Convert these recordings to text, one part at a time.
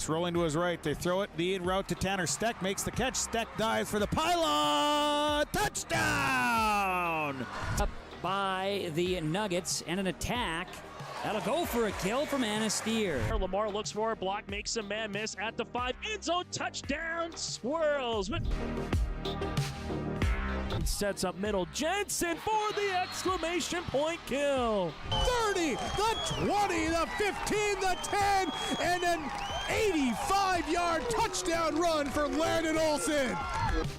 pass. Rolling to his right. They throw it. The in route to Tanner. Steck makes the catch. Steck dives for the pylon. Touchdown! Up by the Nuggets and an attack. That'll go for a kill from Anasteer. Lamar looks for a block, makes a man miss at the 5. End zone touchdown. Swirls. Sets up middle. Jensen for the exclamation point kill. 30, the 20, the 15, the 10, and an 85-yard touchdown run for Landon Olsen.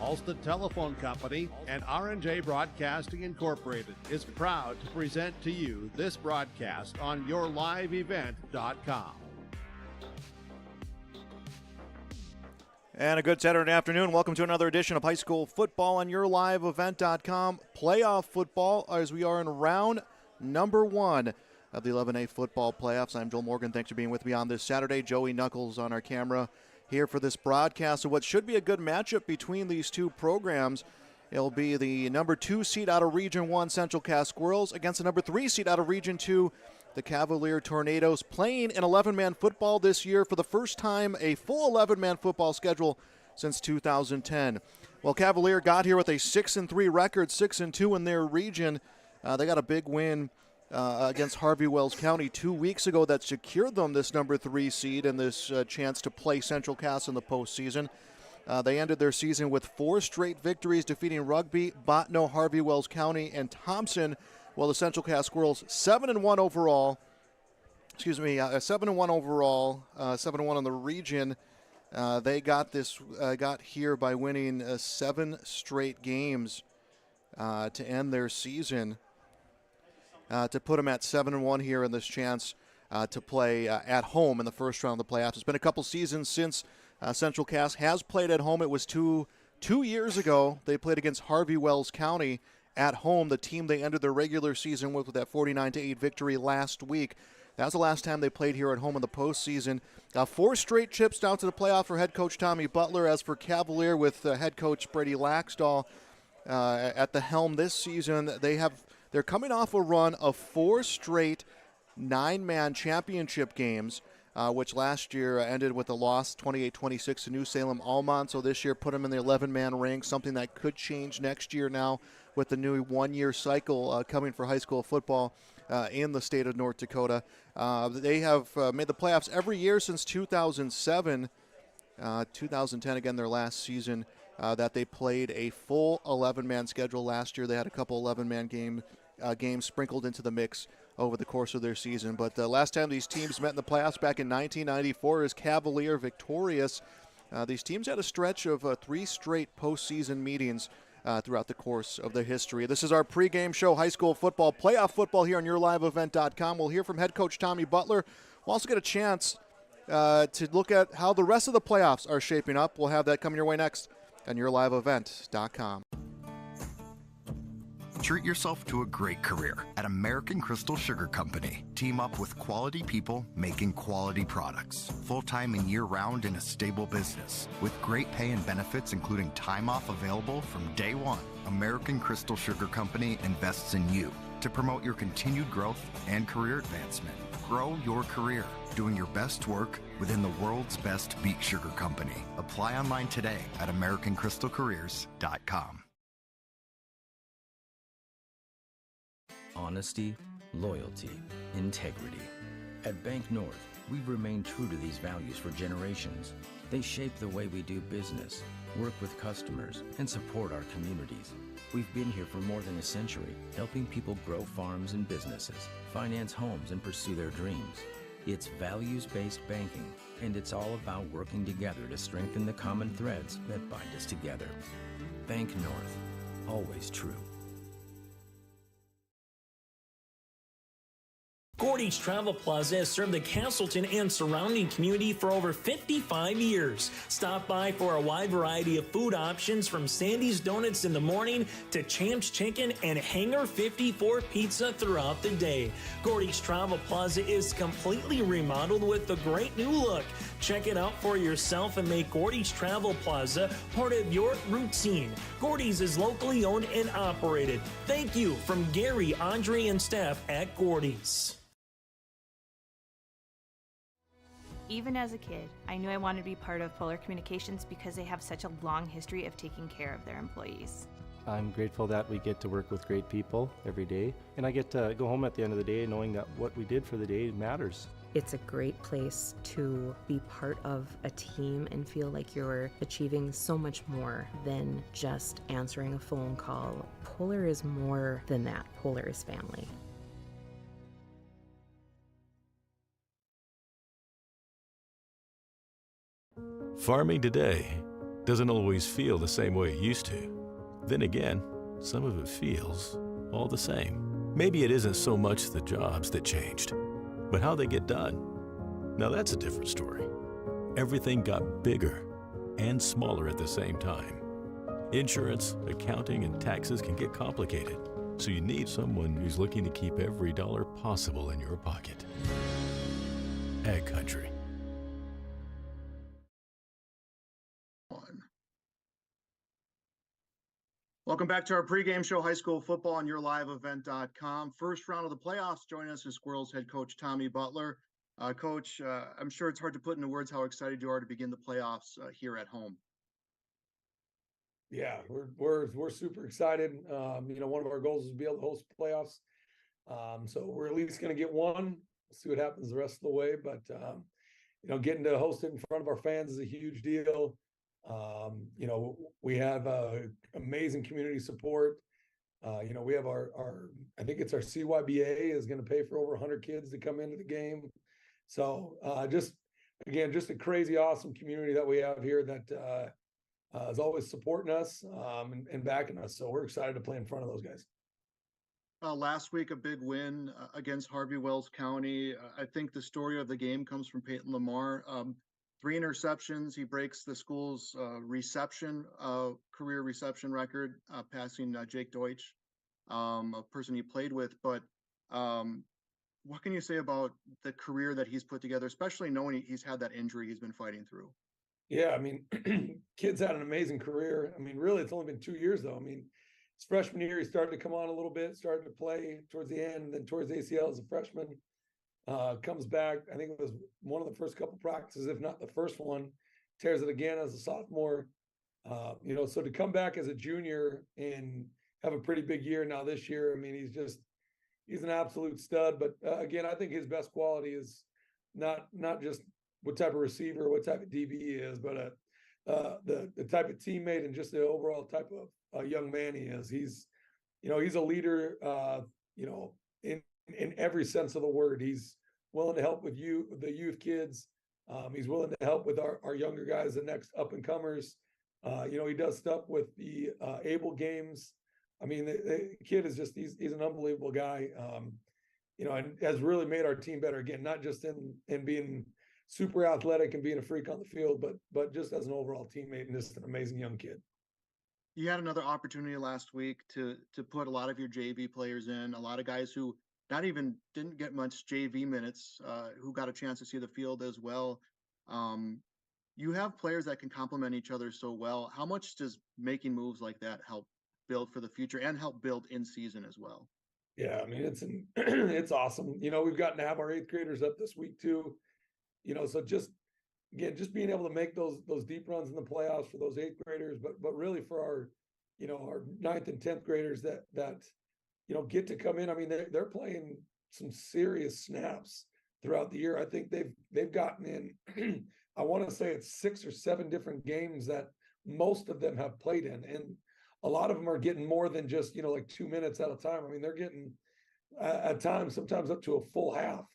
Ulster Telephone Company and R&J Broadcasting Incorporated is proud to present to you this broadcast on yourliveevent.com. And a good Saturday afternoon. Welcome to another edition of High School Football on yourliveevent.com. Playoff football as we are in round number 1 of the 11A football playoffs. I'm Joel Morgan. Thanks for being with me on this Saturday. Joey Knuckles on our camera here for this broadcast of what should be a good matchup between these two programs. It'll be the number 2 seed out of Region 1, Central Cass Squirrels, against the number 3 seed out of Region 2, the Cavalier Tornadoes, playing an 11-man football this year for the first time, a full 11-man football schedule since 2010. Well, Cavalier got here with a 6-3 record, 6-2 in their region. They got a big win against Harvey Wells County 2 weeks ago that secured them this number 3 seed and this chance to play Central Cass in the postseason. They ended their season with 4 straight victories, defeating Rugby, Botno, Harvey Wells County, and Thompson. Well, the Central Cass Squirrels 7-1 overall. 7-1 overall, 7-1 in the region. They got here by winning 7 straight games to end their season, to put them at 7-1 here in this chance to play at home in the first round of the playoffs. It's been a couple seasons since Central Cass has played at home. It was two years ago. They played against Harvey Wells County at home, the team they ended their regular season with that 49-8 victory last week. That was the last time they played here at home in the postseason. 4 straight trips down to the playoff for head coach Tommy Butler. As for Cavalier, with head coach Brady Laxdal at the helm this season, they're coming off a run of 4 straight 9-man championship games, which last year ended with a loss 28-26 to New Salem Almont. So this year put them in the 11-man rank, something that could change next year now with the new 1-year cycle coming for high school football in the state of North Dakota. They have made the playoffs every year since 2007. 2010, again, their last season that they played a full 11-man schedule. Last year they had a couple 11-man games sprinkled into the mix over the course of their season. But the last time these teams met in the playoffs back in 1994 is Cavalier victorious. These teams had a stretch of 3 straight postseason meetings throughout the course of their history. This is our pregame show, high school football, playoff football here on yourliveevent.com. We'll hear from head coach Tommy Butler. We'll also get a chance to look at how the rest of the playoffs are shaping up. We'll have that coming your way next on yourliveevent.com. Treat yourself to a great career at American Crystal Sugar Company. Team up with quality people making quality products. Full-time and year-round in a stable business. With great pay and benefits, including time off available from day one. American Crystal Sugar Company invests in you to promote your continued growth and career advancement. Grow your career, doing your best work within the world's best beet sugar company. Apply online today at AmericanCrystalCareers.com. Honesty, loyalty, integrity. At Bank North, we've remained true to these values for generations. They shape the way we do business, work with customers, and support our communities. We've been here for more than a century, helping people grow farms and businesses, finance homes, and pursue their dreams. It's values-based banking, and it's all about working together to strengthen the common threads that bind us together. Bank North, always true. Gordy's Travel Plaza has served the Castleton and surrounding community for over 55 years. Stop by for a wide variety of food options from Sandy's Donuts in the morning to Champ's Chicken and Hangar 54 Pizza throughout the day. Gordy's Travel Plaza is completely remodeled with a great new look. Check it out for yourself and make Gordy's Travel Plaza part of your routine. Gordy's is locally owned and operated. Thank you from Gary, Andre, and staff at Gordy's. Even as a kid, I knew I wanted to be part of Polar Communications because they have such a long history of taking care of their employees. I'm grateful that we get to work with great people every day, and I get to go home at the end of the day knowing that what we did for the day matters. It's a great place to be part of a team and feel like you're achieving so much more than just answering a phone call. Polar is more than that. Polar is family. Farming today doesn't always feel the same way it used to. Then again, some of it feels all the same. Maybe it isn't so much the jobs that changed, but how they get done. Now that's a different story. Everything got bigger and smaller at the same time. Insurance, accounting, and taxes can get complicated, so you need someone who's looking to keep every dollar possible in your pocket. Ag Country. Welcome back to our pregame show, high school football on yourliveevent.com. First round of the playoffs. Joining us is Squirrels head coach Tommy Butler. Coach, I'm sure it's hard to put into words how excited you are to begin the playoffs here at home. Yeah, we're super excited. One of our goals is to be able to host playoffs. So we're at least going to get one. We'll see what happens the rest of the way. But getting to host it in front of our fans is a huge deal. We have amazing community support. We have I think it's our CYBA is going to pay for over 100 kids to come into the game. So just a crazy, awesome community that we have here that is always supporting us and backing us. So we're excited to play in front of those guys. Last week, a big win against Harvey Wells County. I think the story of the game comes from Peyton Lamar. 3 interceptions. He breaks the school's career reception record, passing Jake Deutsch, a person he played with. But what can you say about the career that he's put together, especially knowing he's had that injury he's been fighting through? Yeah, kid's had an amazing career. Really, it's only been 2 years, though. His freshman year, he started to come on a little bit, started to play towards the end, and then towards ACL as a freshman. Comes back, I think it was one of the first couple practices, if not the first one, tears it again as a sophomore. So to come back as a junior and have a pretty big year now this year, he's an absolute stud. But again, I think his best quality is not just what type of receiver, what type of DB he is, but the type of teammate and just the overall type of young man he is. He's a leader, in every sense of the word. He's willing to help with the youth kids. He's willing to help with our younger guys, the next up and comers. He does stuff with the able games. The kid is he's an unbelievable guy. And has really made our team better again, not just in being super athletic and being a freak on the field, but just as an overall teammate and just an amazing young kid. You had another opportunity last week to put a lot of your JV players in, a lot of guys who didn't get much JV minutes, who got a chance to see the field as well. You have players that can complement each other so well. How much does making moves like that help build for the future and help build in season as well? Yeah, it's awesome. We've gotten to have our 8th graders up this week too. So just being able to make those deep runs in the playoffs for those 8th graders, but really for our 9th and 10th graders that get to come in. They're playing some serious snaps throughout the year. I think they've gotten in, I want to say it's 6 or 7 different games that most of them have played in. And a lot of them are getting more than just, like 2 minutes at a time. They're getting at times, sometimes up to a full half.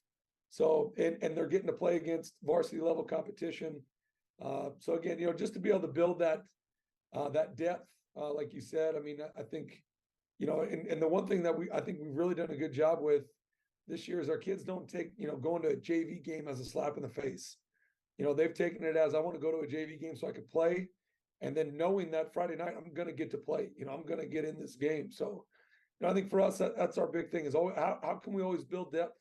So, and they're getting to play against varsity level competition. So again, just to be able to build that depth, like you said, I think, and the one thing that I think we've really done a good job with this year is our kids don't take, going to a JV game as a slap in the face. They've taken it as, I want to go to a JV game so I could play. And then knowing that Friday night, I'm going to get to play, I'm going to get in this game. So, I think for us, that's our big thing is how can we always build depth,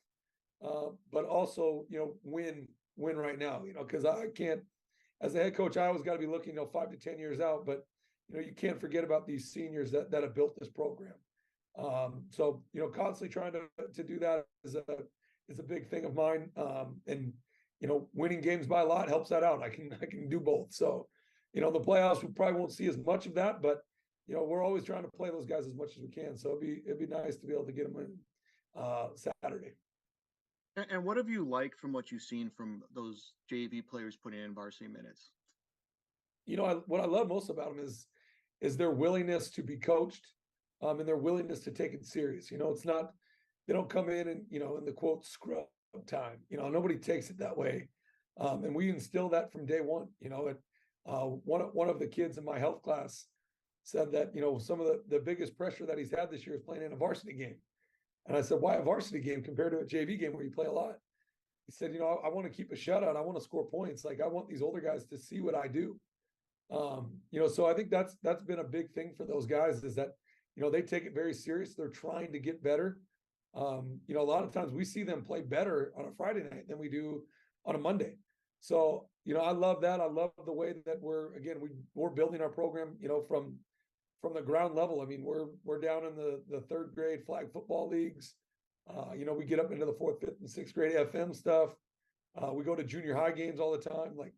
but also, win right now, because I can't, as a head coach, I always got to be looking, 5 to 10 years out, but you can't forget about these seniors that have built this program. So, constantly trying to do that is a big thing of mine. And, winning games by a lot helps that out. I can do both. So, the playoffs, we probably won't see as much of that, but we're always trying to play those guys as much as we can. So it'd be nice to be able to get them in Saturday. And what have you liked from what you've seen from those JV players putting in varsity minutes? What I love most about them is their willingness to be coached, and their willingness to take it serious. It's not, they don't come in and, in the quote scrub time, nobody takes it that way. And we instill that from day one. One of the kids in my health class said that, some of the biggest pressure that he's had this year is playing in a varsity game. And I said, why a varsity game compared to a JV game where you play a lot? He said, I want to keep a shutout. I want to score points. Like, I want these older guys to see what I do. So I think that's been a big thing for those guys, is that, they take it very serious. They're trying to get better. A lot of times we see them play better on a Friday night than we do on a Monday. So, I love that. I love the way that we're building our program, from the ground level. I mean, we're down in the third grade flag football leagues. We get up into the fourth, fifth, and sixth grade FM stuff. We go to junior high games all the time. Like,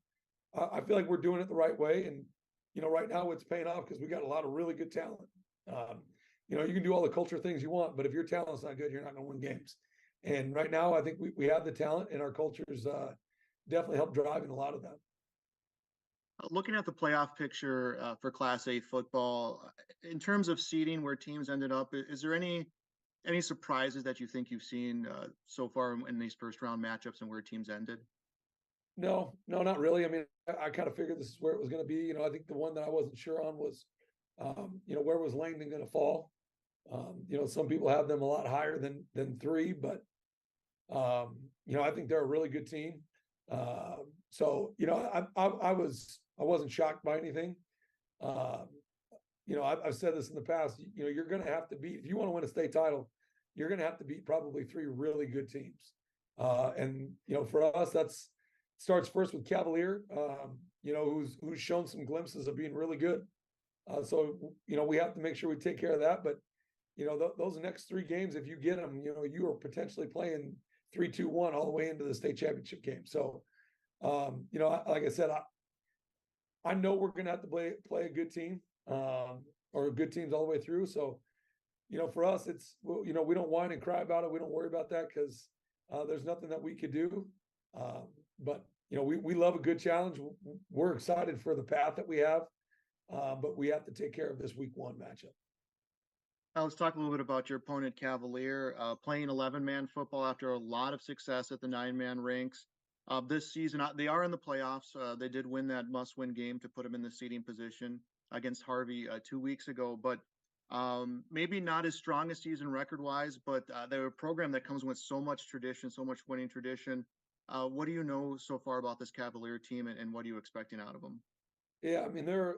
I feel like we're doing it the right way. And, right now it's paying off because we got a lot of really good talent. You can do all the culture things you want, but if your talent's not good, you're not going to win games. And right now, I think we have the talent, and our cultures definitely help driving a lot of that. Looking at the playoff picture for Class A football, in terms of seeding where teams ended up, is there any surprises that you think you've seen so far in these first round matchups and where teams ended? No, not really. I mean, I kind of figured this is where it was going to be. I think the one that I wasn't sure on was, where was Langdon going to fall? Some people have them a lot higher than 3, but I think they're a really good team. So I wasn't shocked by anything. I've said this in the past. You're going to have to beat, if you want to win a state title, you're going to have to beat probably 3 really good teams. And for us, that's starts first with Cavalier, who's shown some glimpses of being really good. So we have to make sure we take care of that. But those next 3 games, if you get them, you are potentially playing 3-2-1 all the way into the state championship game. So, like I said, I know we're going to have to play a good team, or good teams all the way through. So, for us, it's, we don't whine and cry about it. We don't worry about that because there's nothing that we could do. But, we love a good challenge. We're excited for the path that we have, but we have to take care of this week 1 matchup. Let's talk a little bit about your opponent, Cavalier, playing 11-man football after a lot of success at the 9-man ranks. This season, they are in the playoffs. They did win that must-win game to put them in the seeding position against Harvey 2 weeks ago, but maybe not as strong a season record-wise, but they're a program that comes with so much tradition, so much winning tradition. What do you know so far about this Cavalier team, and what are you expecting out of them? Yeah, I mean, they're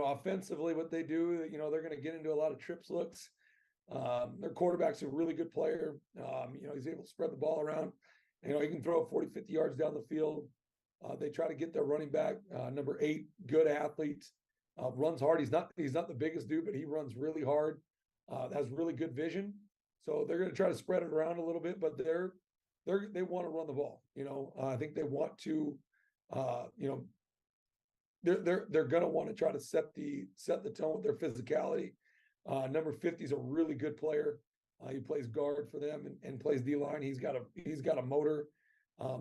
offensively, what they do, they're going to get into a lot of trips looks. Their quarterback's a really good player. He's able to spread the ball around. He can throw it 40, 50 yards down the field. They try to get their running back, number 8, good athlete, runs hard. He's not the biggest dude, but he runs really hard, has really good vision. So they're going to try to spread it around a little bit, but they want to run the ball. I think they want to, they're going to want to try to set the tone with their physicality. Number 50 is a really good player. He plays guard for them and plays D-line. He's got a motor.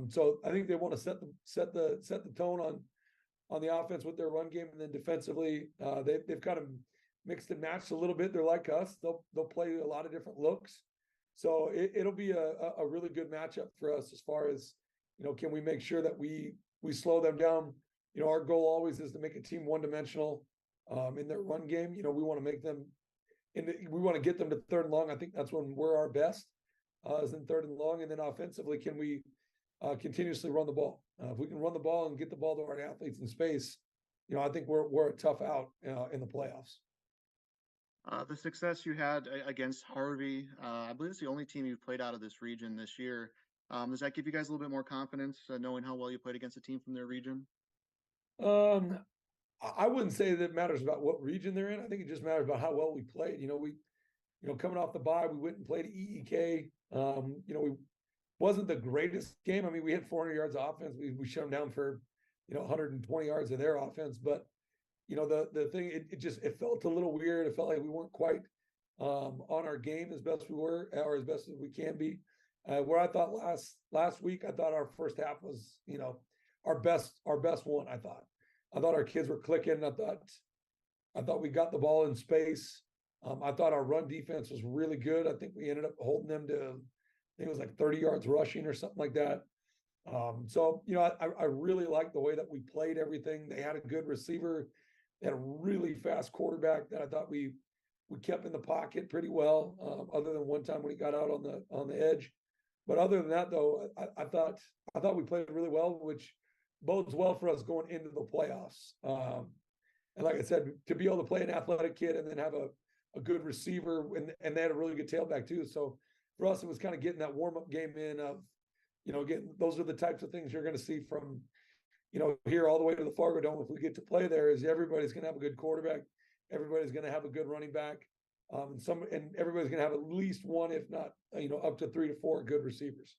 So I think they want to set the tone on the offense with their run game, and then defensively, they've kind of mixed and matched a little bit. They're like us. They'll play a lot of different looks. So it'll be a really good matchup for us as far as, can we make sure that we slow them down? Our goal always is to make a team one-dimensional in their run game. We want to make them, we want to get them to 3rd and long. I think that's when we're our best, is in 3rd and long. And then offensively, can we continuously run the ball? If we can run the ball and get the ball to our athletes in space, I think we're a tough out in the playoffs. The success you had against Harvey, I believe it's the only team you've played out of this region this year. Does that give you guys a little bit more confidence, knowing how well you played against a team from their region? I wouldn't say that it matters about what region they're in. I think it just matters about how well we played. Coming off the bye, we went and played EEK. wasn't the greatest game. I mean, we hit 400 yards of offense. We shut them down for, 120 yards of their offense. But, the thing, it felt a little weird. It felt like we weren't quite on our game as best we were, or as best as we can be. Where I thought last week, I thought our first half was, our best one. I thought our kids were clicking. I thought we got the ball in space. I thought our run defense was really good. I think we ended up holding them to, I think it was like 30 yards rushing or something like that. So, I really liked the way that we played everything. They had a good receiver. They had a really fast quarterback that I thought we kept in the pocket pretty well, other than one time when he got out on the edge. But other than that, though, I thought we played really well, which bodes well for us going into the playoffs. And like I said, to be able to play an athletic kid and then have a good receiver, and they had a really good tailback too. So for us, it was kind of getting that warm-up game in of, again, those are the types of things you're going to see from, here all the way to the Fargo Dome. If we get to play there, is everybody's going to have a good quarterback. Everybody's going to have a good running back. And everybody's going to have at least one, if not, up to 3 to 4 good receivers.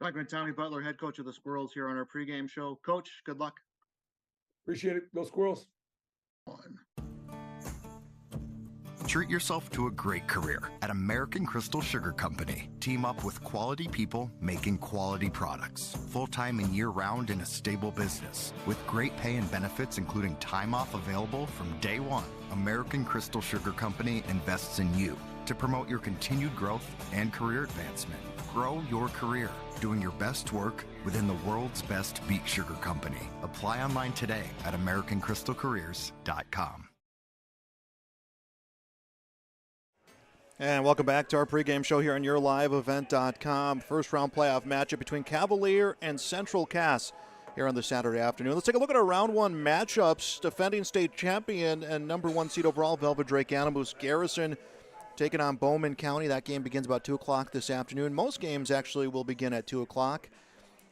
Talking with Tommy Butler, head coach of the Squirrels, here on our pregame show. Coach, good luck. Appreciate it. Go Squirrels. Treat yourself to a great career at American Crystal Sugar Company. Team up with quality people making quality products. Full-time and year-round in a stable business. With great pay and benefits, including time off available from day one. American Crystal Sugar Company invests in you to promote your continued growth and career advancement. Grow your career, doing your best work within the world's best beet sugar company. Apply online today at AmericanCrystalCareers.com. And welcome back to our pregame show here on YourLiveEvent.com. First round playoff matchup between Cavalier and Central Cass here on the Saturday afternoon. Let's take a look at our round one matchups. Defending state champion and number 1 seed overall, Velvet Drake Animus Garrison, taking on Bowman County. That game begins about 2 o'clock this afternoon. Most games actually will begin at 2 o'clock,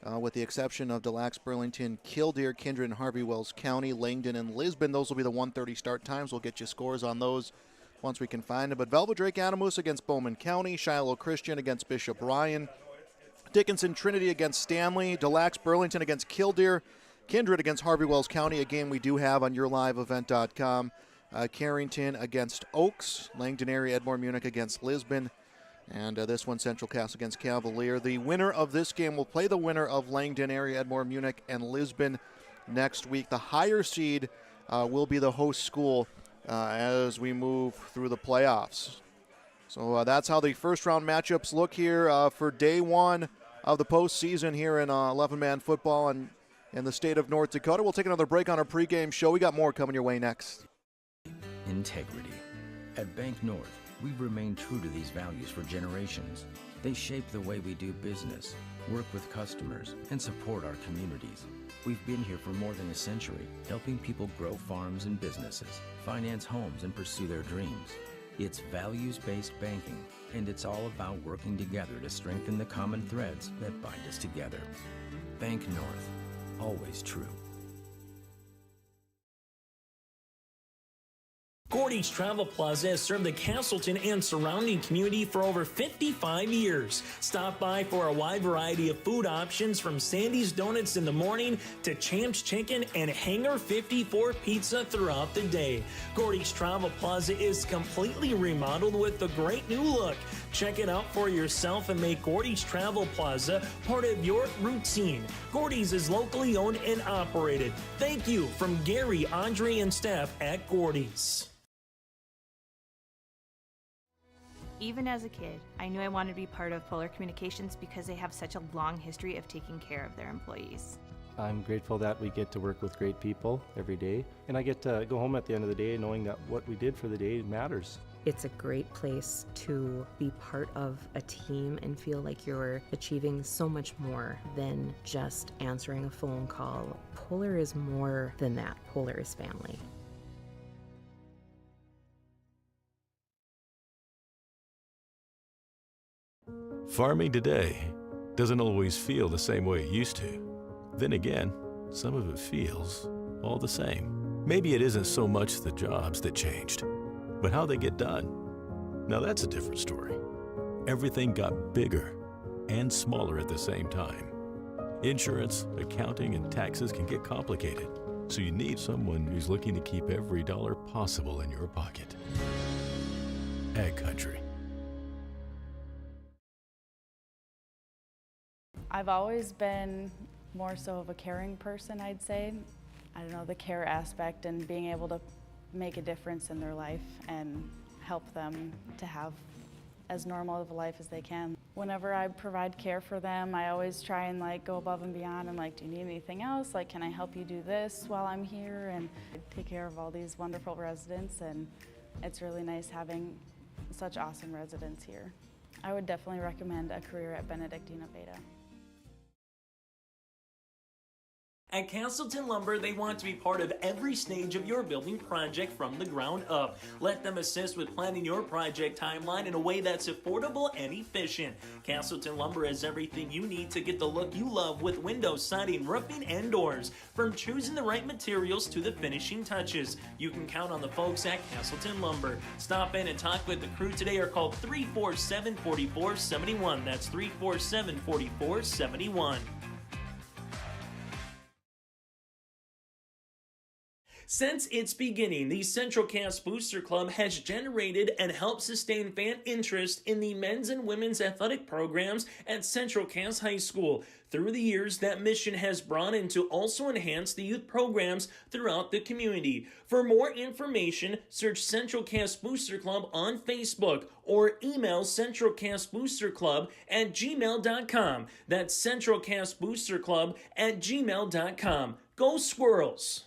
with the exception of Des Lacs, Burlington, Killdeer, Kindred, and Harvey Wells County, Langdon, and Lisbon. Those will be the 1:30 start times. We'll get you scores on those once we can find them. But Velvet Drake Animus against Bowman County, Shiloh Christian against Bishop Ryan, Dickinson Trinity against Stanley, Des Lacs, Burlington against Killdeer, Kindred against Harvey Wells County, a game we do have on YourLiveEvent.com. Carrington against Oaks, Langdon area, Edmore Munich against Lisbon, and this one Central Cass against Cavalier. The winner of this game will play the winner of Langdon area, Edmore Munich, and Lisbon next week. The higher seed will be the host school as we move through the playoffs. So that's how the first round matchups look here for day one of the postseason here in 11-man football in the state of North Dakota. We'll take another break on our pregame show. We got more coming your way next. Integrity. At Bank North, we've remained true to these values for generations. They shape the way we do business, work with customers, and support our communities. We've been here for more than a century, helping people grow farms and businesses, finance homes, and pursue their dreams. It's values-based banking, and it's all about working together to strengthen the common threads that bind us together. Bank North, always true. Gordy's Travel Plaza has served the Castleton and surrounding community for over 55 years. Stop by for a wide variety of food options, from Sandy's Donuts in the morning to Champ's Chicken and Hangar 54 Pizza throughout the day. Gordy's Travel Plaza is completely remodeled with a great new look. Check it out for yourself and make Gordy's Travel Plaza part of your routine. Gordy's is locally owned and operated. Thank you from Gary, Andre, and staff at Gordy's. Even as a kid, I knew I wanted to be part of Polar Communications because they have such a long history of taking care of their employees. I'm grateful that we get to work with great people every day, and I get to go home at the end of the day knowing that what we did for the day matters. It's a great place to be part of a team and feel like you're achieving so much more than just answering a phone call. Polar is more than that. Polar is family. Farming today doesn't always feel the same way it used to. Then again, some of it feels all the same. Maybe it isn't so much the jobs that changed, but how they get done. Now that's a different story. Everything got bigger, and smaller at the same time. Insurance, accounting, and taxes can get complicated, so you need someone who's looking to keep every dollar possible in your pocket. Ag Country. I've always been more so of a caring person, I'd say. I don't know, the care aspect and being able to make a difference in their life and help them to have as normal of a life as they can. Whenever I provide care for them, I always try and go above and beyond and do you need anything else? Can I help you do this while I'm here? And I take care of all these wonderful residents, and it's really nice having such awesome residents here. I would definitely recommend a career at Benedictine Beta. At Castleton Lumber, they want to be part of every stage of your building project from the ground up. Let them assist with planning your project timeline in a way that's affordable and efficient. Castleton Lumber has everything you need to get the look you love with windows, siding, roofing, and doors. From choosing the right materials to the finishing touches, you can count on the folks at Castleton Lumber. Stop in and talk with the crew today or call 347-4471. That's 347-4471. Since its beginning, the Central Cass Booster Club has generated and helped sustain fan interest in the men's and women's athletic programs at Central Cass High School. Through the years, that mission has broadened to also enhance the youth programs throughout the community. For more information, search Central Cass Booster Club on Facebook or email centralcassboosterclub@gmail.com. That's centralcassboosterclub@gmail.com. Go Squirrels!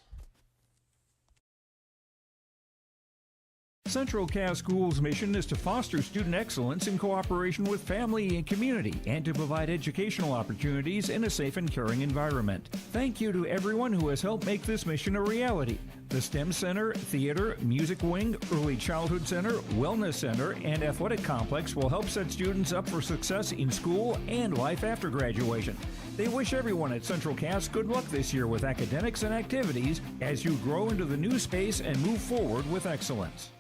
Central Cass Schools' mission is to foster student excellence in cooperation with family and community and to provide educational opportunities in a safe and caring environment. Thank you to everyone who has helped make this mission a reality. The STEM Center, Theater, Music Wing, Early Childhood Center, Wellness Center, and Athletic Complex will help set students up for success in school and life after graduation. They wish everyone at Central Cass good luck this year with academics and activities as you grow into the new space and move forward with excellence.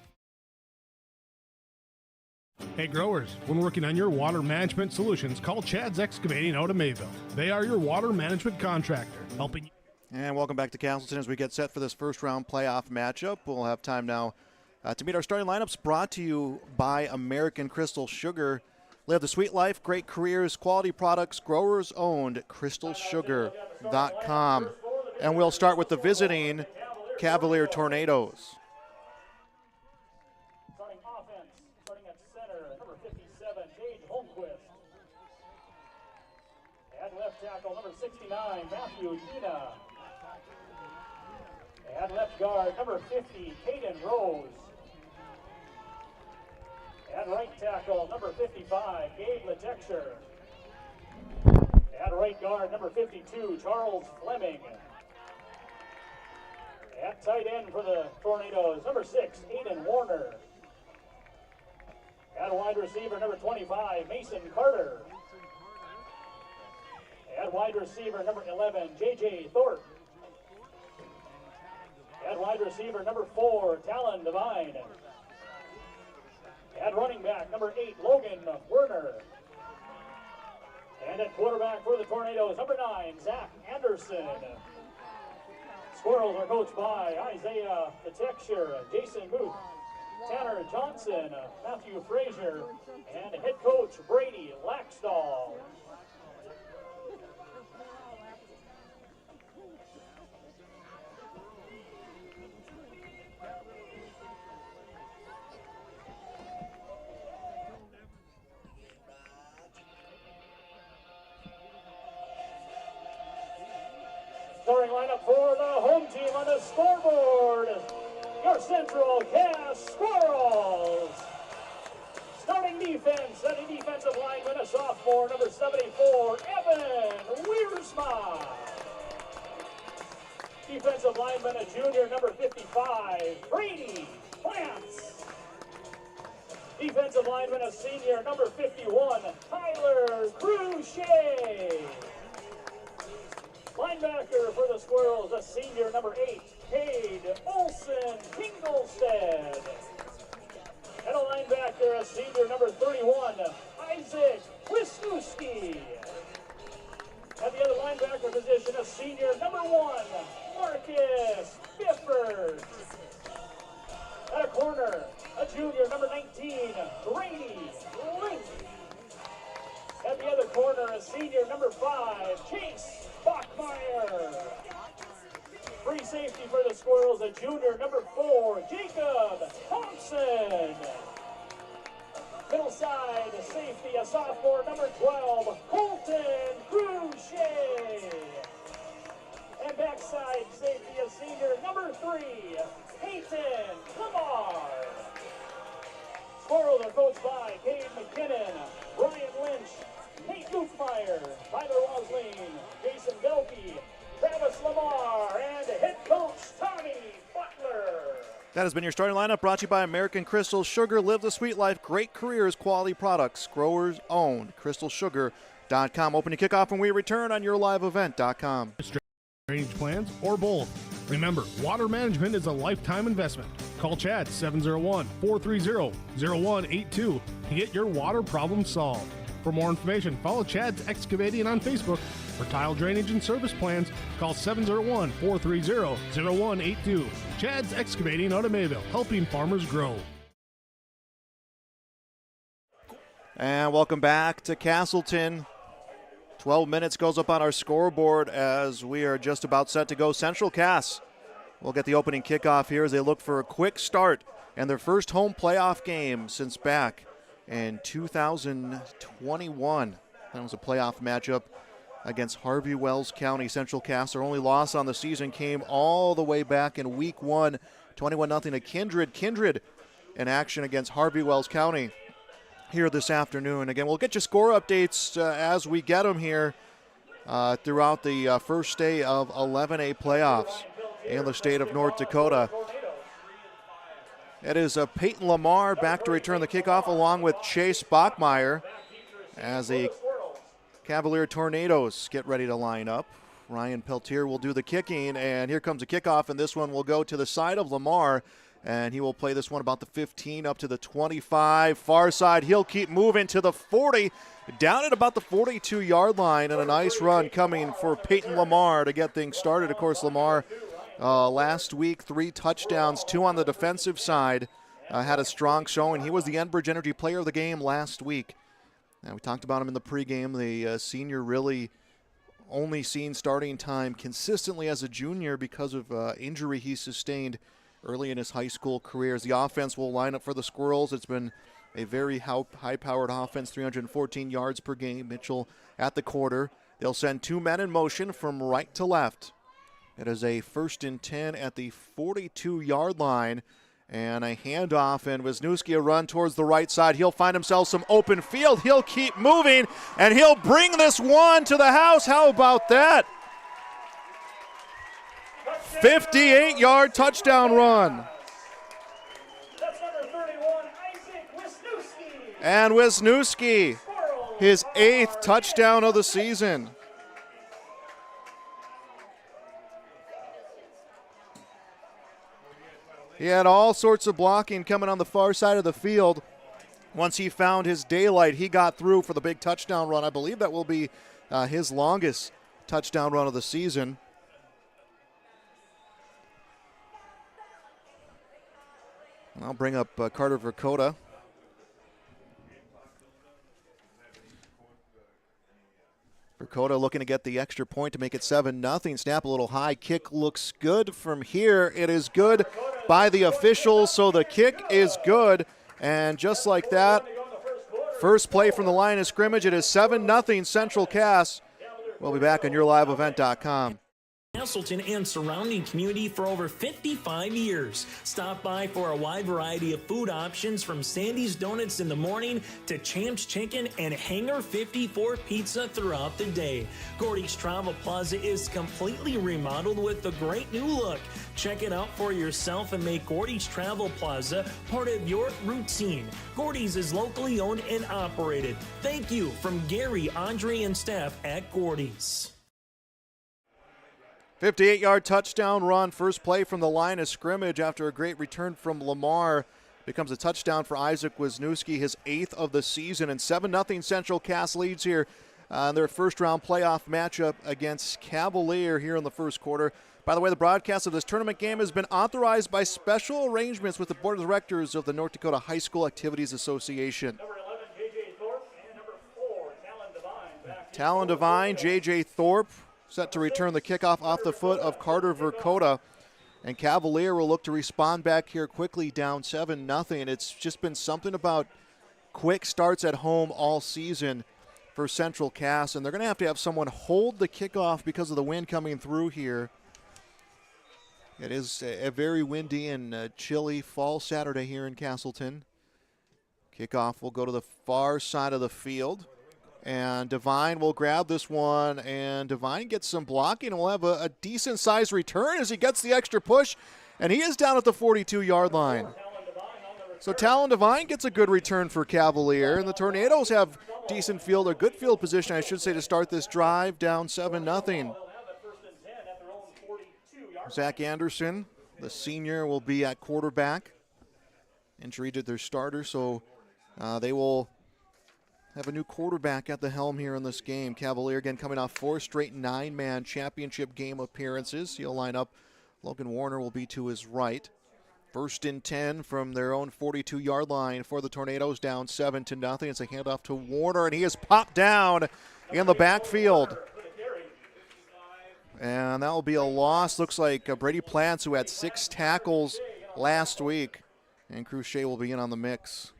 Hey growers, when working on your water management solutions, call Chad's Excavating out of Mayville. They are your water management contractor, helping you. And welcome back to Castleton as we get set for this first round playoff matchup. We'll have time now to meet our starting lineups, brought to you by American Crystal Sugar. Live the sweet life, great careers, quality products, growers owned, crystalsugar.com. And we'll start with the visiting Cavalier Tornadoes. Tackle number 69, Matthew Dina. At left guard, number 50, Caden Rose. At right tackle, number 55, Gabe Letexer. At right guard, number 52, Charles Fleming. At tight end for the Tornadoes, number 6, Aiden Warner. At wide receiver, number 25, Mason Carter. At wide receiver, number 11, J.J. Thorpe. At wide receiver, number 4, Talon Devine. At running back, number 8, Logan Werner. And at quarterback for the Tornadoes, number 9, Zach Anderson. Squirrels are coached by Isaiah Letexer, Jason Booth, Tanner Johnson, Matthew Frazier, and head coach Brady Laxdal. Starting lineup for the home team on the scoreboard, your Central Cass Squirrels. Starting defense, setting defensive lineman, a sophomore, number 74, Evan Wiersma. Defensive lineman, a junior, number 55, Brady Plants. Defensive lineman, a senior, number 51, Tyler Cruchet. Linebacker for the Squirrels, a senior, number 8, Cade Olson Kinglestead. And a linebacker, a senior, number 31, Isaac Wisniewski. At the other linebacker position, a senior, number 1, Marcus Bifford. At a corner, a junior, number 19, Brady Link. At the other corner, a senior, number 5, Chase Bachmeyer. Free safety for the Squirrels, a junior, number 4, Jacob Thompson. Middle side safety, a sophomore, number 12, Colton Cruchet. And backside safety, a senior, number 3, Peyton Lamar. Squirrels are coached by Kane McKinnon, Brian Lynch, Nate Gutmeyer, Tyler Wasling, Jason Belkey, Travis Lamar, and head coach Tommy Butler. That has been your starting lineup, brought to you by American Crystal Sugar. Live the sweet life, great careers, quality products, growers owned. CrystalSugar.com. Open to kickoff when we return on YourLiveEvent.com. Drainage plans or both. Remember, water management is a lifetime investment. Call Chad 701-430-0182 to get your water problem solved. For more information, follow Chad's Excavating on Facebook. For tile drainage and service plans, call 701-430-0182. Chad's Excavating out of Mayville, helping farmers grow. And welcome back to Castleton. 12 minutes goes up on our scoreboard as we are just about set to go. Central Cass will get the opening kickoff here as they look for a quick start and their first home playoff game since back in 2021. That was a playoff matchup against Harvey Wells County. Central Cass, their only loss on the season, came all the way back in week 1, 21-0 to Kindred. Kindred in action against Harvey Wells County here this afternoon. Again, we'll get you score updates as we get them here throughout the first day of 11A playoffs in the state of North Dakota. It is Peyton Lamar back to return the kickoff along with Chase Bachmeyer as the Cavalier Tornadoes get ready to line up. Ryan Peltier will do the kicking, and here comes a kickoff, and this one will go to the side of Lamar, and he will play this one about the 15 up to the 25. Far side, he'll keep moving to the 40, down at about the 42-yard line, and a nice run coming for Peyton Lamar to get things started. Of course, Lamar last week, 3 touchdowns, 2 on the defensive side, had a strong showing. He was the Enbridge Energy Player of the Game last week. Now, we talked about him in the pregame. The senior really only seen starting time consistently as a junior because of injury he sustained early in his high school career. As the offense will line up for the Squirrels, it's been a very high-powered offense, 314 yards per game. Mitchell at the quarter. They'll send 2 men in motion from right to left. It is a 1st and 10 at the 42-yard line. And a handoff, and Wisniewski a run towards the right side. He'll find himself some open field. He'll keep moving, and he'll bring this one to the house. How about that? 58-yard touchdown run. That's number 31, Isaac Wisniewski. And Wisniewski, his 8th touchdown of the season. He had all sorts of blocking coming on the far side of the field. Once he found his daylight, he got through for the big touchdown run. I believe that will be his longest touchdown run of the season. I'll bring up Carter Dakota. Dakota looking to get the extra point to make it 7-0. Snap a little high. Kick looks good from here. It is good by the officials, so the kick is good. And just like that, first play from the line of scrimmage. It is 7-0 Central Cass. We'll be back on YourLiveEvent.com. Castleton and surrounding community for over 55 years. Stop by for a wide variety of food options from Sandy's Donuts in the morning to Champ's Chicken and Hangar 54 Pizza throughout the day. Gordy's Travel Plaza is completely remodeled with a great new look. Check it out for yourself and make Gordy's Travel Plaza part of your routine. Gordy's is locally owned and operated. Thank you from Gary, Andre, and staff at Gordy's. 58-yard touchdown run, first play from the line of scrimmage after a great return from Lamar. becomes a touchdown for Isaac Wisniewski, his 8th of the season, and 7-0 Central Cass leads here in their first-round playoff matchup against Cavalier here in the first quarter. By the way, the broadcast of this tournament game has been authorized by special arrangements with the Board of Directors of the North Dakota High School Activities Association. Number 11, J.J. Thorpe, and number 4, Talon Devine. Talon Devine, J.J. Thorpe, set to return the kickoff off the foot of Carter Dakota. And Cavalier will look to respond back here quickly, down 7-0. It's just been something about quick starts at home all season for Central Cass, and they're going to have someone hold the kickoff because of the wind coming through here. It is a very windy and chilly fall Saturday here in Castleton. Kickoff will go to the far side of the field. And Devine will grab this one, and Devine gets some blocking and will have a decent-sized return as he gets the extra push, and he is down at the 42-yard line. So Talon Devine gets a good return for Cavalier, and the Tornadoes have decent field, or good field position, I should say, to start this drive, down 7-0. Zach Anderson, the senior, will be at quarterback. Injury to their starter, so they will have a new quarterback at the helm here in this game. Cavalier again coming off 4 straight 9-man championship game appearances. He'll line up. Logan Warner will be to his right. First and 10 from their own 42-yard line for the Tornadoes, down 7-0. It's a handoff to Warner, and he is popped down in the backfield. And that will be a loss. Looks like Brady Plants, who had 6 tackles last week, and Cruchet will be in on the mix.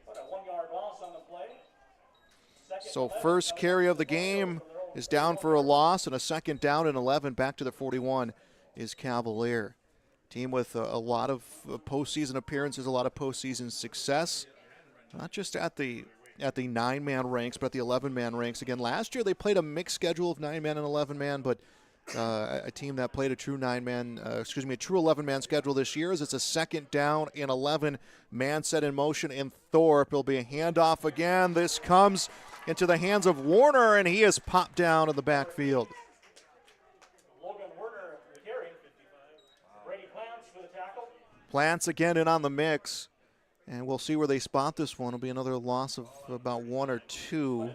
So first carry of the game is down for a loss, and a second down and 11 back to the 41 is Cavalier. Team with a lot of postseason appearances, a lot of postseason success, not just at the 9-man ranks, but at the 11-man ranks. Again, last year they played a mixed schedule of 9-man and 11-man, but a team that played a true 11-man schedule this year, as it's a second down and 11. Man set in motion in Thorpe. It'll be a handoff again. This comes into the hands of Warner, and he is popped down in the backfield. Logan Warner for the carry. Brady Plants for the tackle. Plants again in on the mix, and we'll see where they spot this one. It'll be another loss of about 1 or 2.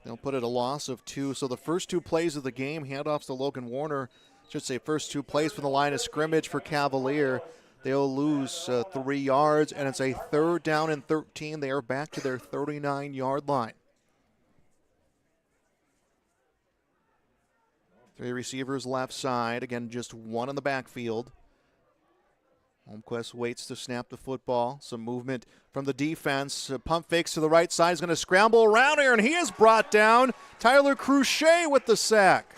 They'll put it a loss of 2. So the first 2 plays of the game, handoffs to Logan Warner. Should say first 2 plays from the line of scrimmage for Cavalier. They'll lose 3 yards, and it's a 3rd down and 13. They are back to their 39-yard line. 3 receivers left side. Again, just 1 in the backfield. Holmquist waits to snap the football. Some movement from the defense. Pump fakes to the right side. He's going to scramble around here, and he is brought down. Tyler Cruchet with the sack.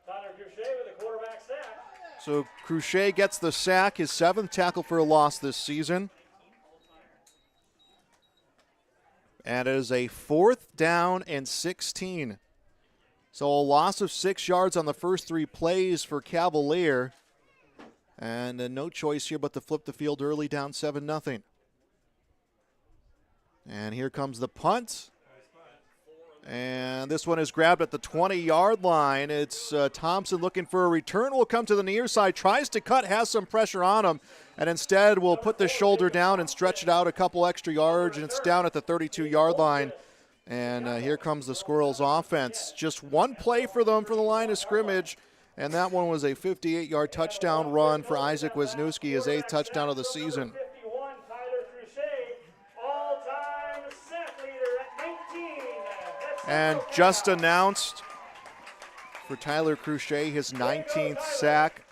Tyler Cruchet with a quarterback sack. So Cruchet gets the sack, his 7th tackle for a loss this season. And it is a 4th down and 16. So a loss of 6 yards on the first 3 plays for Cavalier. And no choice here but to flip the field early, down 7-0. And here comes the punt. And this one is grabbed at the 20-yard line. It's Thompson looking for a return. Will come to the near side, tries to cut, has some pressure on him, and instead will put the shoulder down and stretch it out a couple extra yards, and it's down at the 32-yard line. And here comes the Squirrels offense. Just 1 play for them from the line of scrimmage, and that one was a 58-yard touchdown run for Isaac Wisniewski, his 8th touchdown of the season. And just announced for Tyler Cruchet, his 19th sack.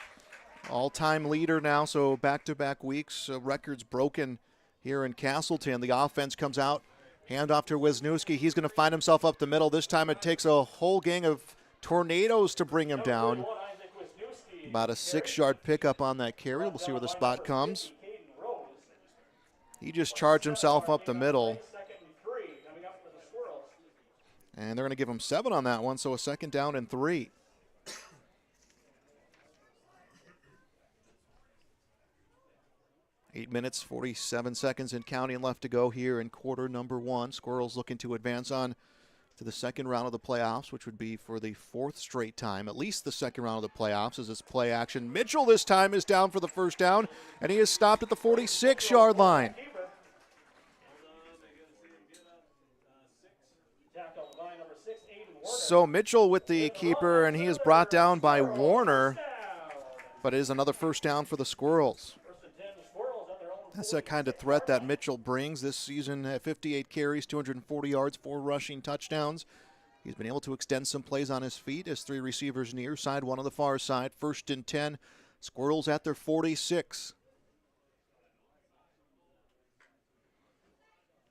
All-time leader now, so back-to-back weeks. Records broken here in Castleton. The offense comes out. Handoff to Wisniewski. He's going to find himself up the middle. This time it takes a whole gang of Tornadoes to bring him down. About a 6-yard pickup on that carry. We'll see where the spot comes. He just charged himself up the middle. And they're going to give him 7 on that one, so a 2nd down and 3. Eight minutes, 47 seconds and counting left to go here in quarter number 1. Squirrels looking to advance on to the second round of the playoffs, which would be for the fourth straight time, at least the second round of the playoffs, as it's play action. Mitchell this time is down for the first down, and he is stopped at the 46-yard line. So Mitchell with the keeper, and he is brought down by Warner, but it is another first down for the Squirrels. That's that kind of threat that Mitchell brings this season. At 58 carries, 240 yards, 4 rushing touchdowns. He's been able to extend some plays on his feet as 3 receivers near side, 1 on the far side. 1st and 10. Squirrels at their 46.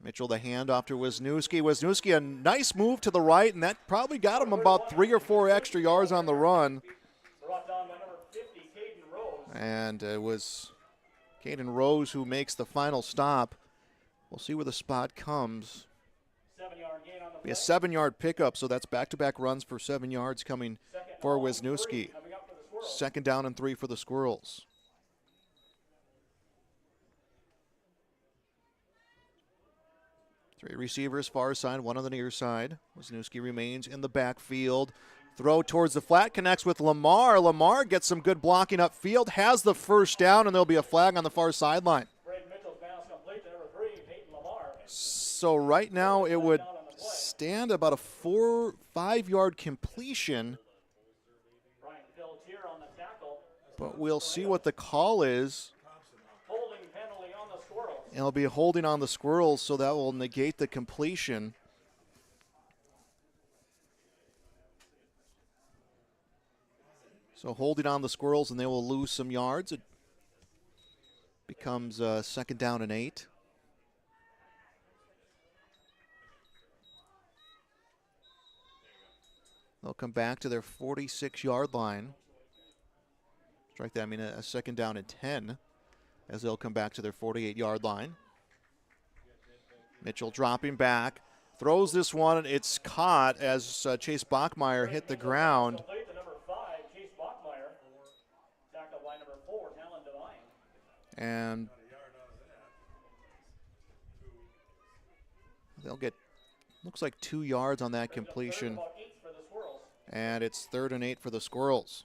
Mitchell the handoff to Wisniewski. Wisniewski, a nice move to the right, and that probably got him about 3 or 4 extra yards on the run. And it was Caden Rose who makes the final stop. We'll see where the spot comes. Be a 7-yard pickup, so that's back-to-back runs for 7 yards coming for Wisniewski. 2nd down and 3 for the Squirrels. Three receivers, far side, 1 on the near side. Wisniewski remains in the backfield. Throw towards the flat, connects with Lamar. Lamar gets some good blocking upfield, has the first down, and there'll be a flag on the far sideline. So right now it would stand about a 4-5 yard completion. But we'll see what the call is. And it'll be a holding on the Squirrels, so that will negate the completion. So holding on the Squirrels, and they will lose some yards. It becomes 2nd down and 8. They'll come back to their 46-yard line. Strike that, I mean a 2nd down and 10. As they'll come back to their 48-yard line. Mitchell dropping back, throws this one, and it's caught as Chase Bachmeyer hit the ground. And they'll get, looks like 2 yards on that completion. And it's 3rd and 8 for the Squirrels.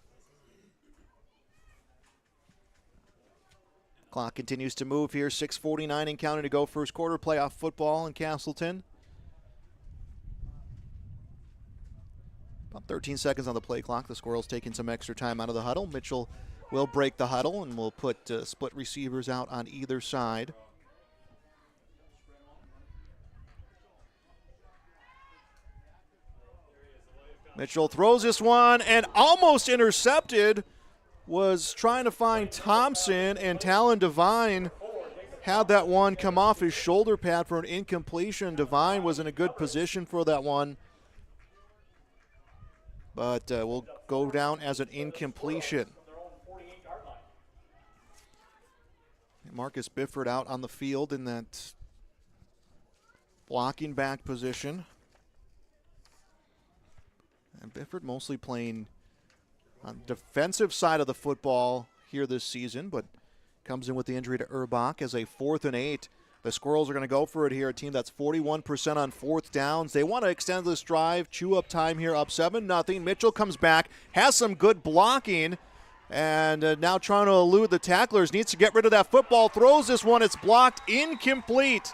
Clock continues to move here. 6:49 and counting to go. First quarter playoff football in Castleton. About 13 seconds on the play clock. The Squirrels taking some extra time out of the huddle. Mitchell will break the huddle and will put split receivers out on either side. Mitchell throws this one and almost intercepted. Was trying to find Thompson, and Talon Devine had that one come off his shoulder pad for an incompletion. Devine was in a good position for that one, but will go down as an incompletion. Marcus Bifford out on the field in that blocking back position. And Bifford mostly playing on the defensive side of the football here this season, but comes in with the injury to Urbach as a 4th and 8. The Squirrels are going to go for it here, a team that's 41% on 4th downs. They want to extend this drive, chew up time here, up 7-0. Mitchell comes back, has some good blocking, and now trying to elude the tacklers. Needs to get rid of that football, throws this one, it's blocked, incomplete.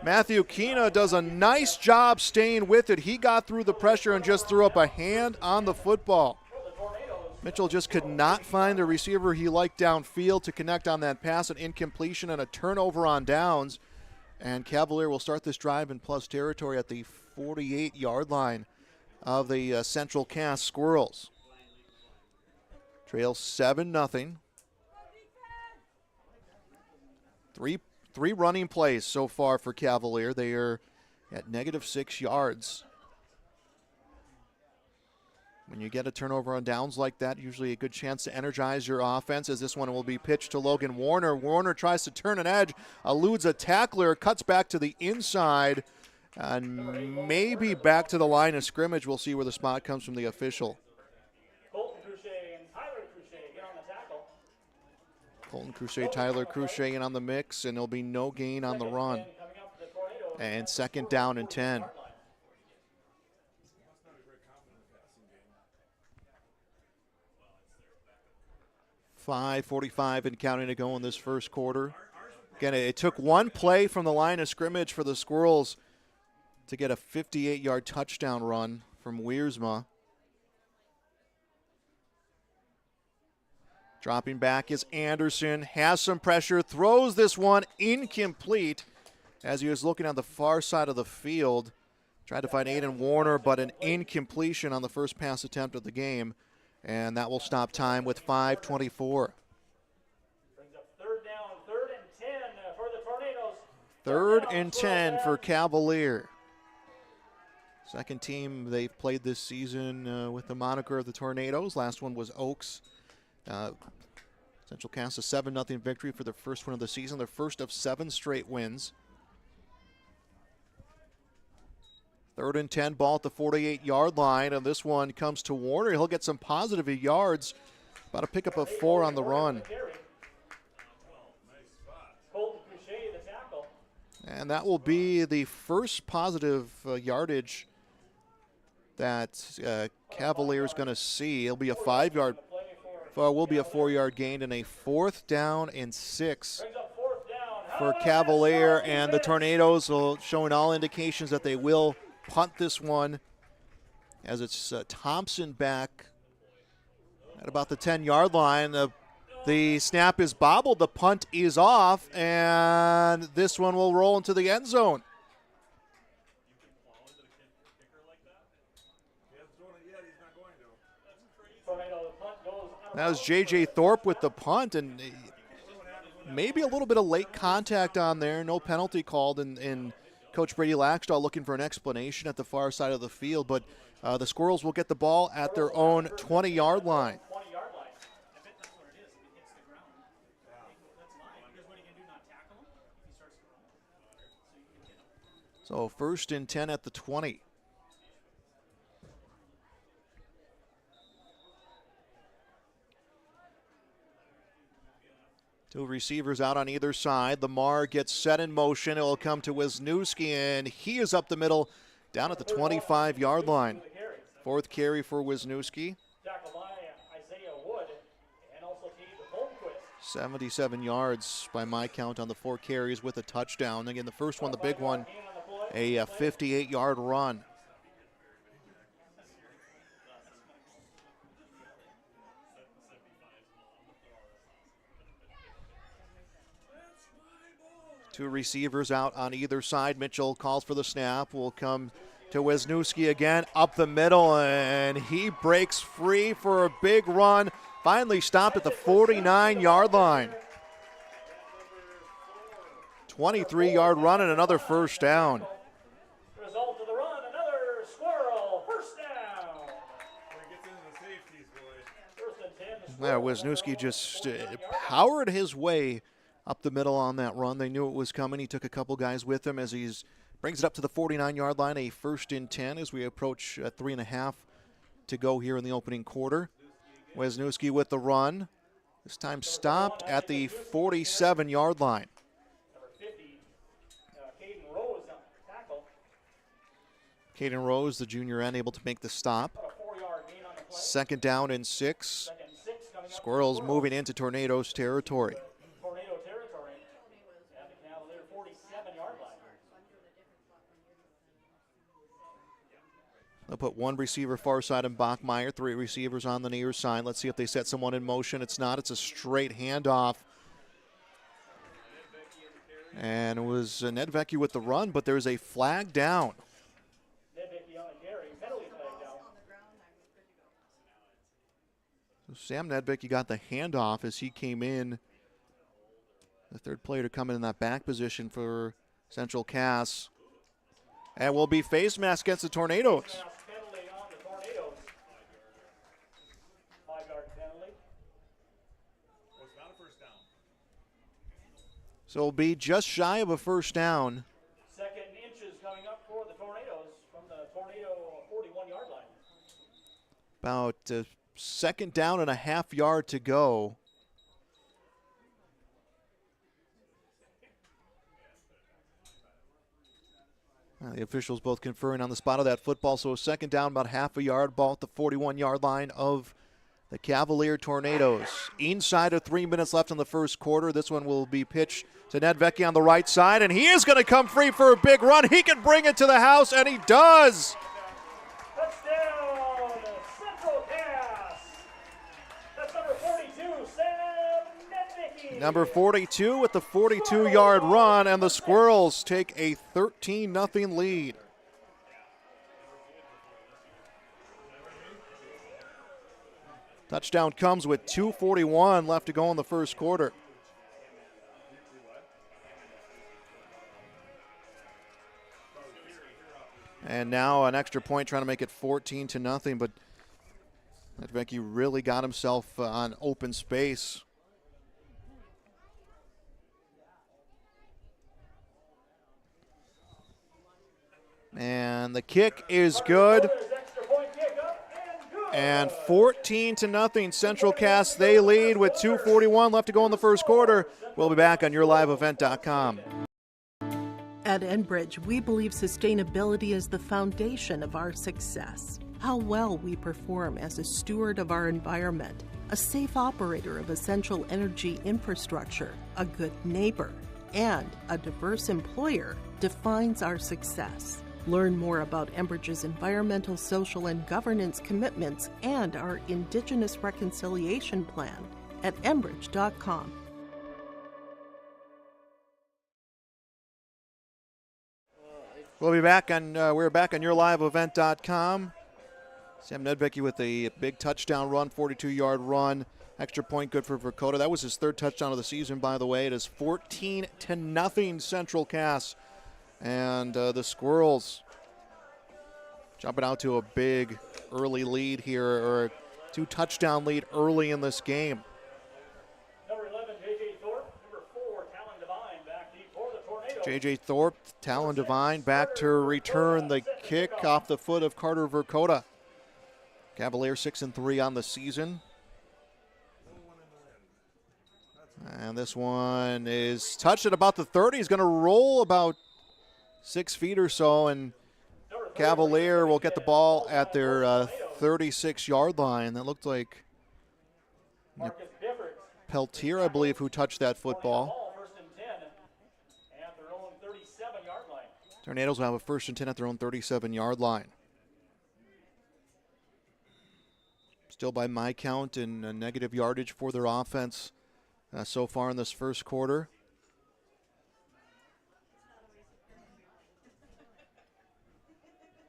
Matthew Kina does a nice job staying with it. He got through the pressure and just threw up a hand on the football. Mitchell just could not find the receiver he liked downfield to connect on that pass, an incompletion and a turnover on downs. And Cavalier will start this drive in plus territory at the 48-yard line of the Central Cass Squirrels. Trail 7-0. Three running plays so far for Cavalier. They are at -6 yards. When you get a turnover on downs like that, usually a good chance to energize your offense, as this one will be pitched to Logan Warner. Warner tries to turn an edge, eludes a tackler, cuts back to the inside, and maybe back to the line of scrimmage. We'll see where the spot comes from the official. Colton Cruchet, Tyler Cruchet in on the mix, and there'll be no gain on the run. And second down and 10. .45 and counting to go in this first quarter. Again, it took one play from the line of scrimmage for the Squirrels to get a 58-yard touchdown run from Wiersma. Dropping back is Anderson, has some pressure, throws this one incomplete as he was looking on the far side of the field. Tried to find Aiden Warner, but an incompletion on the first pass attempt of the game. And that will stop time with 5:24. Third down, 3rd and 10 for the Tornadoes. 3rd and 10 for Cavalier. Second team they've played this season with the moniker of the Tornadoes. Last one was Oaks. Central Cass a 7-0 victory for their first win of the season, their first of 7 straight wins. 3rd and 10, ball at the 48-yard line, and this one comes to Warner. He'll get some positive yards, about to pick up a 4 on the run. And that will be the first positive yardage that Cavalier is going to see. It'll be a 5-yard, will be a 4-yard gain, and a 4th down and 6 for Cavalier. And the Tornadoes will showing all indications that they will punt this one, as it's Thompson back at about the 10-yard line. The snap is bobbled, the punt is off, and this one will roll into the end zone. That was J.J. Thorpe with the punt, and maybe a little bit of late contact on there. No penalty called, and Coach Brady Laxdal looking for an explanation at the far side of the field, but the Squirrels will get the ball at their own 20-yard line. So 1st and 10 at the 20. Two receivers out on either side. Lamar gets set in motion. It will come to Wisniewski, and he is up the middle down at the 25-yard line. 4th carry for Wisniewski. 77 yards by my count on the 4 carries with a touchdown. Again, the first one, the big one, a 58-yard run. Two receivers out on either side. Mitchell calls for the snap. Will come to Wisniewski again, up the middle, and he breaks free for a big run. Finally stopped at the 49-yard line. 23-yard run and another first down. Result of the run, another Squirrel, first down. Yeah, Wisniewski just powered his way up the middle on that run. They knew it was coming. He took a couple guys with him as he brings it up to the 49-yard line, a 1st and 10 as we approach 3.5 to go here in the opening quarter. Wisniewski with the run. This time stopped at the 47-yard line. Caden Rose, the junior end, able to make the stop. 2nd down and 6. Squirrels moving into Tornadoes territory. They'll put 1 receiver far side in Bachmeyer, 3 receivers on the near side. Let's see if they set someone in motion. It's not. It's a straight handoff. And it was Nedvecki with the run, but there's a flag down. So Sam Nedvecki got the handoff as he came in. The 3rd player to come in that back position for Central Cass. And will be face mask against the Tornadoes. So it'll be just shy of a first down. 2nd inches coming up for the Tornadoes from the Tornado 41-yard line. About 2nd down and a half yard to go. The officials both conferring on the spot of that football, so a second down, about half a yard, ball at the 41-yard line of the Cavalier Tornadoes. Inside of 3 minutes left in the first quarter. This one will be pitched to Nedvecki on the right side, and he is going to come free for a big run. He can bring it to the house, and he does. Touchdown, Central Cass. That's number 42, Sam Nedvecki. Number 42 with the 42-yard run, and the Squirrels take a 13-0 lead. Touchdown comes with 2:41 left to go in the first quarter. And now an extra point trying to make it 14-0, but Nedvecki really got himself on open space. And the kick is good. And 14-0 Central Cass, they lead with 2:41 left to go in the first quarter. We'll be back on YourLiveEvent.com. At Enbridge, we believe sustainability is the foundation of our success. How well we perform as a steward of our environment, a safe operator of essential energy infrastructure, a good neighbor, and a diverse employer defines our success. Learn more about Enbridge's environmental, social, and governance commitments and our Indigenous Reconciliation Plan at Enbridge.com. We're back on YourLiveEvent.com. Sam Nedvecki with a big touchdown run, 42-yard run. Extra point good for Dakota. That was his third touchdown of the season, by the way. It is 14-0 Central Cass. And the Squirrels jumping out to a big early lead here, or a 2-touchdown lead early in this game. Number 11, J.J. Thorpe. Number 4, Talon Devine, back deep for the Tornadoes. J.J. Thorpe, Talon Devine back to return the kick off the foot of Carter Dakota. Cavalier 6-3 on the season. And this one is touched at about the 30. He's going to roll about 6 feet or so, and Cavalier will get the ball at their 36-yard line. That looked like Peltier, I believe, who touched that football. Tornadoes will have a 1st and 10 at their own 37-yard line. Still by my count in negative yardage for their offense so far in this first quarter.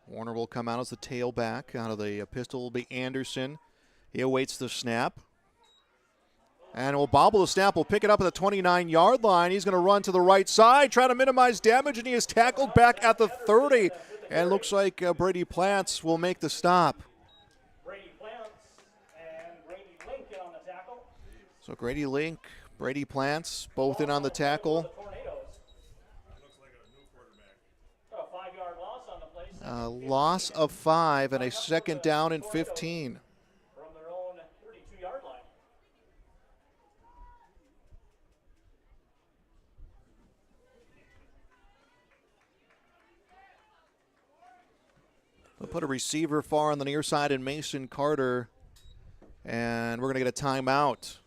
Warner will come out as the tailback. Out of the pistol will be Anderson. He awaits the snap. And will bobble the snap. Will pick it up at the 29-yard line. He's going to run to the right side, try to minimize damage, and he is tackled back at the 30. And it looks like Brady Plants will make the stop. Brady Plants and Brady Lincoln on the tackle. So Grady Link, Brady Plants, both in on the tackle. Loss of 5 and a 2nd down and 15. From their own 32-yard line. We'll put a receiver far on the near side in Mason Carter, and we're going to get a timeout.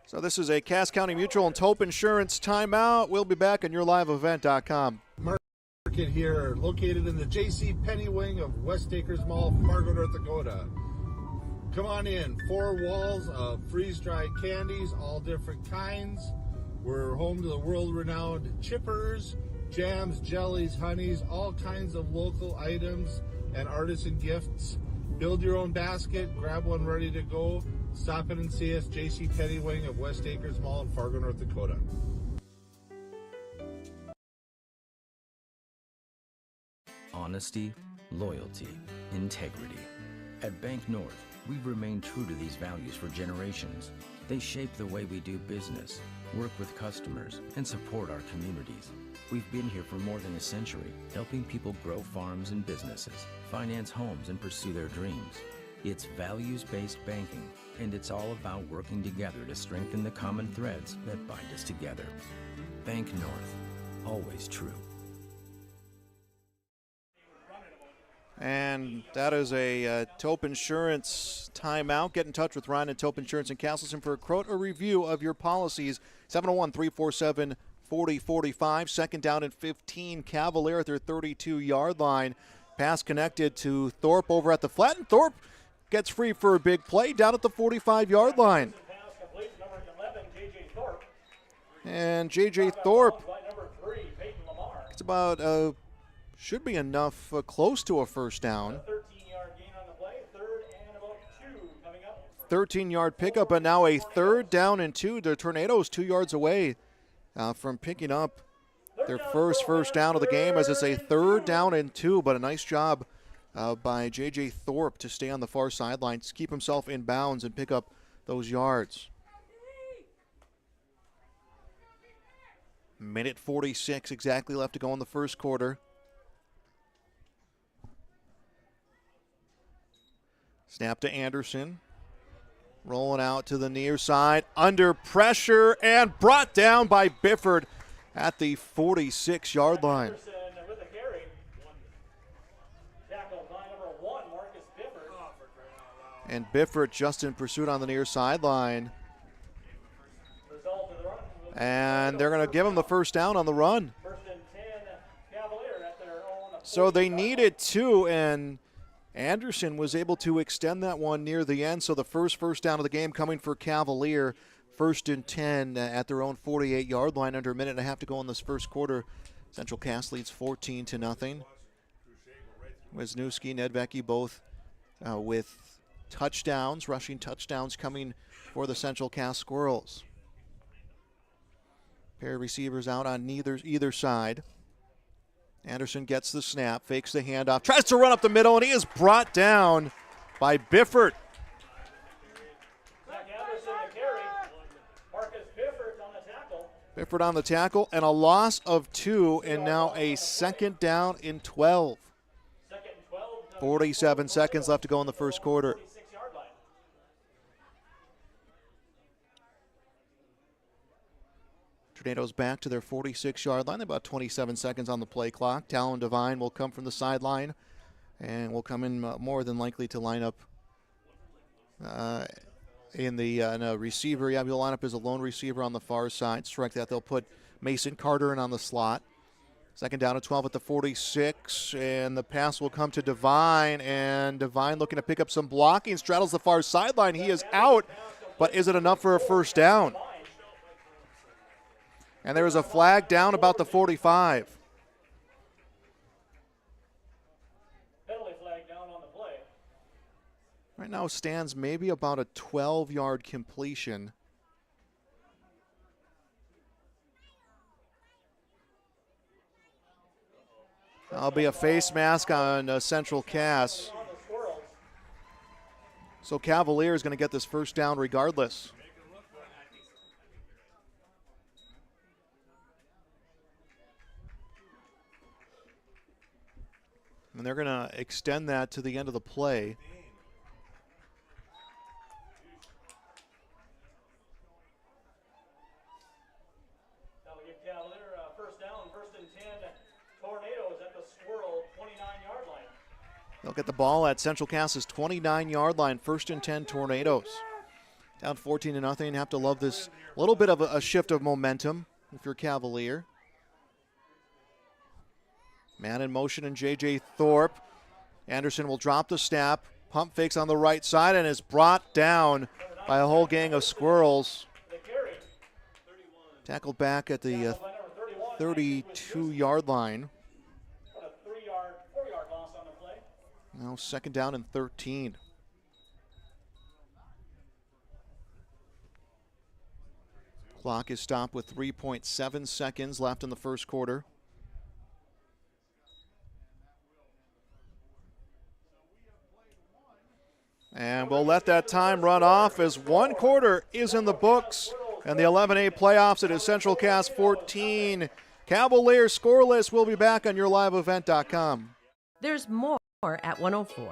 So this is a Cass County Mutual and Tope Insurance timeout. We'll be back on YourLiveEvent.com. Market here, located in the J.C. Penney wing of West Acres Mall, Fargo, North Dakota. Come on in. 4 walls of freeze-dried candies, all different kinds. We're home to the world-renowned chippers, jams, jellies, honeys, all kinds of local items and artisan gifts. Build your own basket, grab one ready to go. Stop in and see us, J.C. Penney wing of West Acres Mall in Fargo, North Dakota. Honesty, loyalty, integrity. At Bank North, we've remained true to these values for generations. They shape the way we do business, work with customers, and support our communities. We've been here for more than a century, helping people grow farms and businesses, finance homes, and pursue their dreams. It's values-based banking, and it's all about working together to strengthen the common threads that bind us together. Bank North. always true. And that is a Tope Insurance timeout. Get in touch with Ryan and Tope Insurance in Castleton for a quote or review of your policies. 701-347-4045. Second down and 15. Cavalier at their 32-yard line. Pass connected to Thorpe over at the flat, and Thorpe gets free for a big play down at the 45-yard line. And J.J. Thorpe, it's about, should be enough, close to a first down. 13-yard pickup, but now a third down and 2. The Tornadoes 2 yards away from picking up their first down of the game, as it's a third down and 2, but a nice job by J.J. Thorpe to stay on the far sideline, to keep himself in bounds and pick up those yards. Minute 46 exactly left to go in the first quarter. Snap to Anderson. Rolling out to the near side. Under pressure and brought down by Bifford at the 46-yard line. And Bifford just in pursuit on the near sideline. And they're going to give him the first down on the run. So they needed 2, and Anderson was able to extend that one near the end. So the first down of the game coming for Cavalier. 1st and 10 at their own 48-yard line, under a minute and a half to go in this first quarter. Central Cass leads 14-0. Wisniewski, Nedvecki both with touchdowns, rushing touchdowns coming for the Central Cass Squirrels. Pair of receivers out on either side. Anderson gets the snap, fakes the handoff, tries to run up the middle, and he is brought down by Bifford. Bifford on the tackle, and a loss of 2, and now a second down in 12. 47 seconds left to go in the first quarter. Tornadoes back to their 46-yard line. About 27 seconds on the play clock. Talon Devine will come from the sideline and will come in more than likely to line up in a receiver. Yeah, he'll line up as a lone receiver on the far side. Strike that. They'll put Mason Carter in on the slot. Second down and 12 at the 46, and the pass will come to Devine, and Devine looking to pick up some blocking. Straddles the far sideline. He is out, but is it enough for a first down? And there is a flag down about the 45. Penalty flag down on the play. Right now stands maybe about a 12-yard completion. That'll be a face mask on Central Cass. So Cavalier is going to get this first down regardless. And they're going to extend that to the end of the play. That'll give Cavalier first down, 1st and 10. Tornadoes at the Squirrel 29-yard line. They'll get the ball at Central Cass's 29-yard line, 1st and 10 Tornadoes. Down 14-0. Have to love this little bit of a shift of momentum if you're Cavalier. Man in motion and J.J. Thorpe. Anderson will drop the snap. Pump fakes on the right side and is brought down by a whole gang of Squirrels. Tackled back at the 32-yard line. What a 4-yard loss on the play. Now second down and 13. Clock is stopped with 3.7 seconds left in the first quarter. And we'll let that time run off as one quarter is in the books. And the 11A playoffs, it is Central Cass 14. Cavaliers scoreless. We'll be back on yourliveevent.com. There's more at 104.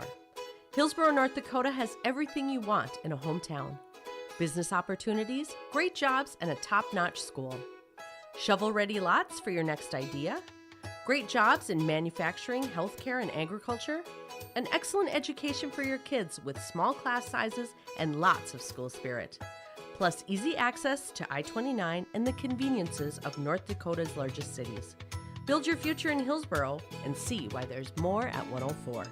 Hillsborough, North Dakota has everything you want in a hometown. Business opportunities, great jobs, and a top-notch school. Shovel-ready lots for your next idea? Great jobs in manufacturing, healthcare, and agriculture? An excellent education for your kids with small class sizes and lots of school spirit. Plus easy access to I-29 and the conveniences of North Dakota's largest cities. Build your future in Hillsboro and see why there's more at 104.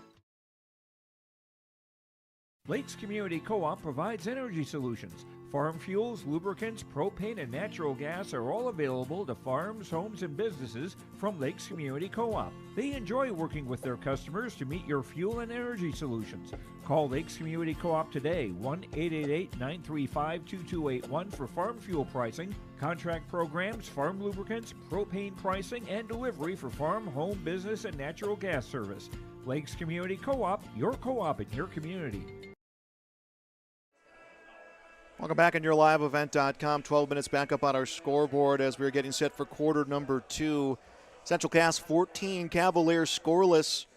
Lakes Community Co-op provides energy solutions. Farm fuels, lubricants, propane, and natural gas are all available to farms, homes, and businesses from Lakes Community Co-op. They enjoy working with their customers to meet your fuel and energy solutions. Call Lakes Community Co-op today, 1-888-935-2281 for farm fuel pricing, contract programs, farm lubricants, propane pricing, and delivery for farm, home, business, and natural gas service. Lakes Community Co-op, your co-op in your community. Welcome back on YourLiveEvent.com. 12 minutes back up on our scoreboard as we're getting set for quarter number 2. Central Cass 14, Cavalier scoreless.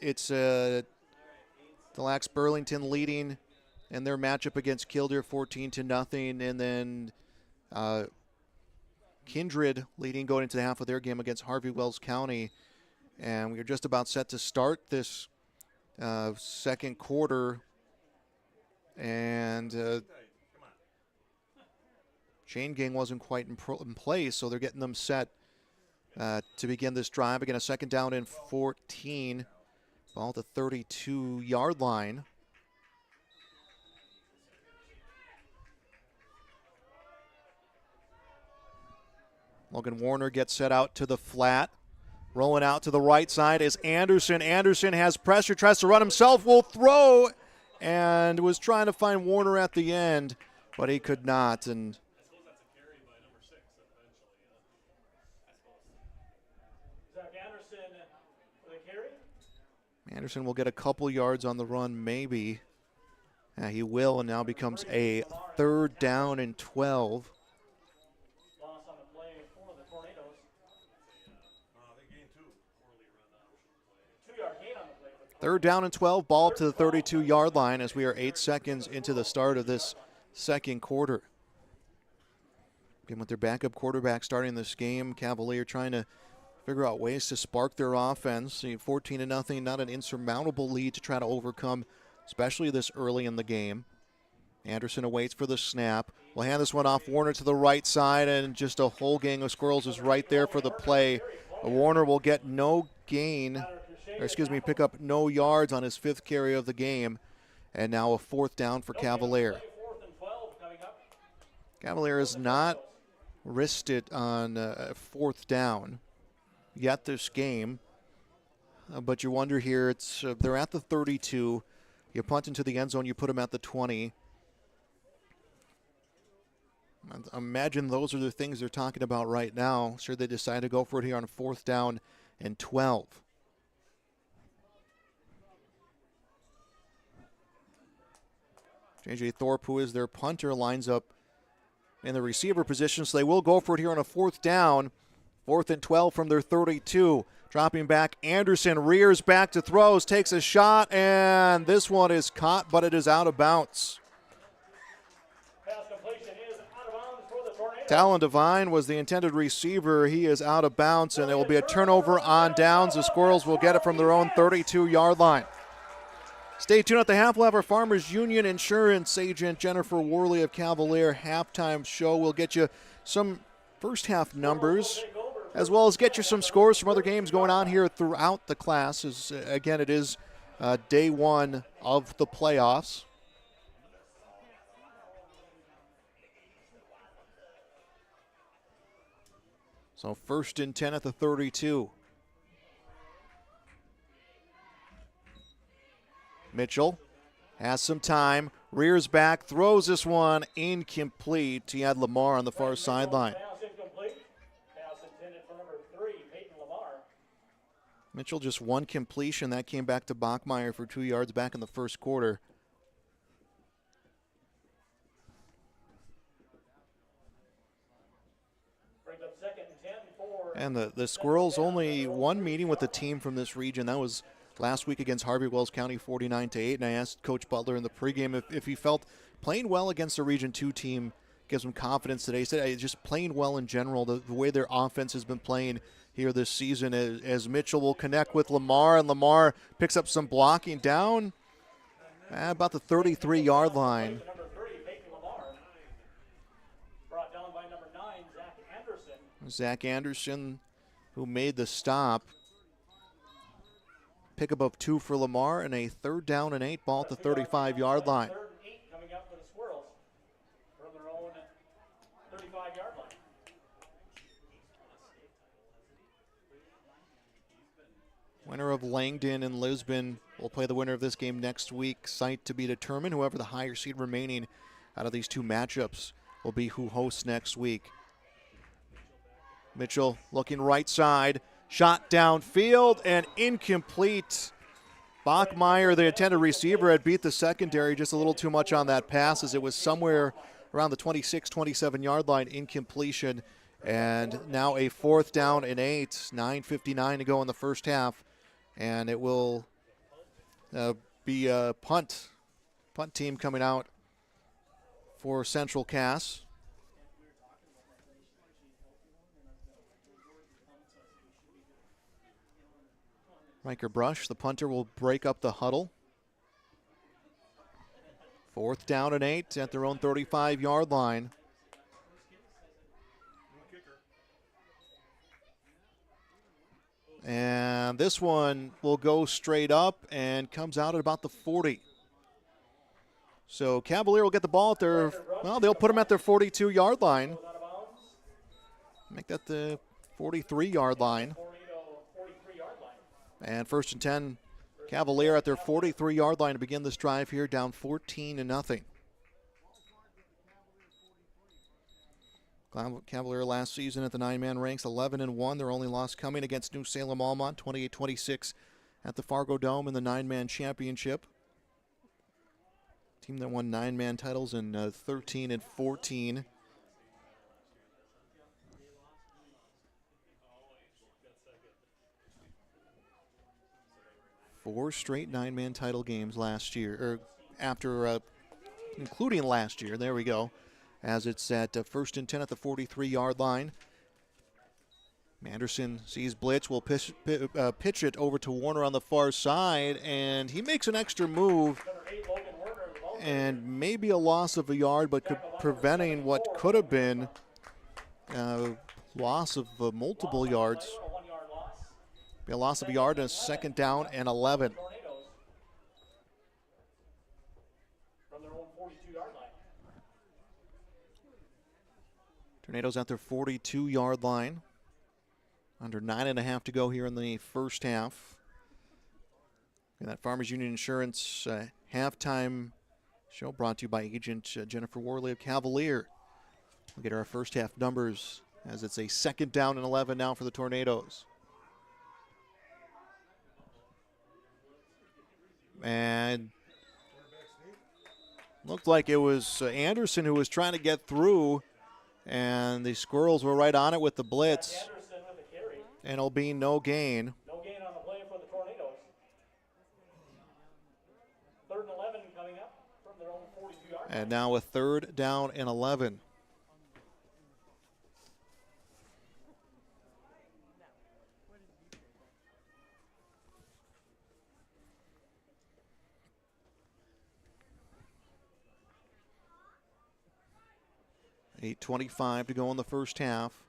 It's the Lax Burlington leading in their matchup against Killdeer 14-0, and then Kindred leading going into the half of their game against Harvey Wells County. And we are just about set to start this second quarter. And chain gang wasn't quite in place, so they're getting them set to begin this drive. Again, a second down and 14. Ball at the 32-yard line. Logan Warner gets set out to the flat. Rolling out to the right side is Anderson. Anderson has pressure, tries to run himself, will throw, and was trying to find Warner at the end, but he could not. And Anderson will get a couple yards on the run, maybe. He will, and now becomes a third down and 12. Third down and 12, ball up to the 32-yard line as we are 8 seconds into the start of this second quarter. Again, with their backup quarterback starting this game, Cavalier trying to figure out ways to spark their offense. 14-0, not an insurmountable lead to try to overcome, especially this early in the game. Anderson awaits for the snap. We'll hand this one off Warner to the right side, and just a whole gang of squirrels is right there for the play. Warner will get no gain. Pick up no yards on his 5th carry of the game, and now a 4th down for Cavalier. Cavalier has not risked it on 4th down yet this game, but you wonder here, they're at the 32. You punt into the end zone, you put them at the 20. I imagine those are the things they're talking about right now. Sure, they decide to go for it here on 4th down and 12. J.J. Thorpe, who is their punter, lines up in the receiver position, so they will go for it here on a 4th down. 4th and 12 from their 32. Dropping back, Anderson rears back to throws, takes a shot, and this one is caught, but it is out of bounds. Talon Devine was the intended receiver. He is out of bounds, and it will be a turnover on downs. The Squirrels will get it from their own 32-yard line. Stay tuned at the half. We'll have our Farmers Union Insurance agent Jennifer Worley of Cavalier halftime show. We'll get you some first half numbers, as well as get you some scores from other games going on here throughout the class. Again, it is day 1 of the playoffs. So 1st and 10 at the 32. Mitchell has some time, rears back, throws this one incomplete. He had Lamar on the far sideline. Mitchell just one completion. That came back to Bachmeyer for 2 yards back in the first quarter. And the Squirrels only one meeting with the team from this region. That was last week against Harvey Wells County, 49-8. And I asked Coach Butler in the pregame if he felt playing well against a Region 2 team gives them confidence today. He said just playing well in general, the way their offense has been playing here this season, as Mitchell will connect with Lamar, and Lamar picks up some blocking down about the 33-yard line. Zach Anderson, who made the stop. Pickup of 2 for Lamar, and a 3rd down and 8 ball at the 35-yard line. 3rd and 8 coming up for the Squirrels from their own 35-yard line. Winner of Langdon and Lisbon will play the winner of this game next week. Site to be determined. Whoever the higher seed remaining out of these two matchups will be who hosts next week. Mitchell looking right side. Shot downfield and incomplete. Bachmeyer, the intended receiver, had beat the secondary just a little too much on that pass, as it was somewhere around the 26, 27-yard line, incompletion. And now a 4th down and 8, 9:59 to go in the first half. And it will be a punt team coming out for Central Cass. Riker Brush, the punter, will break up the huddle. 4th down and 8 at their own 35-yard line. And this one will go straight up and comes out at about the 40. So Cavalier will get the ball at their, well, they'll put them at their 42-yard line. Make that the 43-yard line. And 1st and 10, Cavalier at their 43-yard line to begin this drive here, down 14-0. Cavalier last season at the 9-man ranks, 11-1. Their only loss coming against New Salem Almont, 28-26 at the Fargo Dome in the 9-man championship. Team that won 9-man titles in 13 and 14. Four straight 9-man title games last year, or after, including last year. There we go. As it's at 1st and 10 at the 43-yard line. Manderson sees blitz, will pitch it over to Warner on the far side, and he makes an extra move, and maybe a loss of a yard, but preventing what could have been loss of multiple yards. Be a loss of a yard and a 2nd down and 11. Tornadoes at their 42-yard line. Under 9.5 to go here in the first half. And that Farmers Union Insurance halftime show brought to you by agent Jennifer Worley of Cavalier. We'll get our first half numbers as it's a 2nd down and 11 now for the Tornadoes. And looked like it was Anderson who was trying to get through, and the Squirrels were right on it with the blitz. And it'll be no gain. No gain on the play for the Tornadoes. 3rd and 11 coming up from their own 42-yard line. And now a 3rd down and 11. .8:25 to go in the first half.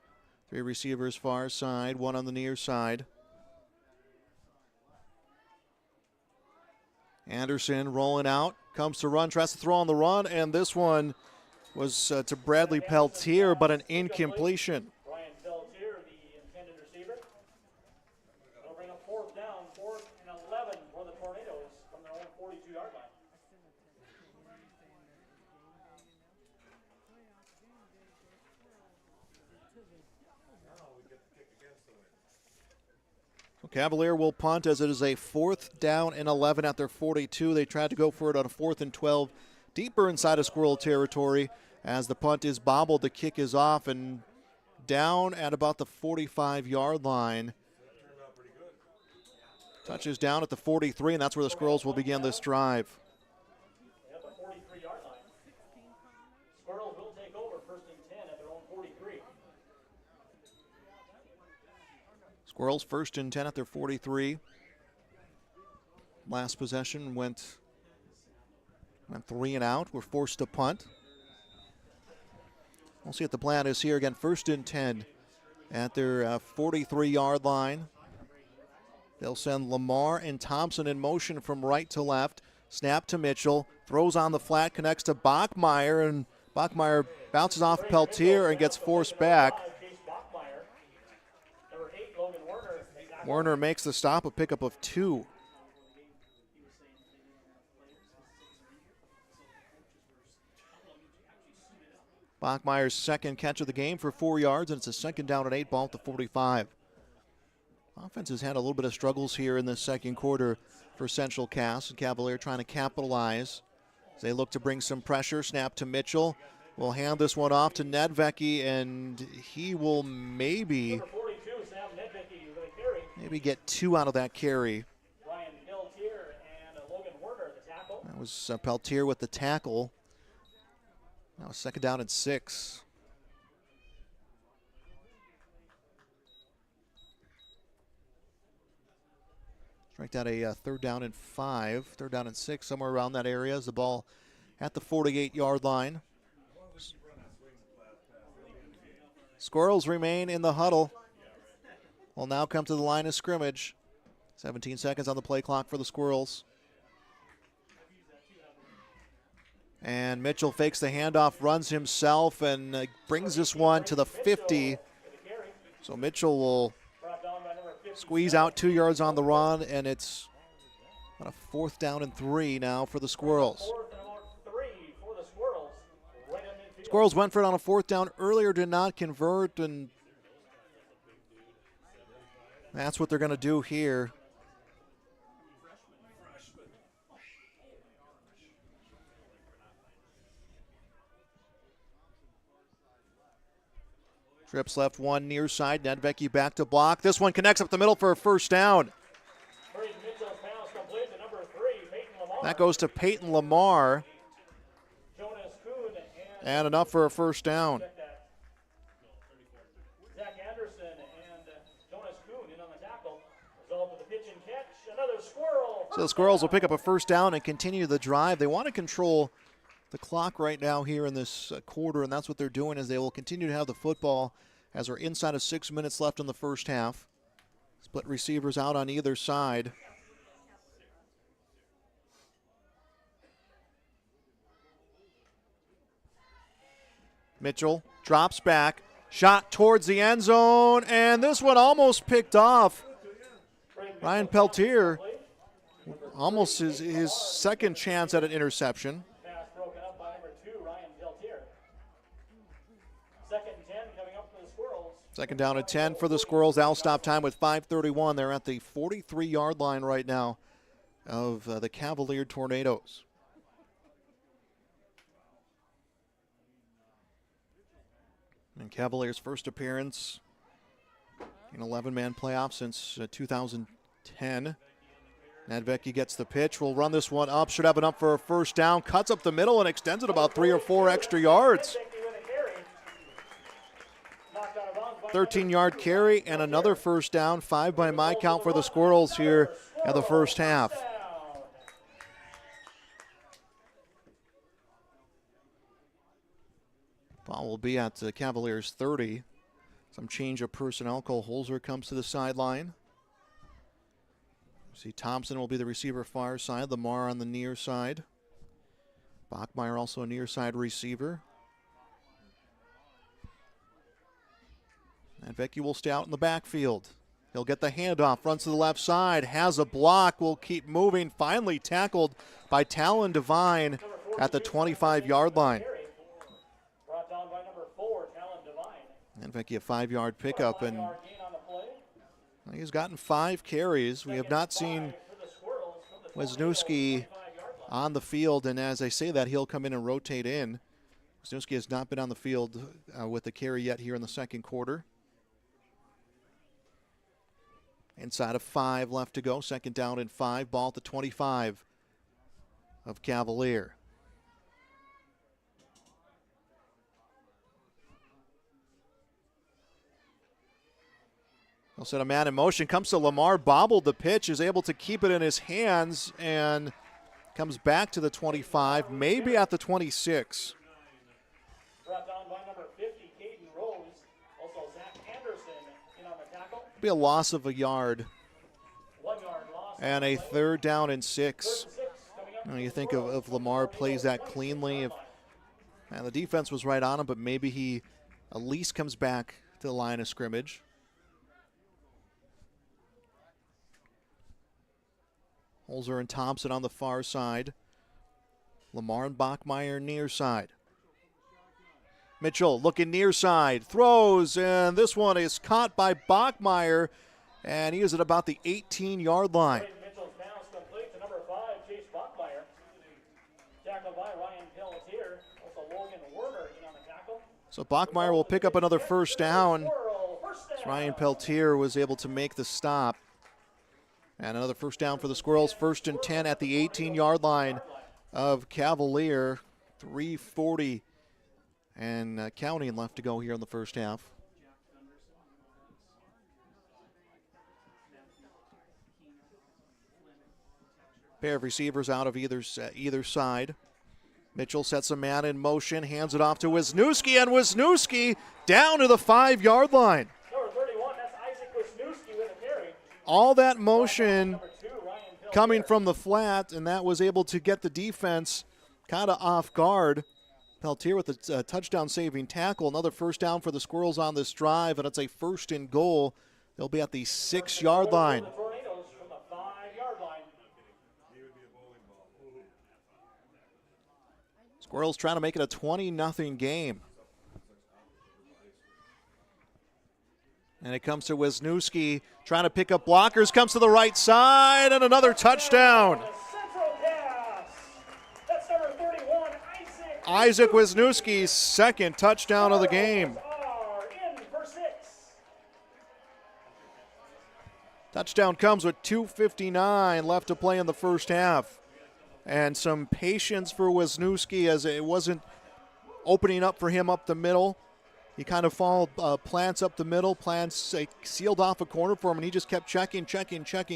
3 receivers far side, 1 on the near side. Anderson rolling out, comes to run, tries to throw on the run, and this one was to Bradley Peltier, but an incompletion. Brian Peltier, the intended receiver. They'll bring up 4th down, 4th and 11 for the Tornadoes from their own 42-yard line. Cavalier will punt as it is a 4th down and 11 at their 42. They tried to go for it on a 4th and 12 deeper inside of Squirrel territory. As the punt is bobbled, the kick is off and down at about the 45-yard line. Touches down at the 43, and that's where the Squirrels will begin this drive. At the 43-yard line. Squirrels will take over 1st Squirrels 1st and 10 at their 43. Last possession went 3 and out. We're forced to punt. We'll see what the plan is here. Again, 1st and 10 at their 43-yard line. They'll send Lamar and Thompson in motion from right to left. Snap to Mitchell. Throws on the flat, connects to Bachmeyer, and Bachmeyer bounces off Peltier and gets forced back. Werner makes the stop, a pickup of 2. Bachmeyer's second catch of the game for 4 yards, and it's a 2nd down and 8, ball at the 45. Offense has had a little bit of struggles here in the second quarter for Central Cass. Cavalier trying to capitalize as they look to bring some pressure. Snap to Mitchell. We'll hand this one off to Nedvecki, and he will maybe get 2 out of that carry. That was Peltier with the tackle. Now 2nd down and 6. Striked out a 3rd down and 5, 3rd down and 6, somewhere around that area as the ball at the 48-yard line. Squirrels remain in the huddle. Will now come to the line of scrimmage. 17 seconds on the play clock for the Squirrels. And Mitchell fakes the handoff, runs himself, and brings this one to the 50. So Mitchell will squeeze out 2 yards on the run, and it's on a 4th down and 3 now for the Squirrels. Squirrels went for it on a 4th down earlier, did not convert, and that's what they're going to do here. Trips left one near side. Nedvecki back to block. This one connects up the middle for a 1st down. That goes to Peyton Lamar. And enough for a 1st down. So the Squirrels will pick up a 1st down and continue the drive. They want to control the clock right now here in this quarter, and that's what they're doing, is they will continue to have the football as we're inside of 6 minutes left in the first half. Split receivers out on either side. Mitchell drops back, shot towards the end zone, and this one almost picked off. Ryan Peltier, almost his 2nd chance at an interception. 2nd down and 10 for the Squirrels. They'll stop time with 5:31. They're at the 43-yard line right now of the Cavalier Tornadoes. And Cavaliers' first appearance in 11-man playoff since 2010. Nedvecki gets the pitch. Will run this one up. Should have enough for a 1st down. Cuts up the middle and extends it about 3 or 4 extra yards. 13-yard carry and another 1st down. 5 by my count for the Squirrels here at the first half. Ball will be at the Cavaliers' 30. Some change of personnel. Cole Holzer comes to the sideline. See, Thompson will be the receiver far side. Lamar on the near side. Bachmeyer also a near side receiver. And Vecchi will stay out in the backfield. He'll get the handoff, runs to the left side, has a block, will keep moving. Finally tackled by Talon Devine at the 25-yard line. And Vecchi a 5-yard pickup, and he's gotten 5 carries. We have not seen Wisniewski on the field, and as I say that, he'll come in and rotate in. Wisniewski has not been on the field with a carry yet here in the second quarter. Inside of 5 left to go. 2nd down and 5. Ball at the 25 of Cavalier. They'll set a man in motion, comes to Lamar, bobbled the pitch, is able to keep it in his hands, and comes back to the 25, maybe at the 26. Brought down by number 50, Caden Rose. Also Zach Anderson in on the tackle. Be a loss of a yard. 1 yard loss. And a 3rd down and 6. You think of Lamar plays that cleanly. And the defense was right on him, but maybe he at least comes back to the line of scrimmage. Holzer and Thompson on the far side. Lamar and Bachmeyer near side. Mitchell looking near side, throws, and this one is caught by Bachmeyer, and he is at about the 18-yard line. Mitchell's pass complete to number 5, Chase Bachmeyer. Tackled by Ryan Pelletier. Also Logan Werner in on the tackle. So Bachmeyer will pick up another first down. As Ryan Pelletier was able to make the stop. And another first down for the Squirrels. 1st and 10 at the 18-yard line of Cavalier. 3:40 and counting left to go here in the first half. Pair of receivers out of either side. Mitchell sets a man in motion, hands it off to Wisniewski, and Wisniewski down to the 5-yard line. Number 31, that's Isaac Wisniewski with a carry. All that motion coming from the flat, and that was able to get the defense kind of off guard. Pelletier with a touchdown-saving tackle. Another first down for the Squirrels on this drive, and it's a 1st and goal. They'll be at the 6-yard line. The Tornadoes from the 5-yard line. Squirrels trying to make it a 20-0 game. And it comes to Wisniewski, trying to pick up blockers, comes to the right side, and another touchdown. That's number 31, Isaac Wisniewski's 2nd touchdown of the game. in for 6. Touchdown comes with 2:59 left to play in the first half. And some patience for Wisniewski as it wasn't opening up for him up the middle. He kind of followed Plants up the middle. Plants sealed off a corner for him, and he just kept checking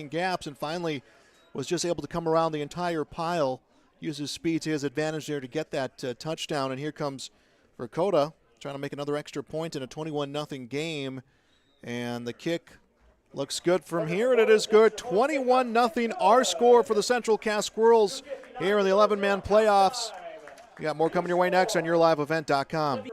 gaps, and finally was just able to come around the entire pile, use his speed to his advantage there to get that touchdown. And here comes Dakota trying to make another extra point in a 21-0 game. And the kick looks good from here, and it is good. 21-0 our score for the Central Cass Squirrels here in the 11-man playoffs. We got more coming your way next on YourLiveEvent.com.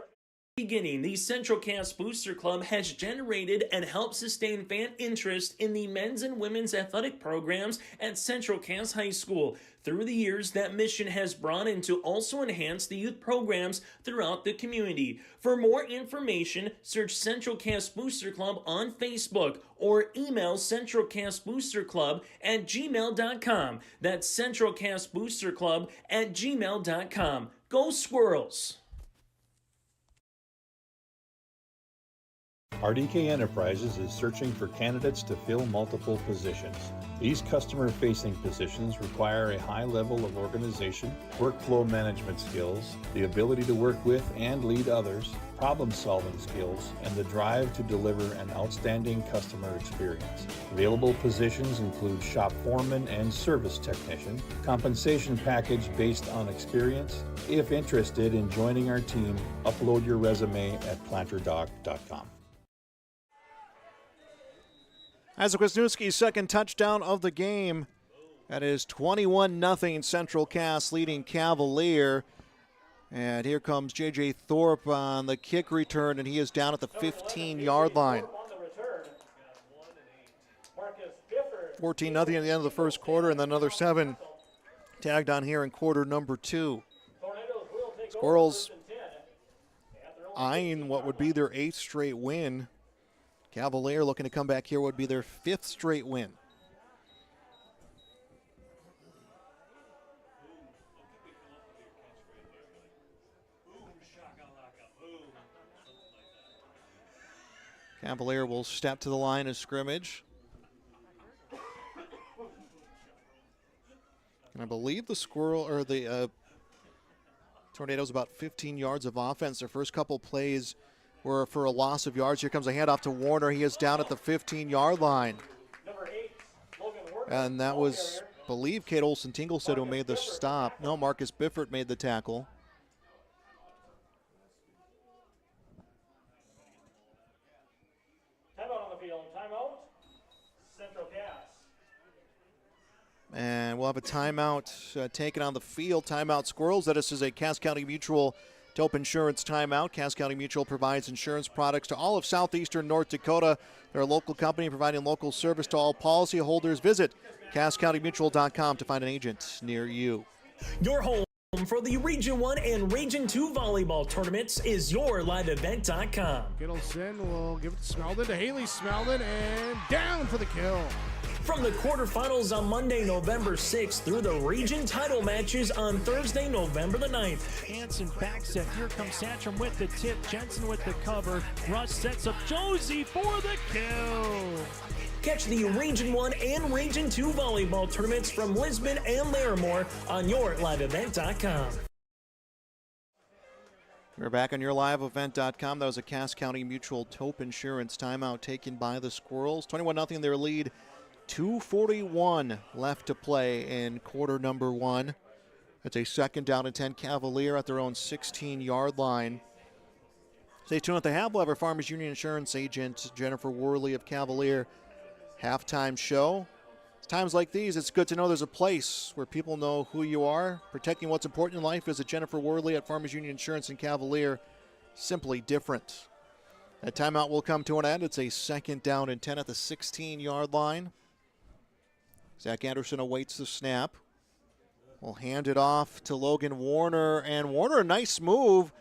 Beginning, the Central Cass Booster Club has generated and helped sustain fan interest in the men's and women's athletic programs at Central Cass High School. Through the years, that mission has brought in to also enhance the youth programs throughout the community. For more information, search Central Cass Booster Club on Facebook or email centralcassboosterclub@gmail.com. That's centralcassboosterclub@gmail.com. Go Squirrels! RDK Enterprises is searching for candidates to fill multiple positions. These customer-facing positions require a high level of organization, workflow management skills, the ability to work with and lead others, problem-solving skills, and the drive to deliver an outstanding customer experience. Available positions include shop foreman and service technician, compensation package based on experience. If interested in joining our team, upload your resume at planterdoc.com. Isaac Wisniewski's 2nd touchdown of the game. That is 21-0 Central Cass leading Cavalier. And here comes J.J. Thorpe on the kick return, and he is down at the 15-yard line. 14-0 at the end of the first quarter, and then another 7 tagged on here in quarter number 2. Squirrels eyeing what would be their 8th straight win. Cavalier looking to come back here would be their 5th straight win. Cavalier will step to the line of scrimmage. And I believe the Tornadoes about 15 yards of offense. Their first couple plays were for a loss of yards. Here comes a handoff to Warner. He is down at the 15-yard line. And that was, I believe, Kate Olsen-Tinglestead who made the stop. No, Marcus Biffert made the tackle. Timeout on the field. Timeout. Central Cass. And we'll have a timeout taken on the field. Timeout Squirrels. That is a Cass County Mutual Tope Insurance timeout. Cass County Mutual provides insurance products to all of southeastern North Dakota. They're a local company providing local service to all policyholders. Visit CassCountyMutual.com to find an agent near you. Your home for the Region 1 and Region 2 volleyball tournaments is YourLiveEvent.com. Gittleson will give it to Smeldon, to Haley Smeldon, and down for the kill. From the quarterfinals on Monday, November 6th through the region title matches on Thursday, November the 9th. Hansen back set. Here comes Santrum with the tip. Jensen with the cover. Rush sets up Josie for the kill. Catch the Region 1 and Region 2 volleyball tournaments from Lisbon and Larimore on YourLiveEvent.com. We're back on YourLiveEvent.com. That was a Cass County Mutual Tope Insurance timeout taken by the Squirrels. 21-0 their lead. 2:41 left to play in quarter number 1. It's a 2nd down and 10 Cavalier at their own 16-yard line. Stay tuned at the half. We'll have our Farmers Union Insurance agent Jennifer Worley of Cavalier halftime show. It's times like these, it's good to know there's a place where people know who you are. Protecting what's important in life. Visit Jennifer Worley at Farmers Union Insurance in Cavalier. Simply different. That timeout will come to an end. It's a 2nd down and 10 at the 16-yard line. Zach Anderson awaits the snap. We'll hand it off to Logan Warner. And Warner, a nice move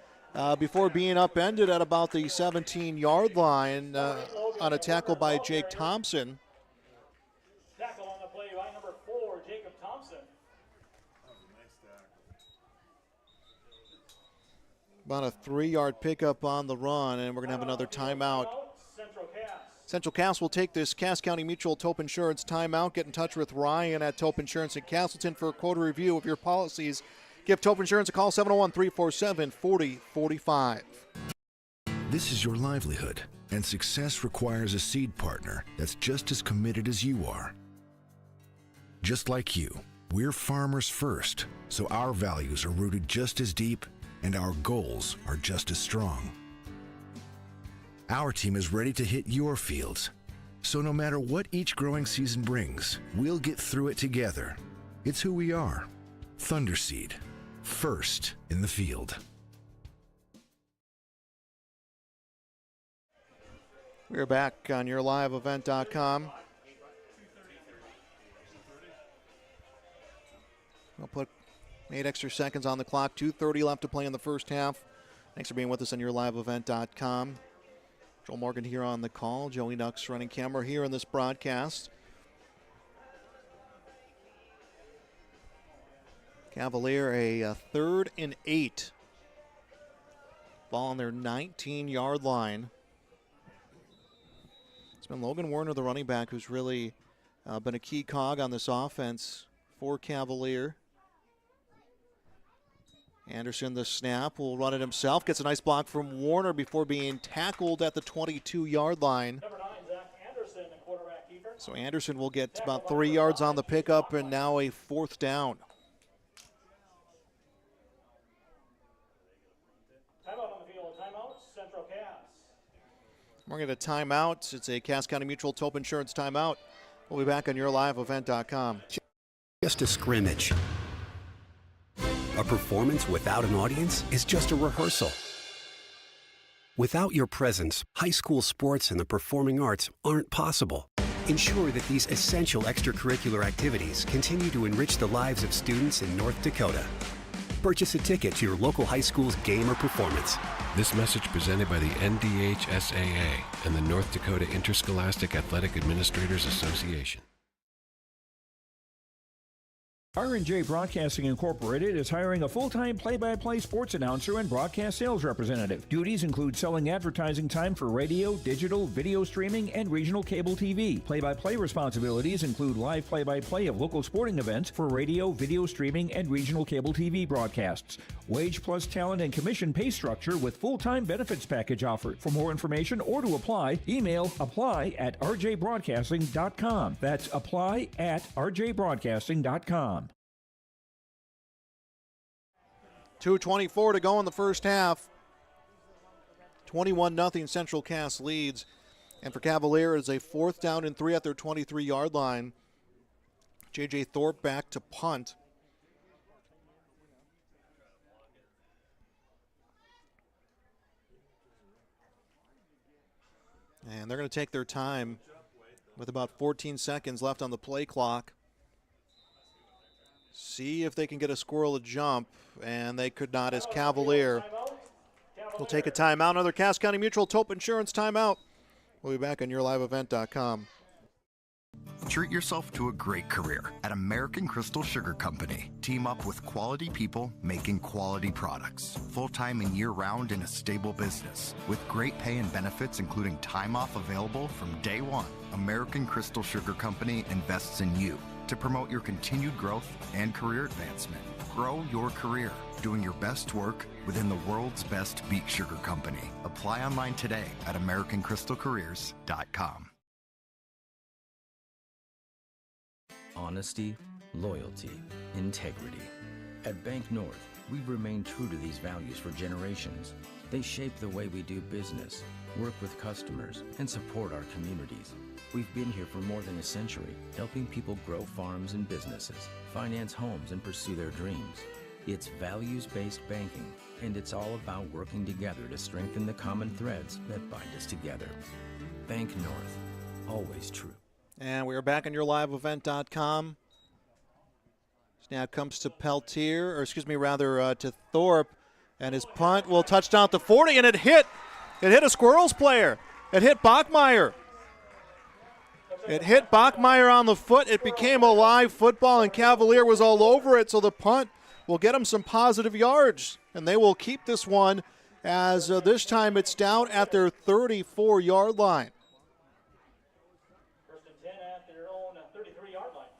before being upended at about the 17-yard line on a tackle by Jake Thompson. Tackle on the play by number 4, Jacob Thompson. About a 3-yard pickup on the run, and we're going to have another timeout. Central Cass will take this Cass County Mutual Tope Insurance timeout. Get in touch with Ryan at Tope Insurance in Castleton for a quote review of your policies. Give Tope Insurance a call, 701-347-4045. This is your livelihood, and success requires a seed partner that's just as committed as you are. Just like you, we're farmers first, so our values are rooted just as deep and our goals are just as strong. Our team is ready to hit your fields. So no matter what each growing season brings, we'll get through it together. It's who we are. Thunderseed, first in the field. We're back on YourLiveEvent.com. We'll put 8 extra seconds on the clock. 2:30 left to play in the first half. Thanks for being with us on YourLiveEvent.com. Joel Morgan here on the call. Joey Nux running camera here in this broadcast. Cavalier a 3rd and 8. Ball on their 19-yard line. It's been Logan Warner, the running back, who's really been a key cog on this offense for Cavalier. Anderson, the snap, will run it himself. Gets a nice block from Warner before being tackled at the 22-yard line. Number 9, Zach Anderson, the quarterback keeper. So Anderson will get about 3 yards on the pickup and now a 4th down. Timeout on the field. Timeout, Central Cass. We're going to timeout. It's a Cass County Mutual Tope Insurance timeout. We'll be back on YourLiveEvent.com. Just a scrimmage. A performance without an audience is just a rehearsal. Without your presence, high school sports and the performing arts aren't possible. Ensure that these essential extracurricular activities continue to enrich the lives of students in North Dakota. Purchase a ticket to your local high school's game or performance. This message presented by the NDHSAA and the North Dakota Interscholastic Athletic Administrators Association. R&J Broadcasting Incorporated is hiring a full-time play-by-play sports announcer and broadcast sales representative. Duties include selling advertising time for radio, digital, video streaming, and regional cable TV. Play-by-play responsibilities include live play-by-play of local sporting events for radio, video streaming, and regional cable TV broadcasts. Wage plus talent and commission pay structure with full-time benefits package offered. For more information or to apply, email apply@rjbroadcasting.com. That's apply@rjbroadcasting.com. 2:24 to go in the first half. 21-0 Central Cass leads. And for Cavalier, it's a 4th down and 3 at their 23-yard line. J.J. Thorpe back to punt. And they're going to take their time with about 14 seconds left on the play clock. See if they can get a squirrel a jump, and they could not as Cavalier will take a timeout. Another Cass County Mutual Tope Insurance timeout. We'll be back on yourliveevent.com. Treat yourself to a great career at American Crystal Sugar Company. Team up with quality people making quality products. Full-time and year-round in a stable business. With great pay and benefits including time off available from day one. American Crystal Sugar Company invests in you to promote your continued growth and career advancement. Grow your career doing your best work within the world's best beet sugar company. Apply online today at AmericanCrystalCareers.com. Honesty, loyalty, integrity. At Bank North, we've remained true to these values for generations. They shape the way we do business, work with customers, and support our communities. We've been here for more than a century, helping people grow farms and businesses, finance homes, and pursue their dreams. It's values-based banking, and it's all about working together to strengthen the common threads that bind us together. Bank North, always true. And we are back on yourliveevent.com. Snap comes to Peltier, to Thorpe, and his punt will touchdown at the 40, and it hit a Squirrels player. It hit Bachmeyer. It hit Bachmeyer on the foot. It became a live football, and Cavalier was all over it, so the punt will get them some positive yards, and they will keep this one as this time it's down at their 34-yard line. First and 10 at their own 33-yard line.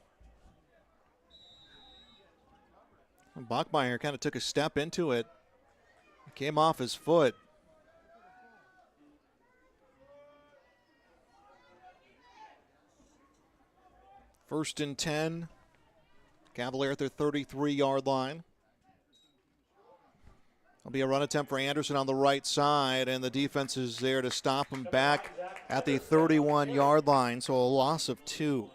Bachmeyer kind of took a step into it. Came off his foot. First and 10. Cavalier at their 33-yard line. There'll be a run attempt for Anderson on the right side, and the defense is there to stop him back at the 31-yard line, so a loss of 2.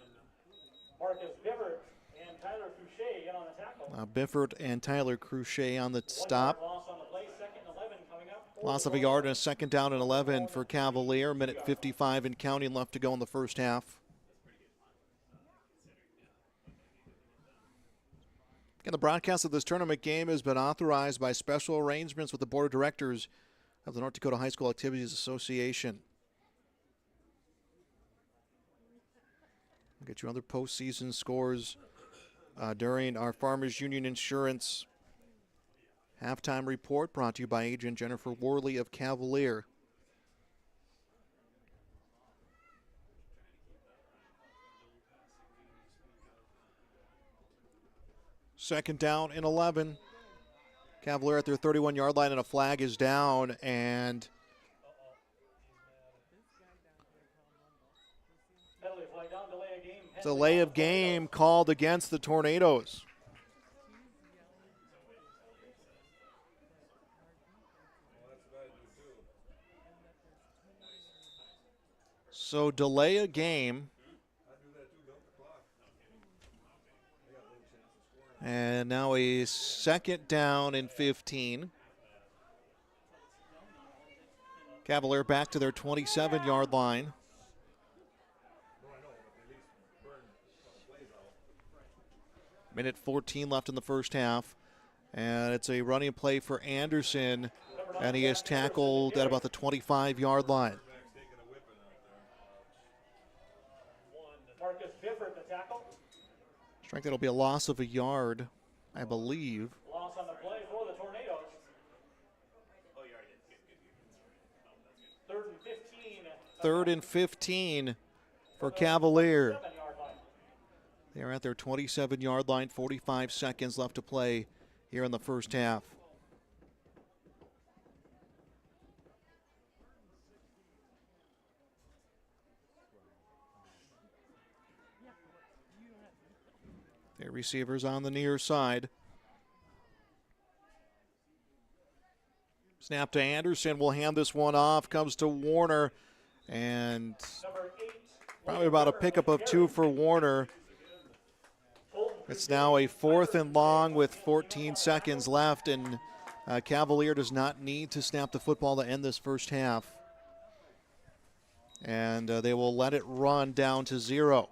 Bifford and Tyler Cruchet on the stop. Loss of a yard and a second down and 11 for Cavalier. Minute 55 and counting left to go in the first half. Again, the broadcast of this tournament game has been authorized by special arrangements with the Board of Directors of the North Dakota High School Activities Association. We'll get you other postseason scores during our Farmers Union Insurance halftime report, brought to you by Agent Jennifer Worley of Cavalier. Second down and 11. Cavalier at their 31-yard line, and a flag is down, and delay of game called against the Tornadoes. So delay a game. And now a second down and 15. Cavalier back to their 27-yard line. Minute 14 left in the first half. And it's a running play for Anderson, and he is tackled at about the 25-yard line. Strike, that'll be a loss of a yard, I believe. Loss on the play for the Tornadoes. Third and 15. Third and 15 for Cavalier. They are at their 27-yard line, 45 seconds left to play here in the first half. Their receivers on the near side. Snap to Anderson. Will hand this one off. Comes to Warner. And probably about a pickup of 2 for Warner. It's now a 4th and long with 14 seconds left. And Cavalier does not need to snap the football to end this first half. And they will let it run down to 0.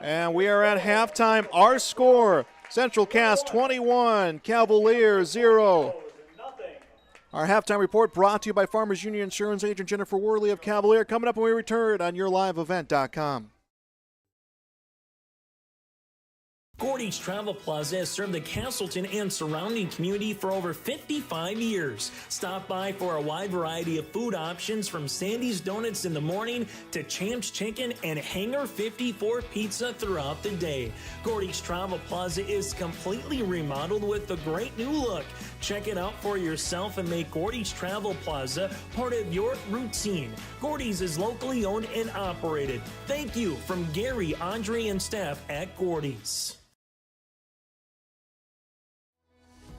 And we are at halftime. Our score, Central Cass 21, Cavalier 0. Our halftime report brought to you by Farmers Union Insurance Agent Jennifer Worley of Cavalier. Coming up when we return on YourLiveEvent.com. Gordy's Travel Plaza has served the Castleton and surrounding community for over 55 years. Stop by for a wide variety of food options from Sandy's Donuts in the morning to Champ's Chicken and Hangar 54 Pizza throughout the day. Gordy's Travel Plaza is completely remodeled with a great new look. Check it out for yourself and make Gordy's Travel Plaza part of your routine. Gordy's is locally owned and operated. Thank you from Gary, Andre, and staff at Gordy's.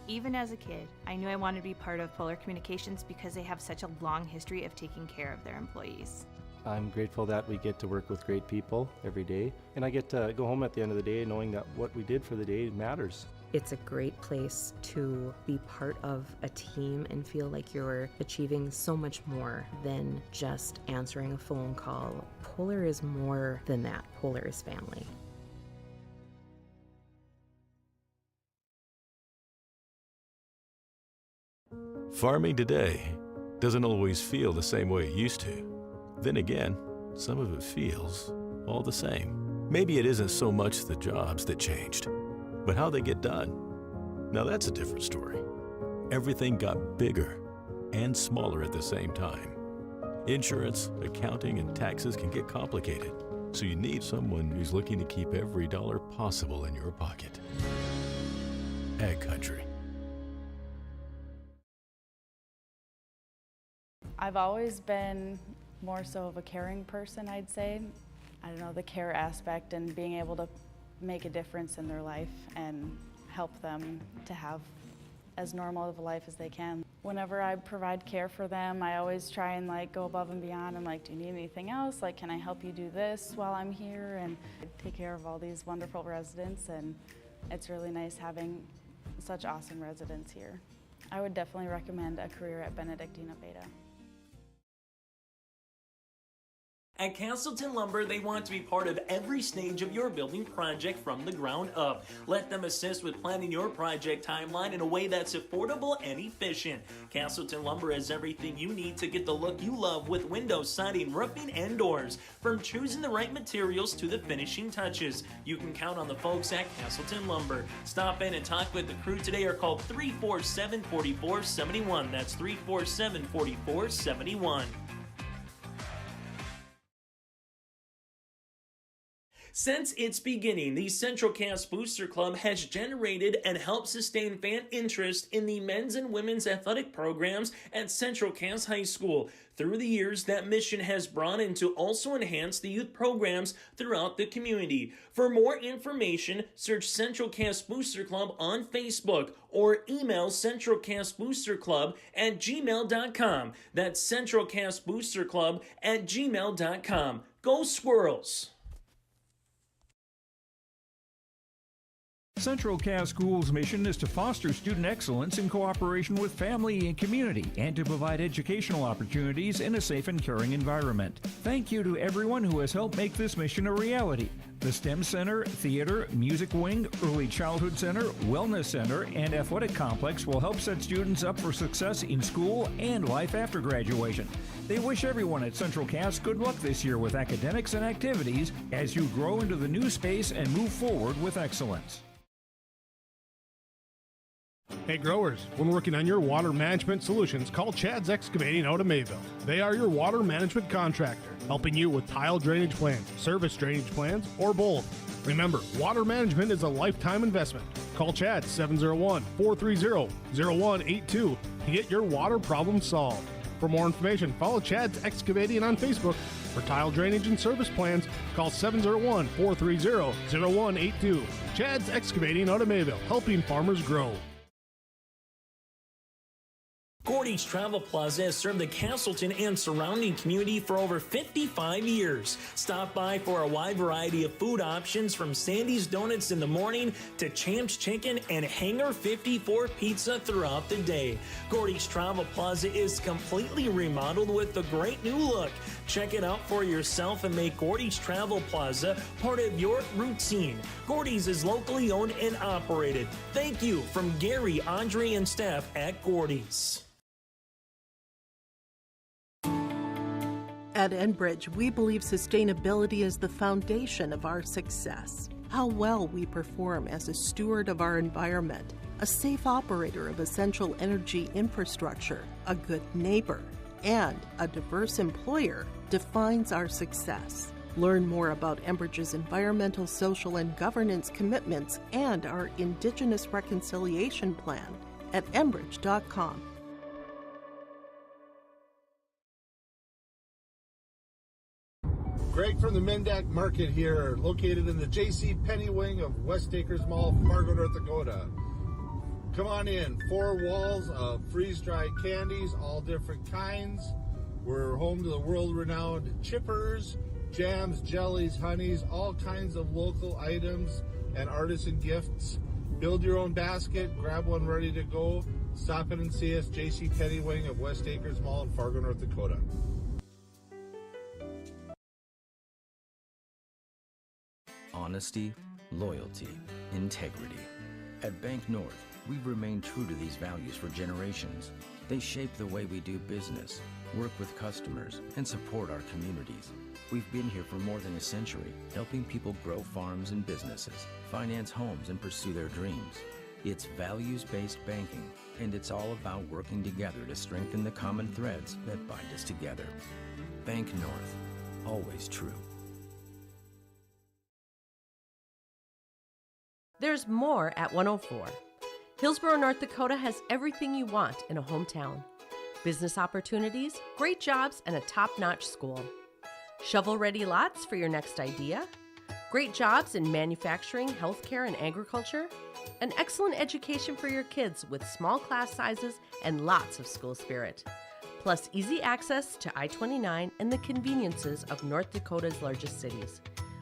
Even as a kid, I knew I wanted to be part of Polar Communications because they have such a long history of taking care of their employees. I'm grateful that we get to work with great people every day, and I get to go home at the end of the day knowing that what we did for the day matters. It's a great place to be part of a team and feel like you're achieving so much more than just answering a phone call. Polar is more than that. Polar is family. Farming today doesn't always feel the same way it used to. Then again, some of it feels all the same. Maybe it isn't so much the jobs that changed, but how they get done. Now that's a different story. Everything got bigger and smaller at the same time. Insurance, accounting, and taxes can get complicated, so you need someone who's looking to keep every dollar possible in your pocket. Ag Country. I've always been more so of a caring person, I'd say. I don't know, the care aspect and being able to make a difference in their life and help them to have as normal of a life as they can. Whenever I provide care for them, I always try and go above and beyond and do you need anything else? Can I help you do this while I'm here? And take care of all these wonderful residents, and it's really nice having such awesome residents here. I would definitely recommend a career at Benedictine Beta. At Castleton Lumber, they want to be part of every stage of your building project from the ground up. Let them assist with planning your project timeline in a way that's affordable and efficient. Castleton Lumber has everything you need to get the look you love with windows, siding, roofing, and doors. From choosing the right materials to the finishing touches, you can count on the folks at Castleton Lumber. Stop in and talk with the crew today or call 347-4471. That's 347-4471. Since its beginning, the Central Cass Booster Club has generated and helped sustain fan interest in the men's and women's athletic programs at Central Cass High School. Through the years, that mission has brought in to also enhance the youth programs throughout the community. For more information, search Central Cass Booster Club on Facebook or email centralcassboosterclub@gmail.com. That's centralcassboosterclub@gmail.com. Go Squirrels! Central Cass School's mission is to foster student excellence in cooperation with family and community and to provide educational opportunities in a safe and caring environment. Thank you to everyone who has helped make this mission a reality. The STEM Center, Theater, Music Wing, Early Childhood Center, Wellness Center, and Athletic Complex will help set students up for success in school and life after graduation. They wish everyone at Central Cass good luck this year with academics and activities as you grow into the new space and move forward with excellence. Hey growers, when working on your water management solutions, call Chad's Excavating out of Mayville. They are your water management contractor, helping you with tile drainage plans, service drainage plans, or both. Remember, water management is a lifetime investment. Call Chad 701-430-0182 to get your water problem solved. For more information, follow Chad's Excavating on Facebook. For tile drainage and service plans, call 701-430-0182. Chad's Excavating out of Mayville, helping farmers grow. Gordy's Travel Plaza has served the Castleton and surrounding community for over 55 years. Stop by for a wide variety of food options from Sandy's Donuts in the morning to Champ's Chicken and Hangar 54 Pizza throughout the day. Gordy's Travel Plaza is completely remodeled with a great new look. Check it out for yourself and make Gordy's Travel Plaza part of your routine. Gordy's is locally owned and operated. Thank you from Gary, Andre, and staff at Gordy's. At Enbridge, we believe sustainability is the foundation of our success. How well we perform as a steward of our environment, a safe operator of essential energy infrastructure, a good neighbor, and a diverse employer defines our success. Learn more about Enbridge's environmental, social, and governance commitments and our Indigenous Reconciliation Plan at enbridge.com. Greg from the Mendak Market here, located in the J.C. Penney wing of West Acres Mall, Fargo, North Dakota. Come on in. 4 walls of freeze-dried candies, all different kinds. We're home to the world-renowned chippers, jams, jellies, honeys, all kinds of local items and artisan gifts. Build your own basket, grab one ready to go. Stop in and see us, J.C. Penney wing of West Acres Mall in Fargo, North Dakota. Honesty, loyalty, integrity. At Bank North, we've remained true to these values for generations. They shape the way we do business, work with customers, and support our communities. We've been here for more than a century, helping people grow farms and businesses, finance homes, and pursue their dreams. It's values-based banking, and it's all about working together to strengthen the common threads that bind us together. Bank North, always true. There's more at 104. Hillsborough, North Dakota has everything you want in a hometown. Business opportunities, great jobs, and a top-notch school. Shovel-ready lots for your next idea. Great jobs in manufacturing, healthcare, and agriculture. An excellent education for your kids with small class sizes and lots of school spirit. Plus easy access to I-29 and the conveniences of North Dakota's largest cities.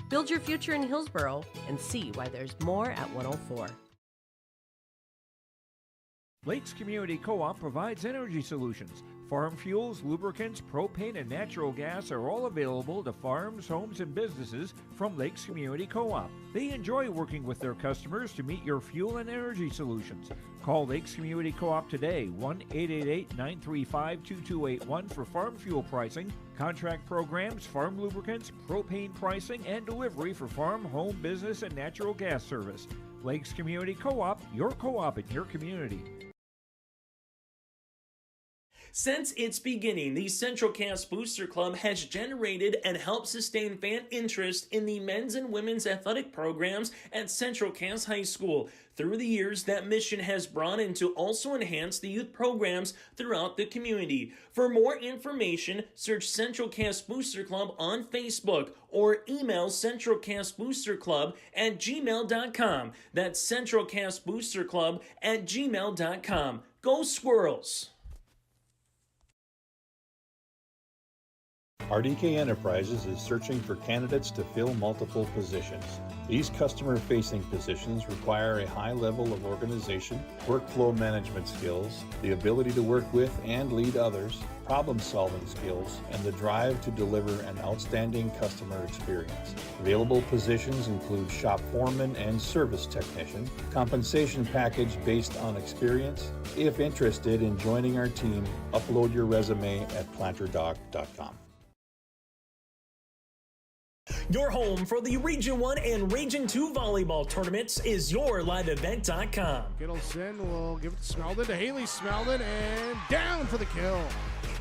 Build your future in Hillsborough and see why there's more at 104. Lakes Community Co-op provides energy solutions. Farm fuels, lubricants, propane, and natural gas are all available to farms, homes, and businesses from Lakes Community Co-op. They enjoy working with their customers to meet your fuel and energy solutions. Call Lakes Community Co-op today, 1-888-935-2281 for farm fuel pricing, contract programs, farm lubricants, propane pricing, and delivery for farm, home, business, and natural gas service. Lakes Community Co-op, your co-op in your community. Since its beginning, the Central Cass Booster Club has generated and helped sustain fan interest in the men's and women's athletic programs at Central Cass High School. Through the years, that mission has broadened to also enhance the youth programs throughout the community. For more information, search Central Cass Booster Club on Facebook or email centralcassboosterclub@gmail.com. That's centralcassboosterclub@gmail.com. Go Squirrels! RDK Enterprises is searching for candidates to fill multiple positions. These customer-facing positions require a high level of organization, workflow management skills, the ability to work with and lead others, problem-solving skills, and the drive to deliver an outstanding customer experience. Available positions include shop foreman and service technician. Compensation package based on experience. If interested in joining our team, upload your resume at planterdoc.com. Your home for the Region 1 and Region 2 volleyball tournaments is yourliveevent.com. Kittleson will give it to Smeldon, to Haley Smeldon, and down for the kill.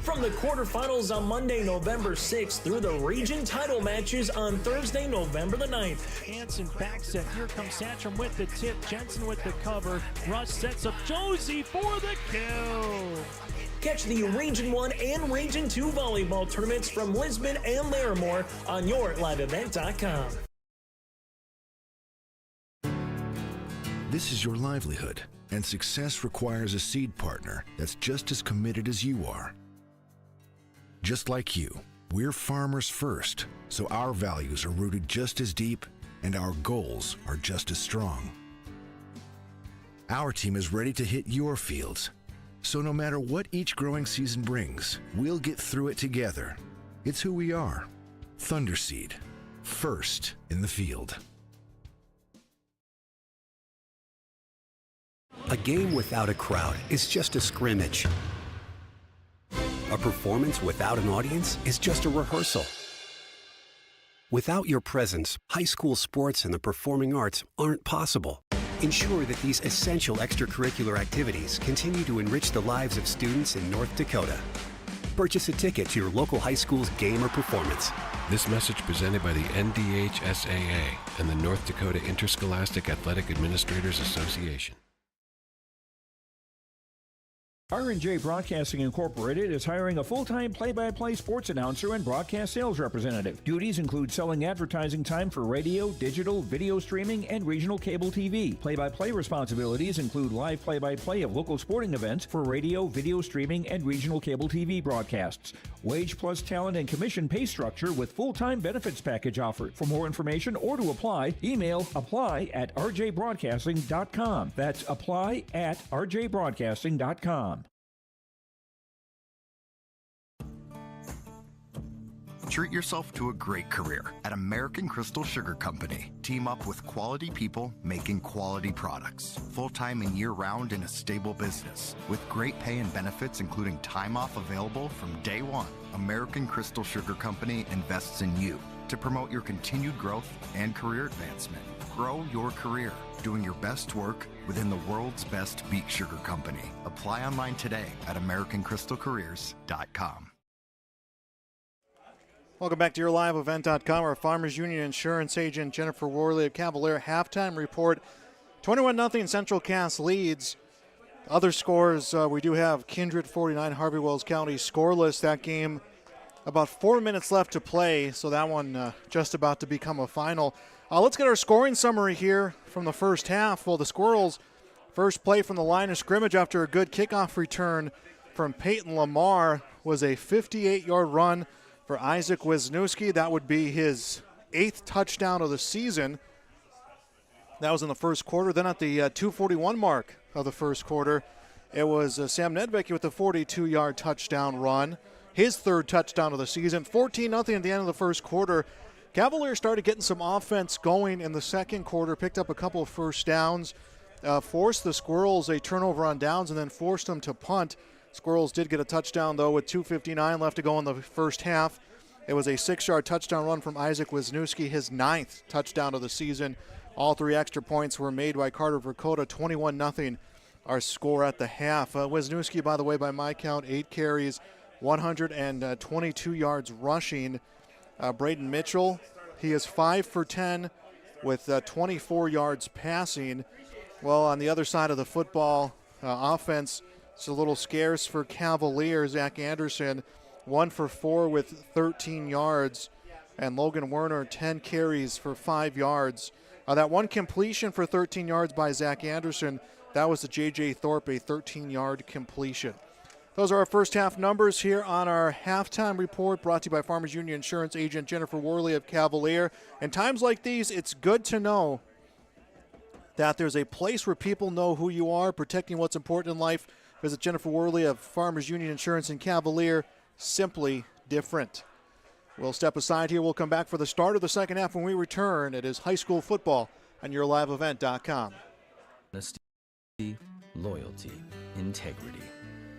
From the quarterfinals on Monday, November 6th through the region title matches on Thursday, November the 9th. Hansen back set. Here comes Satcham with the tip. Jensen with the cover. Russ sets up Josie for the kill. Catch the Region 1 and Region 2 volleyball tournaments from Lisbon and Larimore on yourliveevent.com. This is your livelihood, and success requires a seed partner that's just as committed as you are. Just like you, we're farmers first, so our values are rooted just as deep and our goals are just as strong. Our team is ready to hit your fields, so no matter what each growing season brings, we'll get through it together. It's who we are. Thunderseed, first in the field. A game without a crowd is just a scrimmage. A performance without an audience is just a rehearsal. Without your presence, high school sports and the performing arts aren't possible. Ensure that these essential extracurricular activities continue to enrich the lives of students in North Dakota. Purchase a ticket to your local high school's game or performance. This message presented by the NDHSAA and the North Dakota Interscholastic Athletic Administrators Association. R&J Broadcasting Incorporated is hiring a full-time play-by-play sports announcer and broadcast sales representative. Duties include selling advertising time for radio, digital, video streaming, and regional cable TV. Play-by-play responsibilities include live play-by-play of local sporting events for radio, video streaming, and regional cable TV broadcasts. Wage plus talent and commission pay structure with full-time benefits package offered. For more information or to apply, email apply@rjbroadcasting.com. That's apply@rjbroadcasting.com. Treat yourself to a great career at American Crystal Sugar Company. Team up with quality people making quality products. Full-time and year-round in a stable business. With great pay and benefits including time off available from day one. American Crystal Sugar Company invests in you to promote your continued growth and career advancement. Grow your career doing your best work within the world's best beet sugar company. Apply online today at AmericanCrystalCareers.com. Welcome back to yourliveevent.com. Our Farmers Union insurance agent Jennifer Worley of Cavalier halftime report. 21-0 Central Cass leads. Other scores, we do have Kindred 49, Harvey Wells County scoreless. That game, about 4 minutes left to play, so that one just about to become a final. Let's get our scoring summary here from the first half. Well, the Squirrels first play from the line of scrimmage after a good kickoff return from Peyton Lamar was a 58-yard run for Isaac Wisniewski. That would be his 8th touchdown of the season. That was in the first quarter. Then at the 2:41 mark of the first quarter, it was Sam Nedvecki with the 42-yard touchdown run, his 3rd touchdown of the season. 14-0 at the end of the first quarter. Cavalier started getting some offense going in the second quarter, picked up a couple of first downs, forced the Squirrels a turnover on downs, and then forced them to punt. Squirrels did get a touchdown, though, with 2:59 left to go in the first half. It was a 6-yard touchdown run from Isaac Wisniewski, his 9th touchdown of the season. All 3 extra points were made by Carter Dakota. 21-0 our score at the half. Wisniewski, by the way, by my count, 8 carries, 122 yards rushing. Braden Mitchell, he is 5 for 10 with 24 yards passing. Well, on the other side of the football, offense, it's a little scarce for Cavalier. Zach Anderson, 1 for 4 with 13 yards. And Logan Werner, 10 carries for 5 yards. That one completion for 13 yards by Zach Anderson, that was to J.J. Thorpe, a 13-yard completion. Those are our first half numbers here on our halftime report, brought to you by Farmers Union Insurance agent Jennifer Worley of Cavalier. In times like these, it's good to know that there's a place where people know who you are, protecting what's important in life. Visit Jennifer Worley of Farmers Union Insurance in Cavalier. Simply different. We'll step aside here. We'll come back for the start of the second half. When we return, it is high school football on YourLiveEvent.com. Honesty, loyalty, integrity.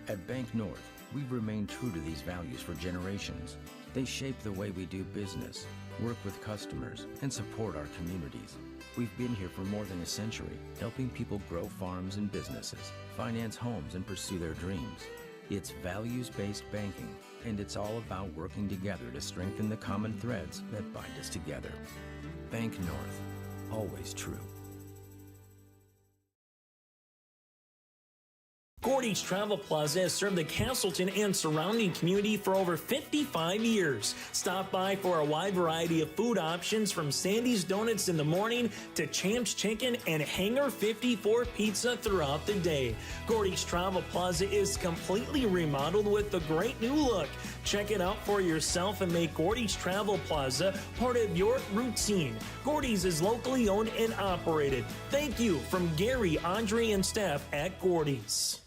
At Bank North, we've remained true to these values for generations. They shape the way we do business, work with customers, and support our communities. We've been here for more than a century, helping people grow farms and businesses, finance homes, and pursue their dreams. It's values-based banking, and it's all about working together to strengthen the common threads that bind us together. Bank North, always true. Gordy's Travel Plaza has served the Castleton and surrounding community for over 55 years. Stop by for a wide variety of food options, from Sandy's Donuts in the morning to Champ's Chicken and Hangar 54 Pizza throughout the day. Gordy's Travel Plaza is completely remodeled with a great new look. Check it out for yourself and make Gordy's Travel Plaza part of your routine. Gordy's is locally owned and operated. Thank you from Gary, Andre, and staff at Gordy's.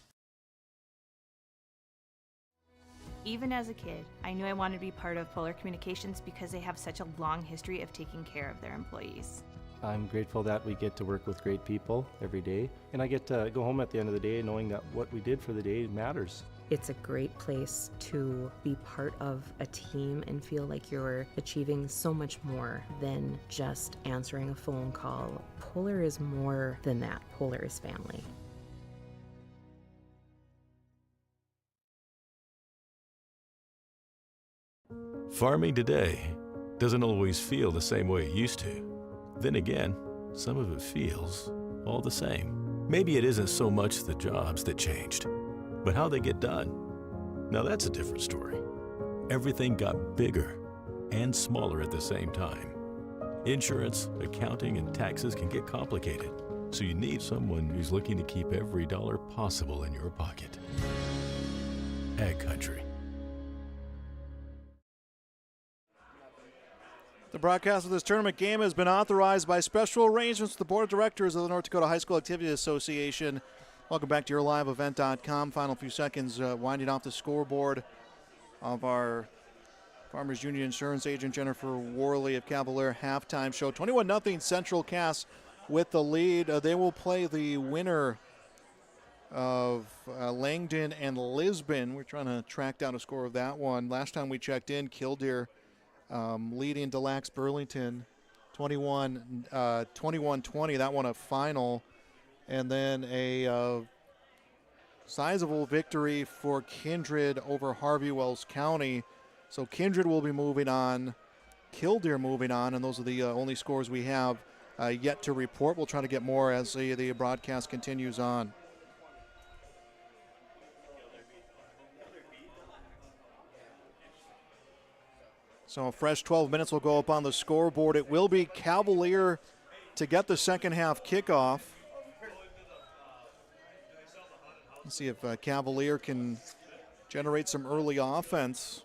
Even as a kid, I knew I wanted to be part of Polar Communications because they have such a long history of taking care of their employees. I'm grateful that we get to work with great people every day, and I get to go home at the end of the day knowing that what we did for the day matters. It's a great place to be part of a team and feel like you're achieving so much more than just answering a phone call. Polar is more than that. Polar is family. Farming today doesn't always feel the same way it used to. Then again, some of it feels all the same. Maybe it isn't so much the jobs that changed, but how they get done. Now that's a different story. Everything got bigger and smaller at the same time. Insurance, accounting, and taxes can get complicated, so you need someone who's looking to keep every dollar possible in your pocket. Ag Country. The broadcast of this tournament game has been authorized by special arrangements with the Board of Directors of the North Dakota High School Activity Association. Welcome back to YourLiveEvent.com. Final few seconds winding off the scoreboard of our Farmers Union Insurance agent Jennifer Worley of Cavalier halftime show. 21-0 Central Cass with the lead. They will play the winner of Langdon and Lisbon. We're trying to track down a score of that one. Last time we checked in, Killdeer leading Des Lacs Burlington 21-20. That one a final. And then a sizable victory for Kindred over Harvey Wells County. So Kindred will be moving on, Killdeer moving on, and those are the only scores we have yet to report. We'll try to get more as the broadcast continues on. So a fresh 12 minutes will go up on the scoreboard. It will be Cavalier to get the second half kickoff. Let's see if Cavalier can generate some early offense.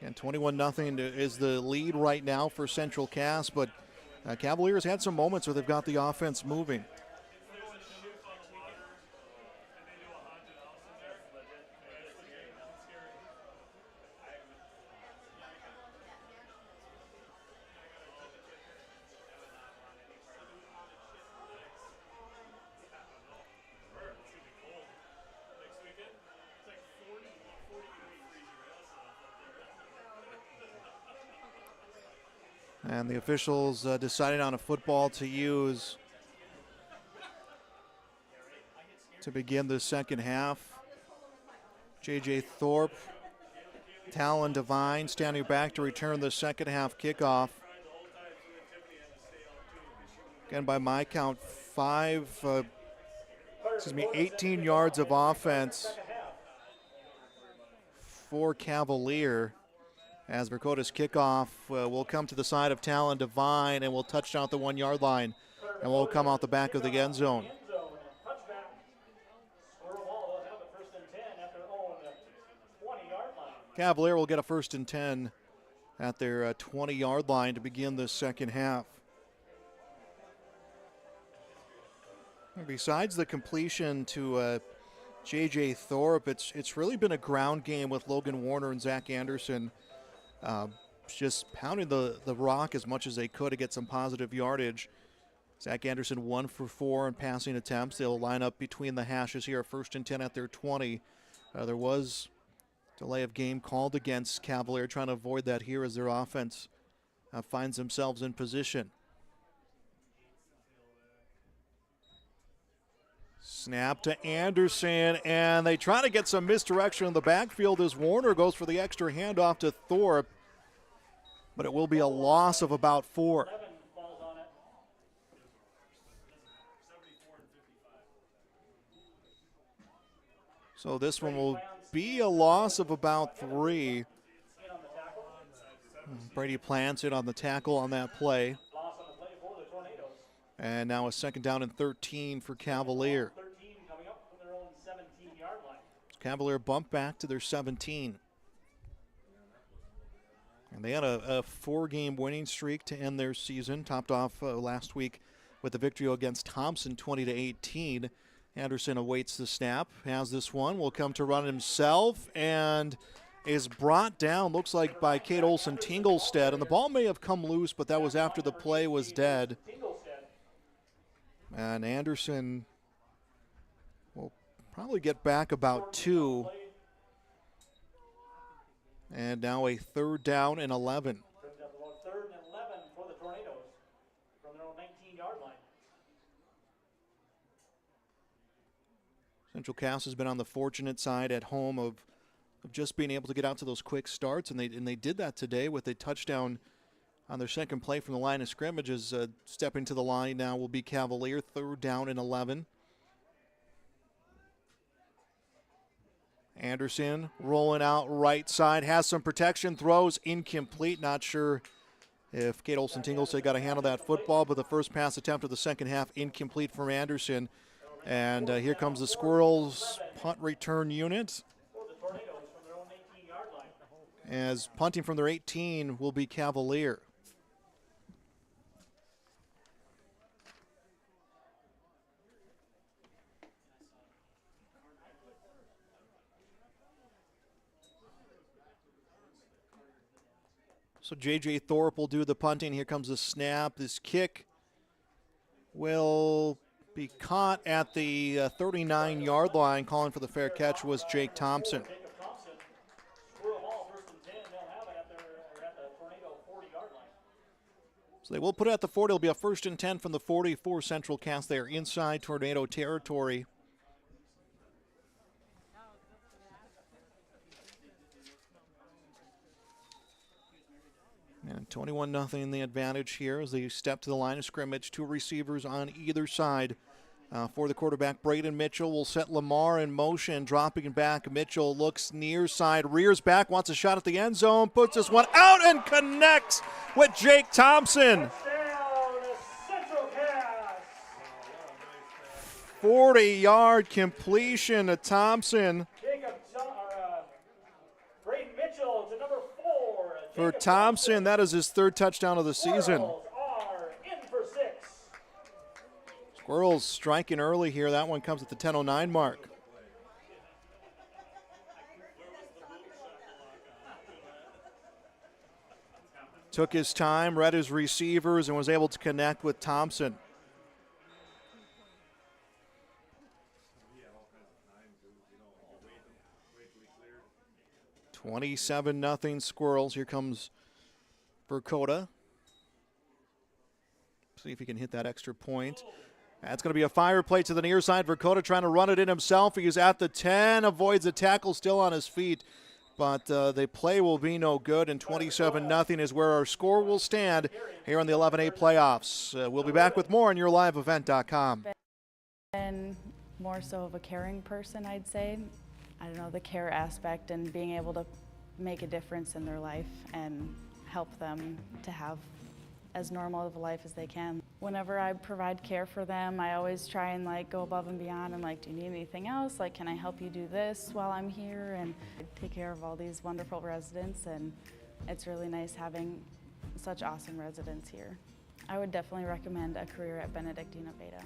And 21-0 is the lead right now for Central Cass, but Cavaliers had some moments where they've got the offense moving. And the officials decided on a football to use to begin the second half. J.J. Thorpe, Talon Devine standing back to return the second half kickoff. Again, by my count, 18 yards of offense for Cavalier. As Dakota's kickoff will come to the side of Talon Devine and will touch down at the 1 yard line and will come out the back of the end zone. Cavalier will get a 1st and 10 at their 20-yard line to begin the second half. And besides the completion to J.J. Thorpe, it's really been a ground game with Logan Warner and Zach Anderson just pounding the rock as much as they could to get some positive yardage. Zach Anderson 1 for 4 in passing attempts. They'll line up between the hashes here, 1st and 10 at their 20. There was delay of game called against Cavalier, trying to avoid that here as their offense finds themselves in position. Snap to Anderson, and they try to get some misdirection in the backfield as Warner goes for the extra handoff to Thorpe, but it will be a loss of about 4. So this one will be a loss of about 3. Brady plants it on the tackle on that play. And now a 2nd down and 13 for Cavalier. Cavalier bumped back to their 17. And they had a 4-game winning streak to end their season, topped off last week with the victory against Thompson 20-18. Anderson awaits the snap, has this one, will come to run himself, and is brought down, looks like by Kate Olsen-Tinglestead. And the ball may have come loose, but that was after the play was dead. And Anderson will probably get back about 2. And now a 3rd down and 11. 3rd and 11 for the Tornadoes from their own 19-yard line. Central Cass has been on the fortunate side at home of just being able to get out to those quick starts, and they did that today with a touchdown on their second play from the line of scrimmage. As stepping to the line now will be Cavalier, 3rd down and 11. Anderson rolling out right side, has some protection, throws incomplete. Not sure if Kate Olsen-Tinglestead got a hand on that football, but the first pass attempt of the second half incomplete from Anderson. And here comes the Squirrels punt return unit. As punting from their 18 will be Cavalier. So J.J. Thorpe will do the punting. Here comes the snap. This kick will be caught at the 39-yard line. Calling for the fair catch was Jake Thompson. So they will put it at the 40. It'll be a 1st and 10 from the 44 Central Cass. They are inside Tornado territory. And 21-0 the advantage here as they step to the line of scrimmage. 2 receivers on either side. For the quarterback, Braden Mitchell will set Lamar in motion, dropping back. Mitchell looks near side, rears back, wants a shot at the end zone, puts this one out and connects with Jake Thompson. 40-yard completion to Thompson. Braden Mitchell to number 4. For Thompson, that is his 3rd touchdown of the season. Are in for 6. Squirrels striking early here. That one comes at the 10:09 mark. Took his time, read his receivers, and was able to connect with Thompson. $27-0 Squirrels. Here comes Dakota. See if he can hit that extra point. That's going to be a fire play to the near side. Dakota trying to run it in himself. He's at the 10, avoids the tackle, still on his feet. But the play will be no good, and 27-0 is where our score will stand here on the 11A playoffs. We'll be back with more on YourLiveEvent.com. Been more so of a caring person, I'd say. I don't know, the care aspect and being able to make a difference in their life and help them to have as normal of a life as they can. Whenever I provide care for them, I always try and like go above and beyond and like, do you need anything else? Like, can I help you do this while I'm here? And take care of all these wonderful residents, and it's really nice having such awesome residents here. I would definitely recommend a career at Benedictine Beta.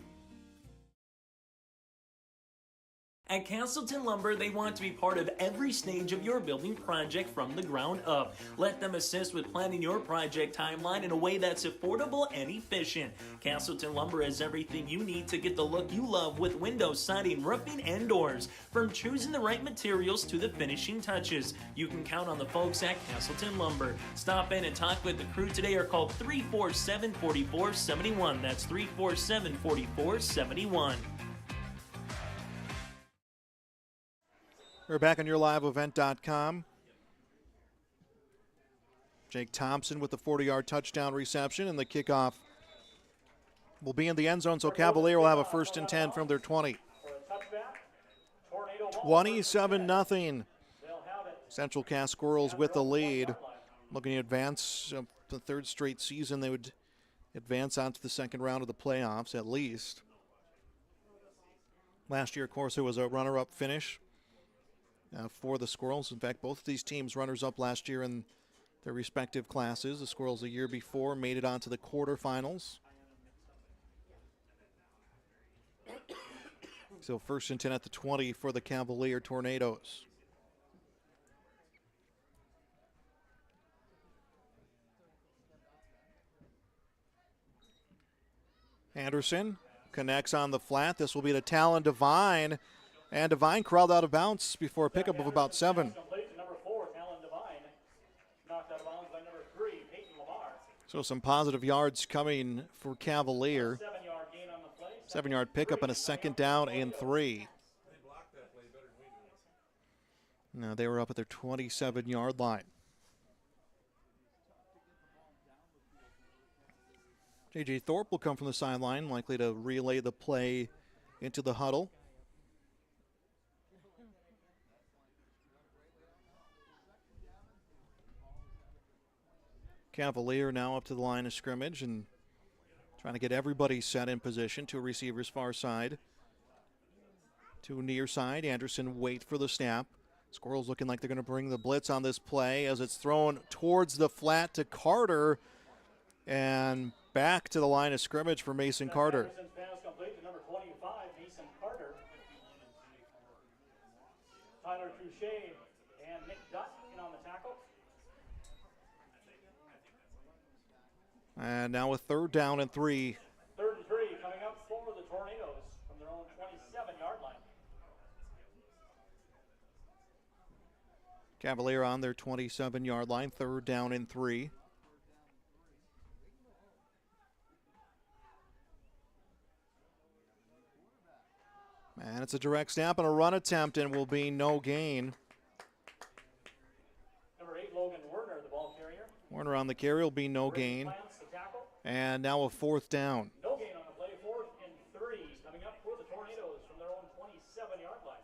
At Castleton Lumber, they want to be part of every stage of your building project from the ground up. Let them assist with planning your project timeline in a way that's affordable and efficient. Castleton Lumber has everything you need to get the look you love with windows, siding, roofing, and doors. From choosing the right materials to the finishing touches, you can count on the folks at Castleton Lumber. Stop in and talk with the crew today or call 347-4471. That's 347-4471. We're back on YourLiveEvent.com. Jake Thompson with the 40-yard touchdown reception, and the kickoff will be in the end zone, so Cavalier will have a 1st and 10 from their 20. 27-0. Central Cass Squirrels with the lead. Looking to advance the 3rd straight season. They would advance on to the 2nd round of the playoffs at least. Last year, of course, it was a runner-up finish for the Squirrels. In fact, both of these teams runners-up last year in their respective classes. The Squirrels a year before made it onto the quarterfinals. So 1st and 10 at the 20 for the Cavalier Tornadoes. Anderson connects on the flat. This will be to Talon Devine. And Devine crawled out of bounds before a pickup of about 7. So some positive yards coming for Cavalier. 7-yard pickup and a 2nd down and 3. Now they were up at their 27-yard line. J.J. Thorpe will come from the sideline, likely to relay the play into the huddle. Cavalier now up to the line of scrimmage and trying to get everybody set in position. 2 receivers far side. 2 near side. Anderson wait for the snap. Squirrels looking like they're going to bring the blitz on this play as it's thrown towards the flat to Carter. And back to the line of scrimmage for Mason Carter. Tyler Touche and Nick Dutt in on the tackle. And now a 3rd down and 3. 3rd and 3 coming up for the Tornadoes from their own 27-yard line. Cavalier on their 27-yard line, 3rd down and 3. And it's a direct snap and a run attempt, and will be no gain. Number 8, Logan Werner, the ball carrier. Werner on the carry will be no gain. And now a 4th down. No gain on the play, 4th and 3 coming up for the Tornadoes from their own 27-yard line.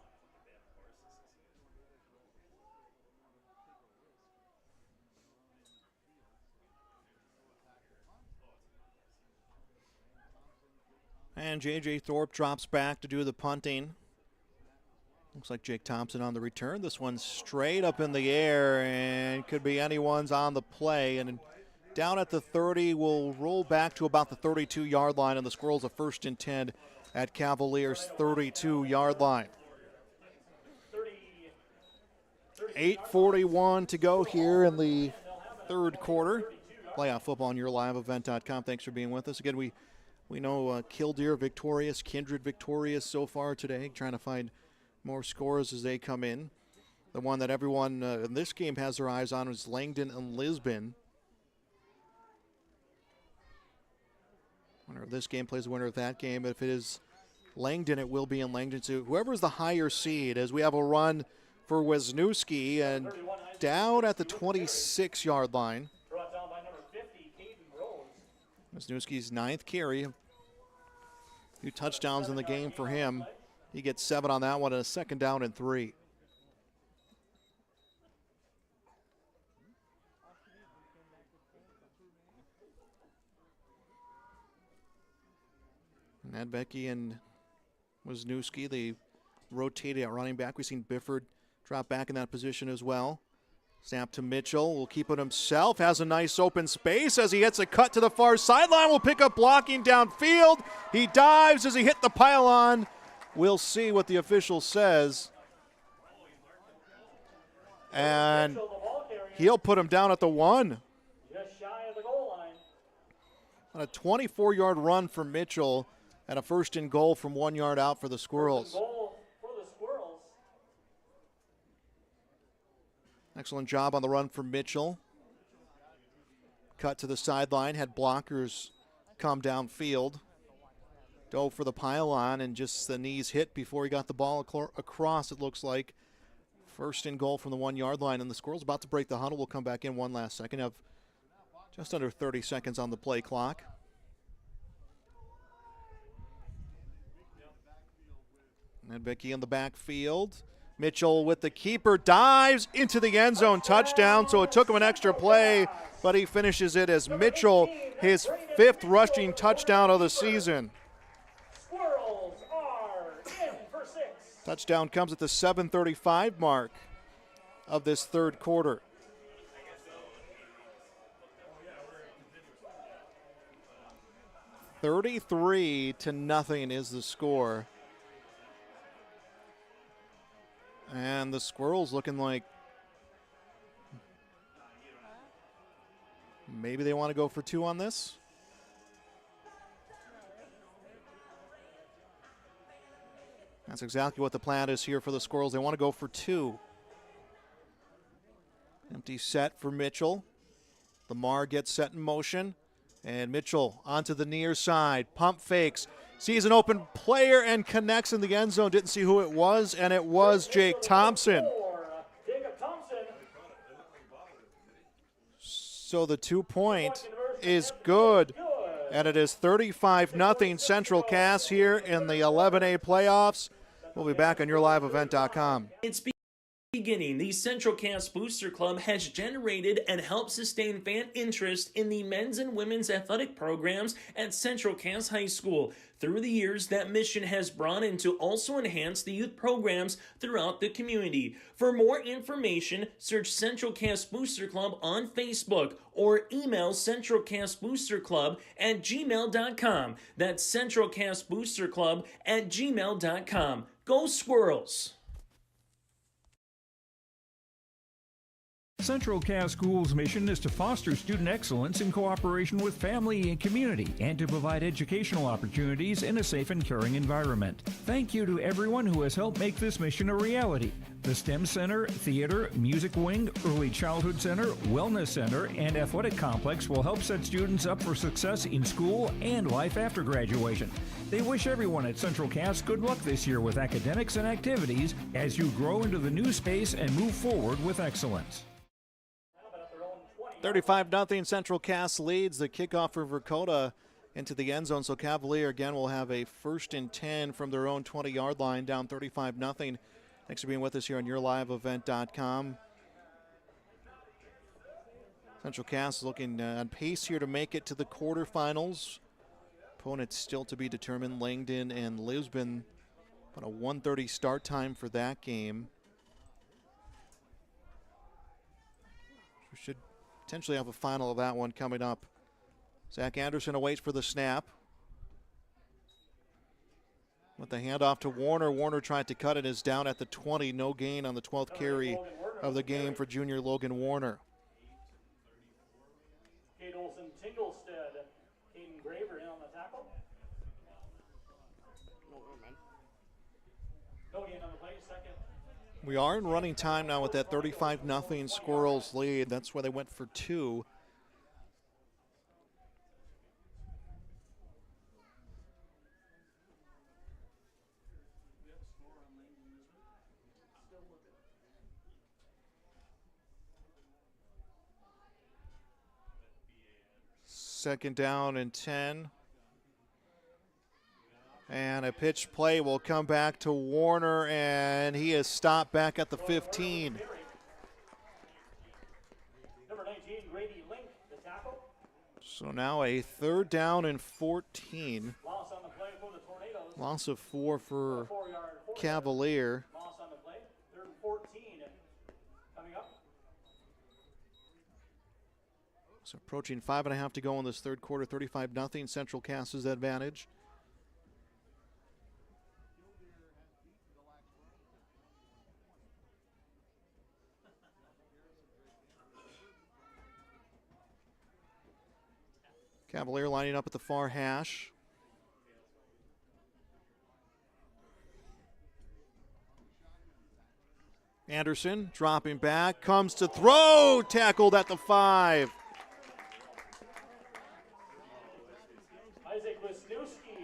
And J.J. Thorpe drops back to do the punting. Looks like Jake Thompson on the return. This one's straight up in the air and could be anyone's on the play. And down at the 30, will roll back to about the 32-yard line, and the Squirrels a 1st and 10 at Cavaliers' 32-yard line. 8:41 to go here in the 3rd quarter. Playoff football on YourLiveEvent.com. Thanks for being with us. Again, we know Killdeer victorious, Kindred victorious so far today, trying to find more scores as they come in. The one that everyone in this game has their eyes on is Langdon and Lisbon. Winner of this game plays the winner of that game. If it is Langdon, it will be in Langdon. So whoever's the higher seed, as we have a run for Wisniewski and down at the 26-yard line. Wisniewski's 9th carry. A few touchdowns in the game for him. He gets 7 on that one and a 2nd down and 3. Nedvecki and Wisniewski, they rotated at running back. We've seen Bifford drop back in that position as well. Snap to Mitchell, will keep it himself, has a nice open space as he hits a cut to the far sideline, will pick up blocking downfield. He dives as he hit the pylon. We'll see what the official says. And he'll put him down at the 1. Just shy of the goal line. On a 24-yard run for Mitchell and a first and goal from 1 yard out for the Squirrels. Goal for the Squirrels. Excellent job on the run for Mitchell. Cut to the sideline, had blockers come downfield. Dove for the pylon and just the knees hit before he got the ball across, it looks like. First and goal from the 1 yard line, and the Squirrels about to break the huddle. We'll come back in one last second. Have just under 30 seconds on the play clock. Nedvecki in the backfield. Mitchell with the keeper, dives into the end zone, touchdown. So it took him an extra play, but he finishes it as Mitchell, his 5th rushing touchdown of the season. Squirrels are in for 6. Touchdown comes at the 7:35 mark of this third quarter. $33-0 is the score. And the Squirrels looking like maybe they want to go for 2 on this. That's exactly what the plan is here for the Squirrels. They want to go for 2. Empty set for Mitchell. Lamar gets set in motion. And Mitchell onto the near side. Pump fakes. Sees an open player and connects in the end zone. Didn't see who it was, and it was Jake Thompson. So the 2-point is good. And it is 35-0 Central Cass here in the 11A playoffs. We'll be back on YourLiveEvent.com. It's beginning. The Central Cass Booster Club has generated and helped sustain fan interest in the men's and women's athletic programs at Central Cass High School. Through the years, that mission has brought in to also enhance the youth programs throughout the community. For more information, search Central Cass Booster Club on Facebook or email centralcassboosterclub@gmail.com. That's centralcassboosterclub@gmail.com. Go Squirrels! Central Cass School's mission is to foster student excellence in cooperation with family and community and to provide educational opportunities in a safe and caring environment. Thank you to everyone who has helped make this mission a reality. The STEM Center, Theater, Music Wing, Early Childhood Center, Wellness Center, and Athletic Complex will help set students up for success in school and life after graduation. They wish everyone at Central Cass good luck this year with academics and activities as you grow into the new space and move forward with excellence. 35-0 Central Cass leads. The kickoff for Dakota into the end zone. So Cavalier again will have a 1st and 10 from their own 20-yard line, down 35-0. Thanks for being with us here on YourLiveEvent.com. Central Cass is looking on pace here to make it to the quarterfinals. Opponents still to be determined, Langdon and Lisbon. But a 1:30 start time for that game. We should potentially have a final of that one coming up. Zach Anderson awaits for the snap. With the handoff to Warner. Warner tried to cut it, is down at the 20. No gain on the 12th carry of the game for junior Logan Warner. Kate Olsen Tinglestead. Caden Graver in on the tackle. No gain on the play, second. We are in running time now with that 35-0 Squirrels lead. That's why they went for 2. Second down and 10. And a pitch play will come back to Warner, and he is stopped back at the 15. Number 19, Grady Link, the tackle. So now a 3rd down and 14. Loss on the play for the Loss of 4 for Cavalier. Moss on the play. 3rd and 14 coming up. So approaching 5.5 to go in this third quarter, 35-0. Central Cass's advantage. Cavalier lining up at the far hash. Anderson dropping back, comes to throw, tackled at the 5.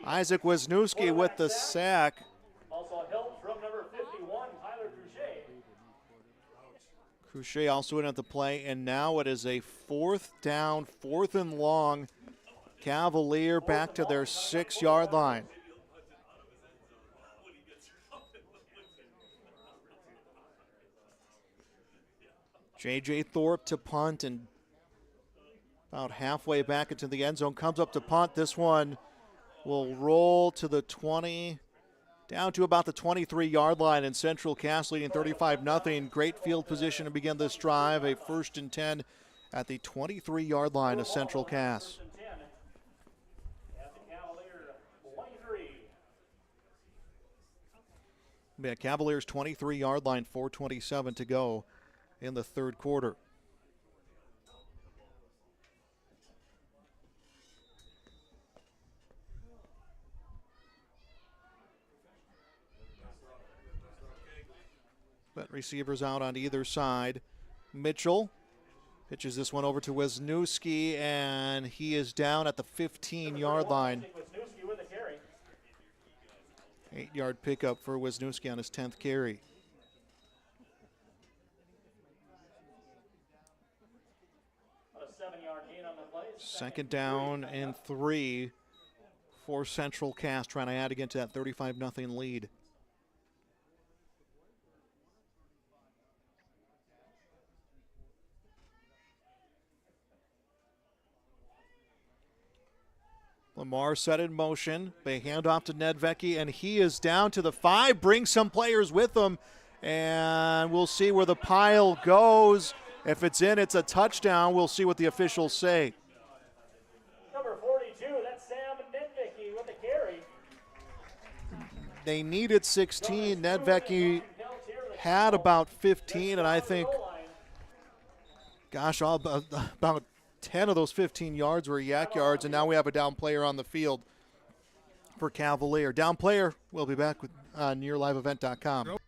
Isaac Wisniewski with the sack. Also help from number 51, Tyler Cruchet. Cruchet also in at the play, and now it is a 4th down, 4th and long. Cavalier back to their 6-yard line. J.J. Thorpe to punt, and about halfway back into the end zone, comes up to punt. This one will roll to the 20, down to about the 23-yard line, and Central Cass leading 35-0. Great field position to begin this drive. A 1st and 10 at the 23-yard line of Central Cass. Yeah, Cavaliers 23-yard line, 4:27 to go in the third quarter. But receivers out on either side. Mitchell pitches this one over to Wisniewski, and he is down at the 15-yard line. 8-yard pickup for Wisniewski on his 10th carry. A 7-yard gain on the play. 2nd down and 3 for Central Cass, trying to add again to that 35-0 lead. Lamar set in motion. They hand off to Nedvecki, and he is down to the 5. Brings some players with him, and we'll see where the pile goes. If it's in, it's a touchdown. We'll see what the officials say. Number 42, that's Sam Nedvecki with the carry. They needed 16. Nedvecki had about 15, and I think, gosh, about 10 of those 15 yards were yak yards, and now we have a down player on the field for Cavalier. Down player, we'll be back with nearliveevent.com.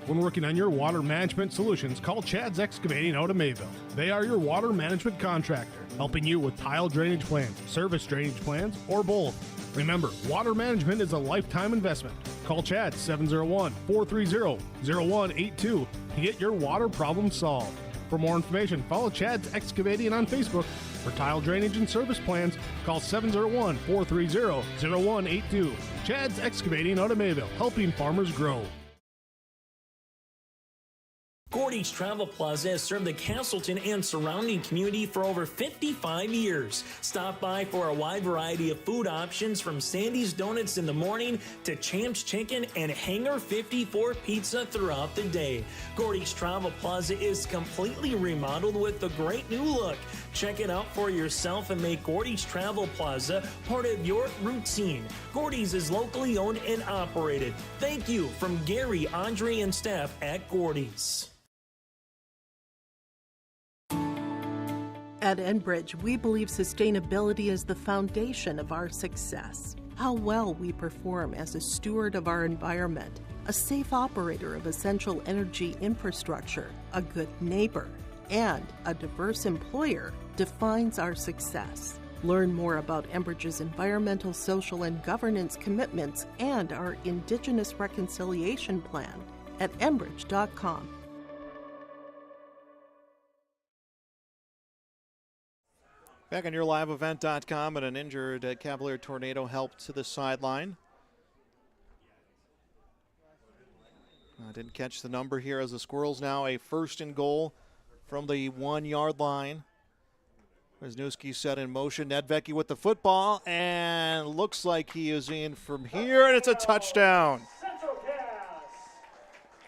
When working on your water management solutions, call Chad's Excavating out of Mayville. They are your water management contractor, helping you with tile drainage plans, service drainage plans, or both. Remember, water management is a lifetime investment. Call Chad 701-430-0182 to get your water problem solved. For more information, follow Chad's Excavating on Facebook. For tile drainage and service plans, call 701-430-0182. Chad's Excavating out of Mayville, helping farmers grow. Gordy's Travel Plaza has served the Castleton and surrounding community for over 55 years. Stop by for a wide variety of food options, from Sandy's Donuts in the morning to Champ's Chicken and Hangar 54 Pizza throughout the day. Gordy's Travel Plaza is completely remodeled with a great new look. Check it out for yourself and make Gordy's Travel Plaza part of your routine. Gordy's is locally owned and operated. Thank you from Gary, Andre, and staff at Gordy's. At Enbridge, we believe sustainability is the foundation of our success. How well we perform as a steward of our environment, a safe operator of essential energy infrastructure, a good neighbor, and a diverse employer defines our success. Learn more about Enbridge's environmental, social, and governance commitments and our Indigenous Reconciliation Plan at enbridge.com. Back on yourliveevent.com, and an injured Cavalier tornado helped to the sideline. Didn't catch the number here as the Squirrels now a 1st and goal from the 1-yard line. Wisniewski set in motion. Nedvecki with the football, and looks like he is in from here, and it's a touchdown. Central Cass.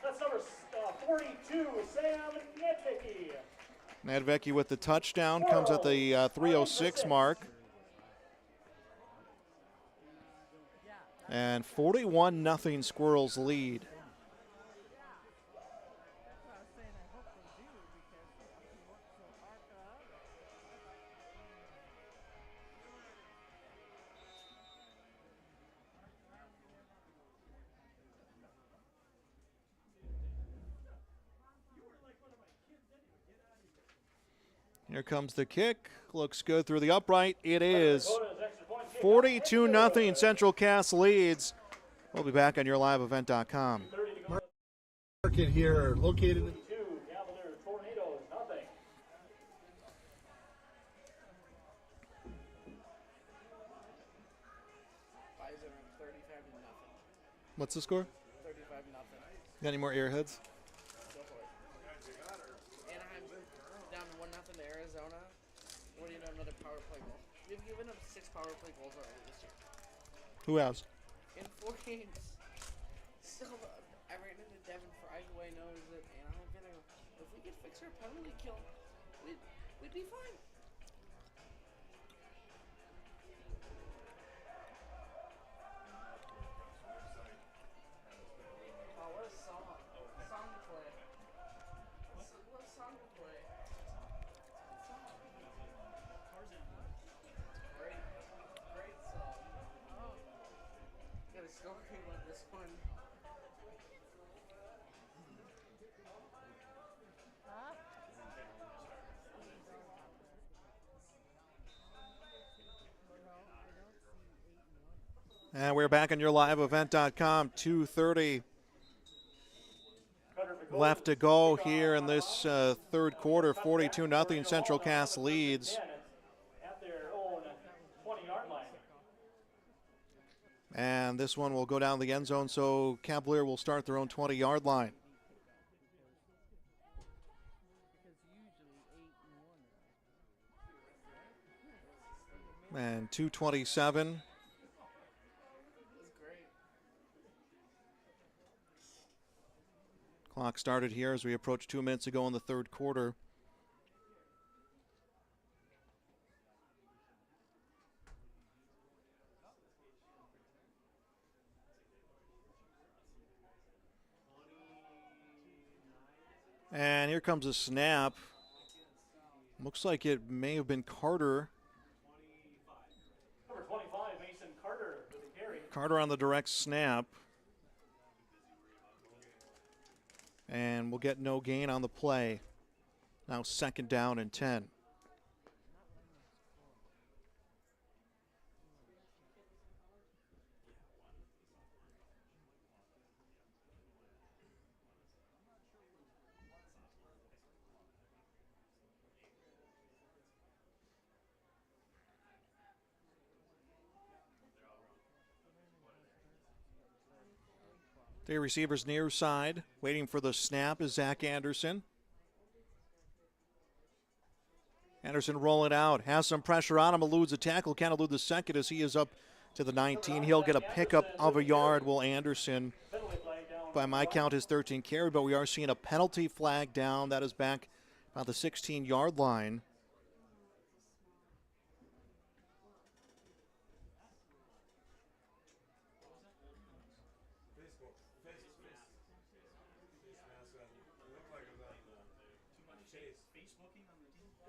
That's number 42, Sam Nedvecki. Nedvecki with the touchdown comes at the 3:06 mark. And 41-0 Squirrels lead. Here comes the kick. Looks good through the upright. It is 42-0 Central Cass leads. We'll be back on yourliveevent.com. Market here located in Cavalier Tornadoes, nothing. What's the score? 35-0. Got any more airheads? Anaheim down 1-0 to Arizona. What do you know? Another power play goal. We've given up 6 power play goals already this year. Who has? In 4 games. So I ran into Devin Fries who I know is that Anaheim fan. If we could fix our penalty kill, we'd be fine. Oh, what a song. Song to play. What song to play? Great song. Oh. Got a story about this one. And we're back on yourliveevent.com. 2:30 left to go here in this third quarter. 42-0 Central Cass leads. At their own 20-yard line. And this one will go down the end zone, so Cavalier will start their own 20-yard line. And 2:27. Clock started here as we approach 2 minutes ago in the third quarter. And here comes a snap. Looks like it may have been Carter. Number 25, Mason Carter with the carry. Carter on the direct snap. And we'll get no gain on the play. Now 2nd down and 10. The receivers near side, waiting for the snap is Zach Anderson. Anderson rolling out, has some pressure on him, eludes a tackle, can't elude the second as he is up to the 19. He'll get a pickup of a yard, will Anderson, by my count, his 13 carry, but we are seeing a penalty flag down. That is back about the 16-yard line.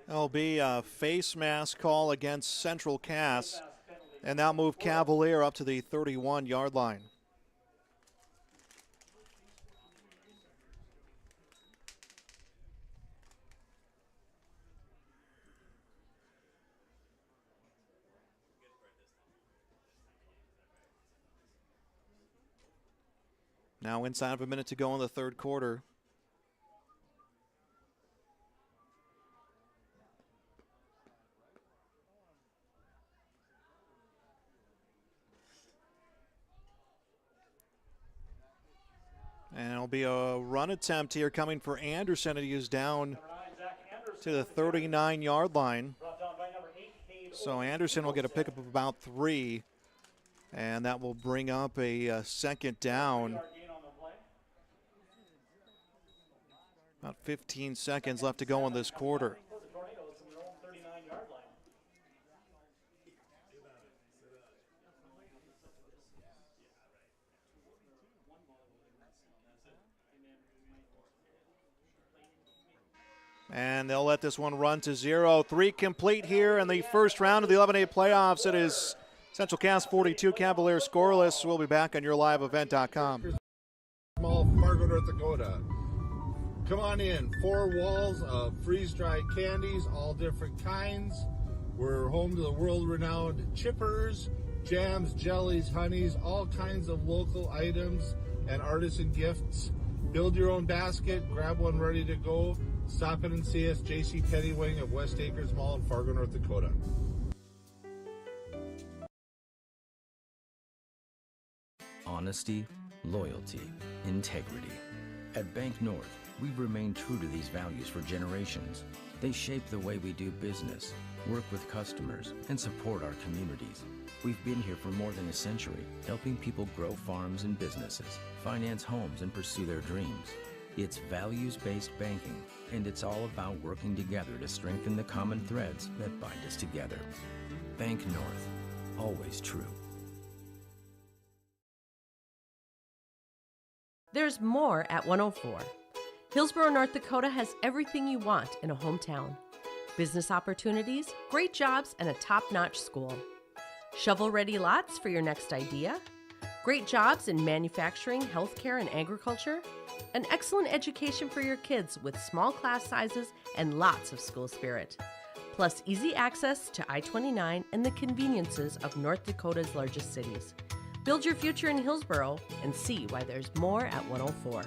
There'll be a face mask call against Central Cass, and that'll move Cavalier up to the 31-yard line. Now inside of a minute to go in the third quarter. And it'll be a run attempt here coming for Anderson, and he is down to the 39-yard line. Brought down by number So Anderson will get a pickup of about 3, and that will bring up a second down. About 15 seconds left to go in this quarter. And they'll let this one run to 0. 3 complete here in the first round of the 11A playoffs. It is Central Cass 42, Cavalier scoreless. We'll be back on yourliveevent.com. Small Fargo, North Dakota. Come on in. 4 walls of freeze-dried candies, all different kinds. We're home to the world-renowned chippers, jams, jellies, honeys, all kinds of local items and artisan gifts. Build your own basket, grab one ready to go. Stop in and see us, J.C. Penney Wing of West Acres Mall in Fargo, North Dakota. Honesty, loyalty, integrity. At Bank North, we've remained true to these values for generations. They shape the way we do business, work with customers, and support our communities. We've been here for more than a century, helping people grow farms and businesses, finance homes, and pursue their dreams. It's values-based banking, and it's all about working together to strengthen the common threads that bind us together. Bank North, always true. There's more at 104. Hillsborough, North Dakota has everything you want in a hometown. Business opportunities, great jobs, and a top-notch school. Shovel-ready lots for your next idea. Great jobs in manufacturing, healthcare, and agriculture. An excellent education for your kids with small class sizes and lots of school spirit. Plus easy access to I-29 and the conveniences of North Dakota's largest cities. Build your future in Hillsborough and see why there's more at 104.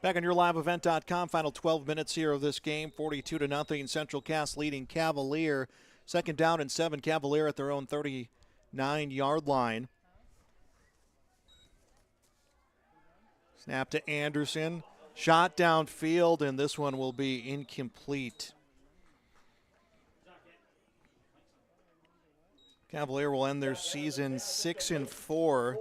Back on yourliveevent.com, final 12 minutes here of this game, 42-0, Central Cass leading Cavalier. Second down and 7, Cavalier at their own 39-yard line. Snap to Anderson, shot downfield, and this one will be incomplete. Cavalier will end their season 6-4.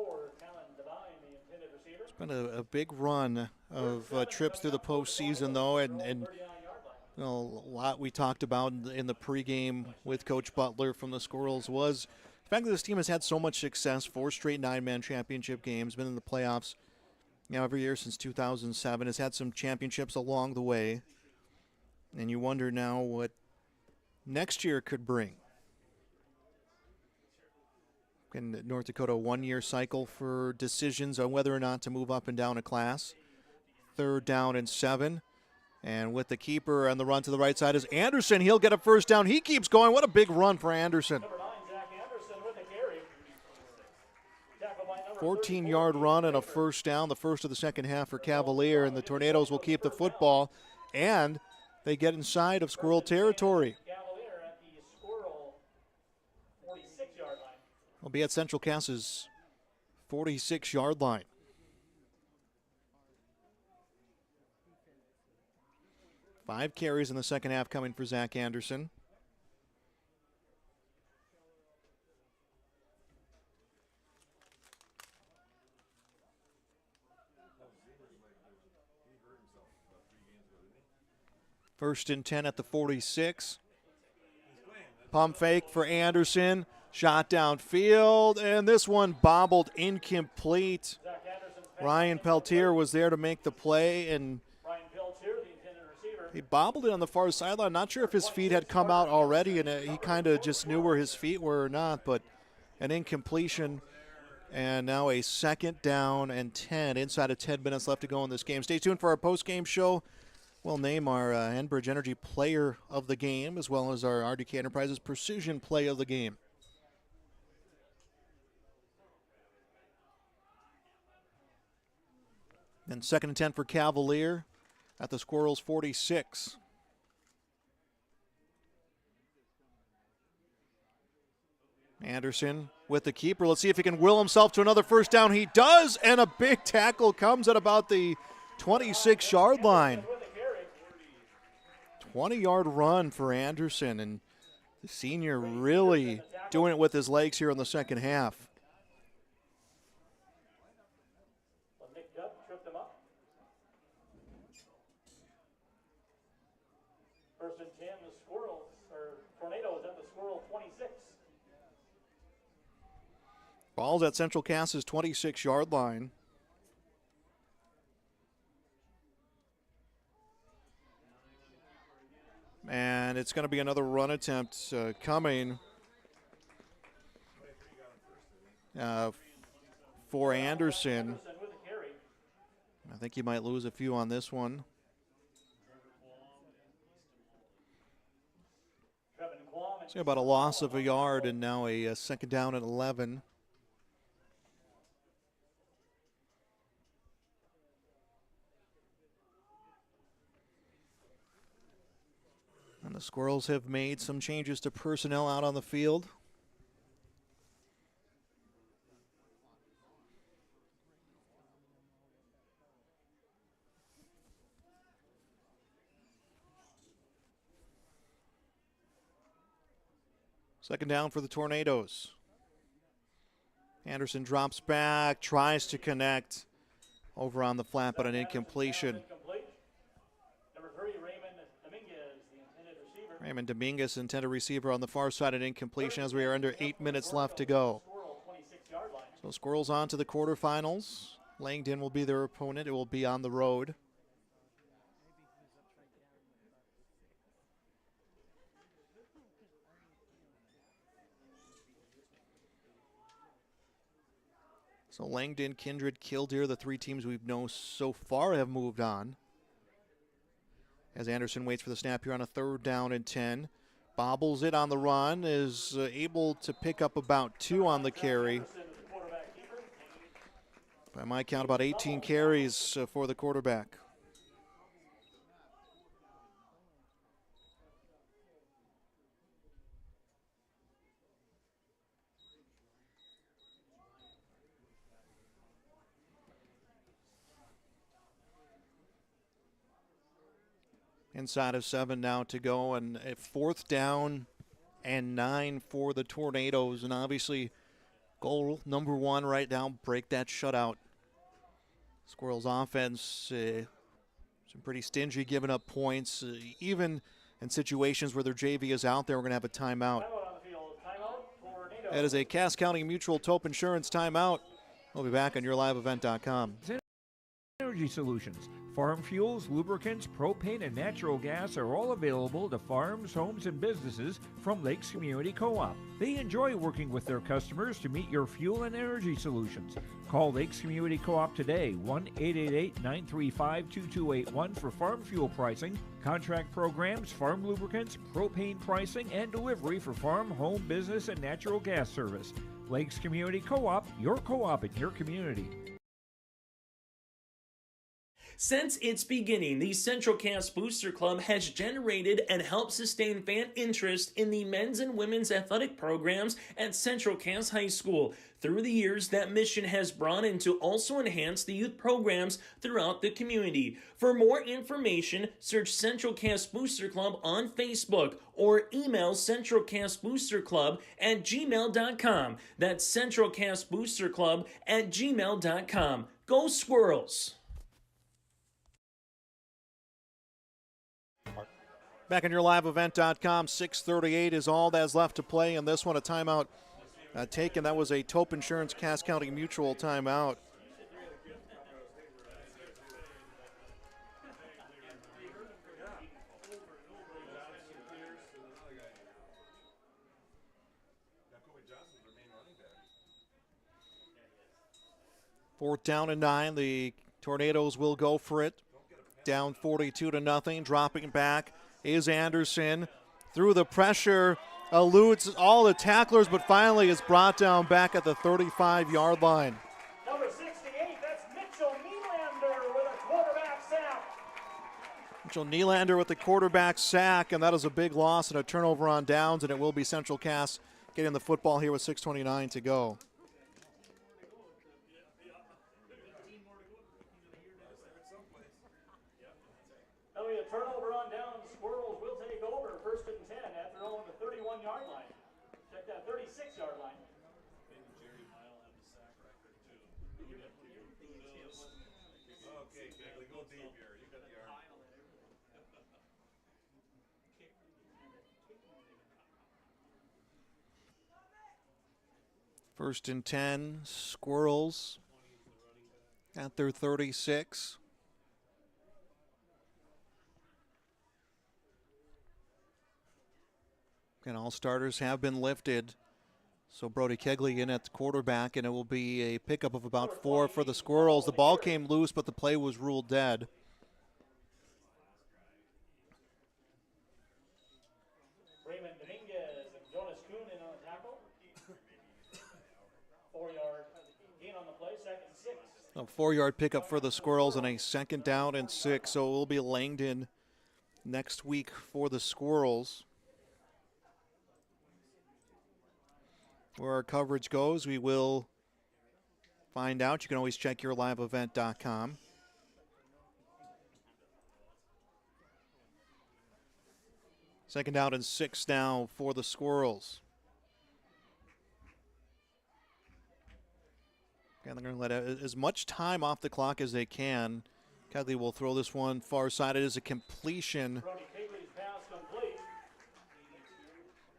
It's been a big run of trips through the postseason, though, and you know, a lot we talked about in the pregame with Coach Butler from the Squirrels was the fact that this team has had so much success, 4 straight 9-man championship games, been in the playoffs, you know, every year since 2007, has had some championships along the way, and you wonder now what next year could bring. In North Dakota, 1-year cycle for decisions on whether or not to move up and down a class. Third down and 7. And with the keeper on the run to the right side is Anderson. He'll get a first down. He keeps going. What a big run for Anderson. 14-yard run and a first down, the first of the second half for Cavalier. And the Tornadoes will keep the football, and they get inside of Squirrel territory. Will be at Central Cass's 46-yard line. Five carries in the second half coming for Zach Anderson. First and 10 at the 46. Pump fake for Anderson. Shot downfield, and this one bobbled incomplete. Ryan Peltier was there to make the play, and he bobbled it on the far sideline. Not sure if his feet had come out already, and he kind of just knew where his feet were or not, but an incompletion. And now a second down and 10, inside of 10 minutes left to go in this game. Stay tuned for our post-game show. We'll name our Enbridge Energy Player of the Game, as well as our RDK Enterprises Precision Play of the Game. Then second and 10 for Cavalier at the Squirrels' 46. Anderson with the keeper. Let's see if he can will himself to another first down. He does, and a big tackle comes at about the 26-yard line. 20-yard run for Anderson, and the senior really doing it with his legs here in the second half. Nicked up, tripped him up. First and 10, the Squirrels, or Tornadoes at the Squirrel 26. Ball's at Central Cass's 26-yard line. And it's going to be another run attempt coming for Anderson. I think he might lose a few on this one. So about a loss of a yard and now a second down and 11. And the Squirrels have made some changes to personnel out on the field. Second down for the Tornadoes. Anderson drops back, tries to connect over on the flat, but an incompletion. Number 3, Raymond Dominguez, the intended receiver. Raymond Dominguez, intended receiver on the far side, an incompletion as we are under 8 minutes left to go. So Squirrels on to the quarterfinals. Langdon will be their opponent. It will be on the road. So Langdon, Kindred, Killdeer, the three teams we've known so far have moved on. As Anderson waits for the snap here on a third down and 10. Bobbles it on the run, is able to pick up about 2 on the carry. By my count, about 18 carries for the quarterback. Inside of 7 now to go, and a fourth down and 9 for the Tornadoes. And obviously, goal number 1 right now, break that shutout. Squirrels offense, some pretty stingy giving up points. Even in situations where their JV is out there, we're going to have a timeout. That is a Cass County Mutual Tope Insurance timeout. We'll be back on YourLiveEvent.com. Energy Solutions. Farm fuels, lubricants, propane, and natural gas are all available to farms, homes, and businesses from Lakes Community Co-op. They enjoy working with their customers to meet your fuel and energy solutions. Call Lakes Community Co-op today, 1-888-935-2281 for farm fuel pricing, contract programs, farm lubricants, propane pricing, and delivery for farm, home, business, and natural gas service. Lakes Community Co-op, your co-op in your community. Since its beginning, the Central Cass Booster Club has generated and helped sustain fan interest in the men's and women's athletic programs at Central Cass High School. Through the years, that mission has broadened to also enhance the youth programs throughout the community. For more information, search Central Cass Booster Club on Facebook or email centralcassboosterclub@gmail.com. That's centralcassboosterclub@gmail.com. Go Squirrels! Back on YourLiveEvent.com, 6:38 is all that's left to play, and this one a timeout taken. That was a Tope Insurance Cass County Mutual timeout. Fourth down and 9. The Tornadoes will go for it. Down 42-0, dropping back is Anderson. Through the pressure, eludes all the tacklers, but finally is brought down back at the 35-yard line. Number 68, that's Mitchell Nylander with a quarterback sack. Mitchell Nylander with the quarterback sack, and that is a big loss and a turnover on downs, and it will be Central Cass getting the football here with 6:29 to go. That'll be a turnover on downs. Squirrels will 6-yard line. Okay, Kegley, go deep here. You got the arm. First and 10, Squirrels at their 36. And all starters have been lifted. So Brody Kegley in at the quarterback, and it will be a pickup of about 4 for the Squirrels. The ball came loose, but the play was ruled dead. Raymond Dominguez and Jonas Kuhn in on the tackle. 4-yard gain on the play, 2nd and 6. A 4-yard pickup for the Squirrels and a 2nd down and 6. So it will be Langdon next week for the Squirrels. Where our coverage goes, we will find out. You can always check yourliveevent.com. Second down and 6 now for the Squirrels. And they're going to let as much time off the clock as they can. Kegley will throw this one far side. It is a completion.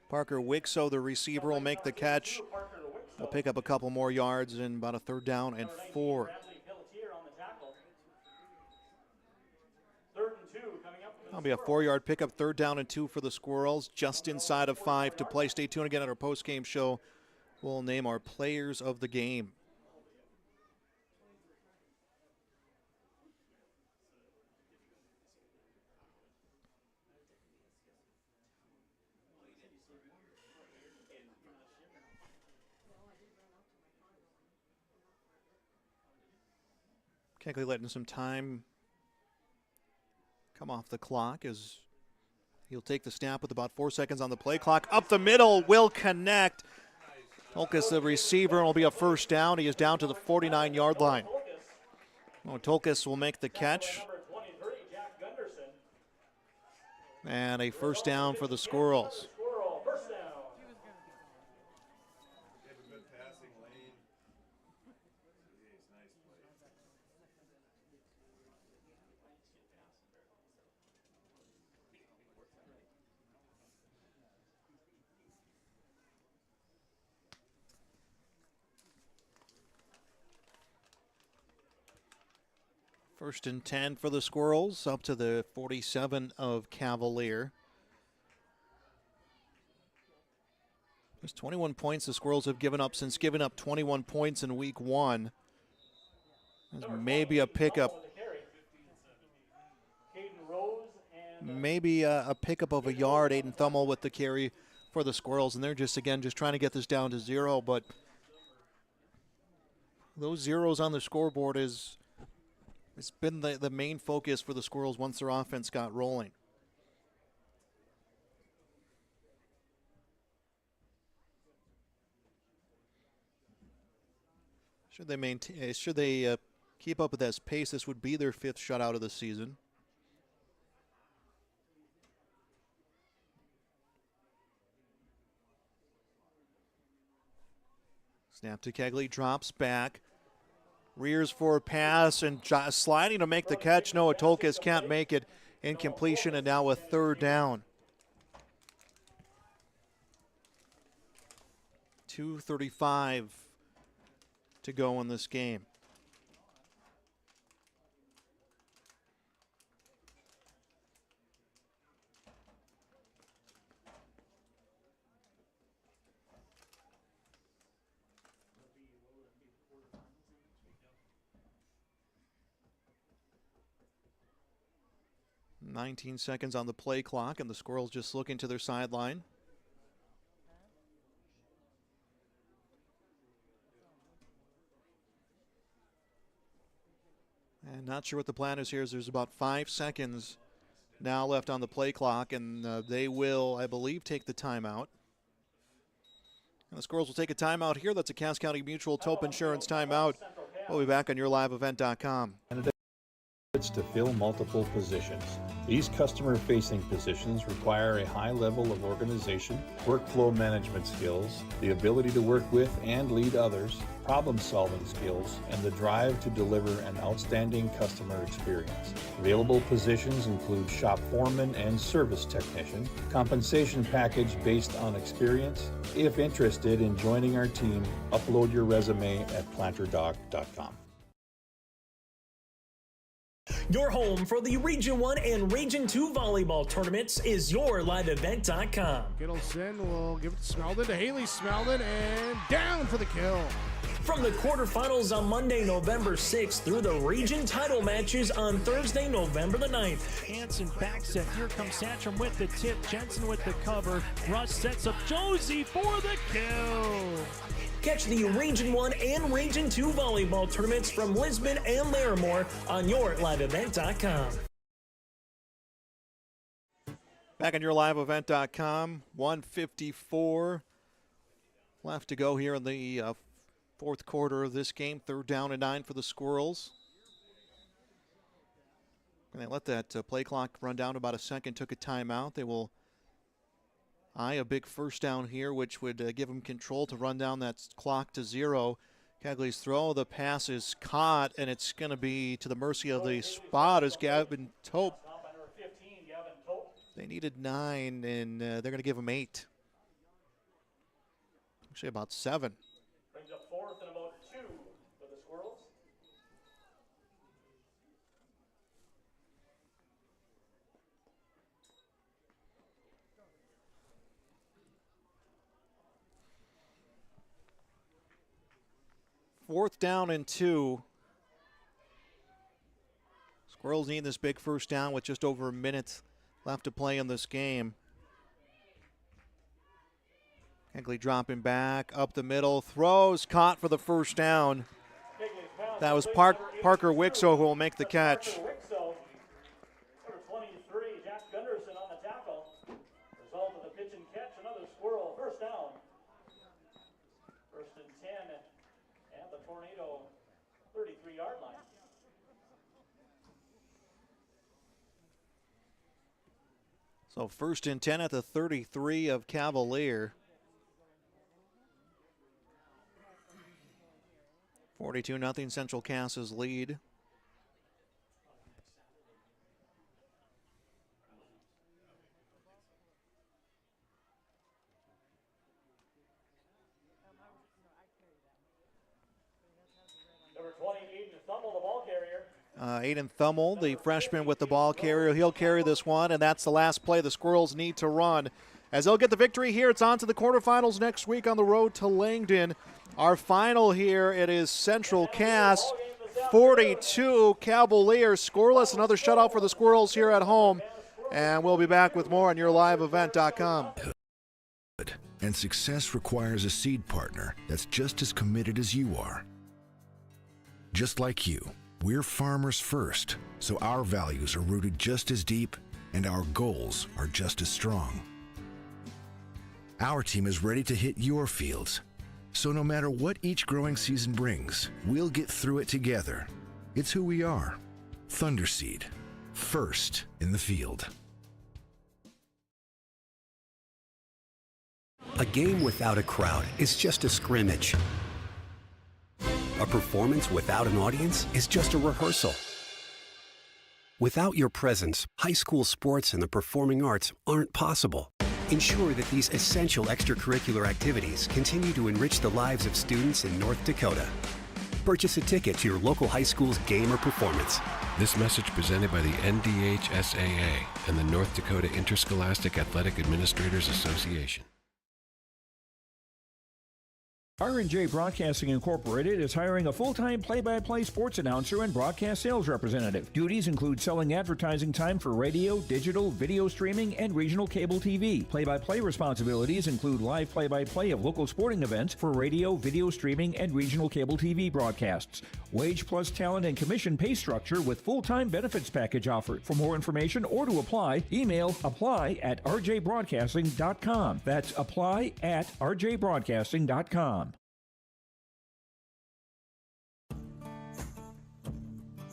Parker Wixo, the receiver, will make the catch. We'll pick up a couple more yards in about a 3rd down and 4. That'll be a 4-yard pickup, 3rd down and 2 for the Squirrels, just inside of 5 to play. Stay tuned again at our post-game show. We'll name our players of the game. Kegley letting some time come off the clock as he'll take the snap with about 4 seconds on the play clock. Up the middle, will connect. Tolkas, the receiver, will be a 1st down. He is down to the 49-yard line. Tolkas will make the catch. And a 1st down for the Squirrels. First and 10 for the Squirrels, up to the 47 of Cavalier. There's 21 points the Squirrels have given up since giving up 21 points in week 1. There's maybe a pickup. Maybe a pickup of a yard. Aiden Thummel with the carry for the Squirrels, and they're just trying to get this down to 0, but those zeros on the scoreboard it's been the main focus for the Squirrels once their offense got rolling. Should they keep up with this pace, this would be their 5th shutout of the season. Snap to Kegley, drops back. Rears for a pass and sliding to make the catch. Noah Tolkas can't make it. Incompletion, and now a 3rd down. 2:35 to go in this game. Nineteen seconds on the play clock, and the Squirrels just looking to their sideline. And not sure what the plan is here. There's about 5 seconds now left on the play clock, and they will, I believe, take the timeout. And the Squirrels will take a timeout here. That's a Cass County Mutual Tope Insurance timeout. We'll be back on yourliveevent.com. benefits to fill multiple positions. These customer-facing positions require a high level of organization, workflow management skills, the ability to work with and lead others, problem-solving skills, and the drive to deliver an outstanding customer experience. Available positions include shop foreman and service technician. Compensation package based on experience. If interested in joining our team, upload your resume at planterdoc.com. Your home for the Region 1 and Region 2 volleyball tournaments is yourliveevent.com. Kittleson will give it to Smeldon, to Haley Smeldon, and down for the kill. From the quarterfinals on Monday, November 6th through the region title matches on Thursday, November the 9th. Hansen back set. Here comes Satcham with the tip. Jensen with the cover. Russ sets up Josie for the kill. Catch the Region 1 and Region 2 volleyball tournaments from Lisbon and Larimore on yourliveevent.com. Back on yourliveevent.com, 1:54 left to go here in the fourth quarter of this game. 3rd down and 9 for the Squirrels. And they let that play clock run down about a second, took a timeout. They will eye a big first down here, which would give them control to run down that clock to 0. Cagley's throw, the pass is caught, and it's going to be to the mercy of the spot as Gavin Tope. They needed 9, and they're going to give him 8. Actually, about 7. Brings up 4th and about 2 for the Squirrels. Fourth down and 2. Squirrels need this big first down with just over a minute left to play in this game. Kegley dropping back, up the middle, throws, caught for the first down. That was Parker Wixo who will make the catch. Number 23, Jack Gunderson on the tackle. Result of the pitch and catch, another Squirrel first down. 1st and 10, and the Tornado 33-yard line. So 1st and 10 at the 33 of Cavalier. 42-0 Central Cass's lead. Number 20, Aiden Thummel, the ball carrier. Aiden Thummel, the freshman with the ball carrier. He'll carry this one, and that's the last play the Squirrels need to run. As they'll get the victory here, it's on to the quarterfinals next week on the road to Langdon. Our final here, it is Central Cass 42, Cavalier scoreless. Another shutout for the Squirrels here at home. And we'll be back with more on yourliveevent.com. And success requires a seed partner that's just as committed as you are. Just like you, we're farmers first, so our values are rooted just as deep and our goals are just as strong. Our team is ready to hit your fields. So no matter what each growing season brings, we'll get through it together. It's who we are. Thunderseed, first in the field. A game without a crowd is just a scrimmage. A performance without an audience is just a rehearsal. Without your presence, high school sports and the performing arts aren't possible. Ensure that these essential extracurricular activities continue to enrich the lives of students in North Dakota. Purchase a ticket to your local high school's game or performance. This message presented by the NDHSAA and the North Dakota Interscholastic Athletic Administrators Association. R&J Broadcasting Incorporated is hiring a full-time play-by-play sports announcer and broadcast sales representative. Duties include selling advertising time for radio, digital, video streaming, and regional cable TV. Play-by-play responsibilities include live play-by-play of local sporting events for radio, video streaming, and regional cable TV broadcasts. Wage plus talent and commission pay structure with full-time benefits package offered. For more information or to apply, email apply@rjbroadcasting.com. That's apply@rjbroadcasting.com.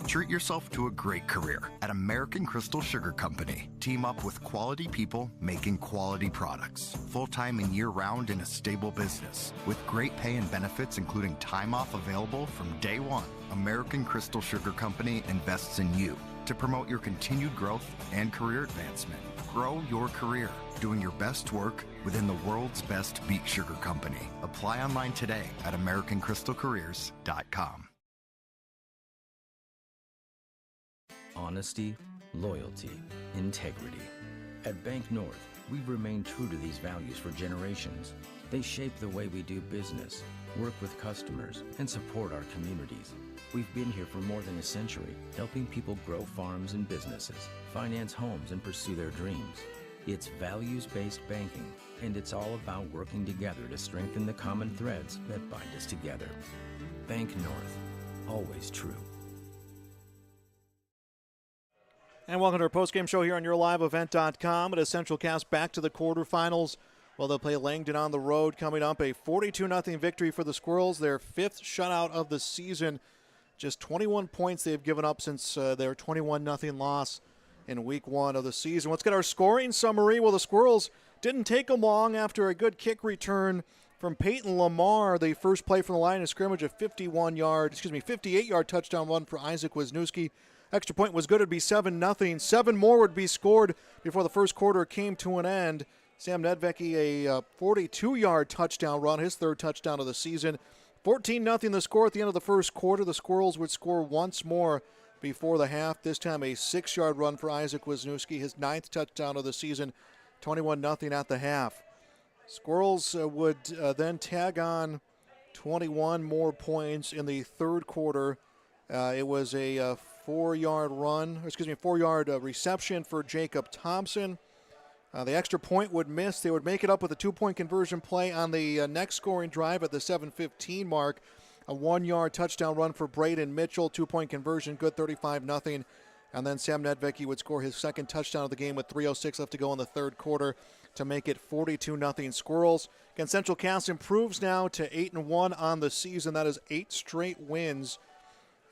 Treat yourself to a great career at American Crystal Sugar Company. Team up with quality people making quality products. Full-time and year-round in a stable business. With great pay and benefits including time off available from day one. American Crystal Sugar Company invests in you to promote your continued growth and career advancement. Grow your career doing your best work within the world's best beet sugar company. Apply online today at AmericanCrystalCareers.com. Honesty, loyalty, integrity. At Bank North, we've remained true to these values for generations. They shape the way we do business, work with customers, and support our communities. We've been here for more than a century, helping people grow farms and businesses, finance homes, and pursue their dreams. It's values-based banking, and it's all about working together to strengthen the common threads that bind us together. Bank North, always true. And welcome to our postgame show here on YourLiveEvent.com. At Central Cast back to the quarterfinals. Well, they'll play Langdon on the road coming up. A 42-0 victory for the Squirrels, their 5th shutout of the season. Just 21 points they've given up since their 21-0 loss in week 1 of the season. Let's get our scoring summary. Well, the Squirrels didn't take them long after a good kick return from Peyton Lamar. The first play from the line of scrimmage, a 58-yard touchdown run for Isaac Wisniewski. Extra point was good. It'd be 7-0. 7 more would be scored before the first quarter came to an end. Sam Nedvecki, a 42-yard touchdown run, his 3rd touchdown of the season. 14-0 the score at the end of the first quarter. The Squirrels would score once more before the half. This time a 6-yard run for Isaac Wisniewski, his 9th touchdown of the season. 21-0 at the half. Squirrels would then tag on 21 more points in the third quarter. It was a 4-yard reception for Jacob Thompson. The extra point would miss. They would make it up with a 2-point conversion play on the next scoring drive at the 7:15 mark. A 1-yard touchdown run for Braden Mitchell. 2-point conversion, good, 35-0. And then Sam Nedvecki would score his 2nd touchdown of the game with 3:06 left to go in the third quarter to make it 42-0 Squirrels. Again, Central Cass improves now to 8-1 on the season. That is 8 straight wins.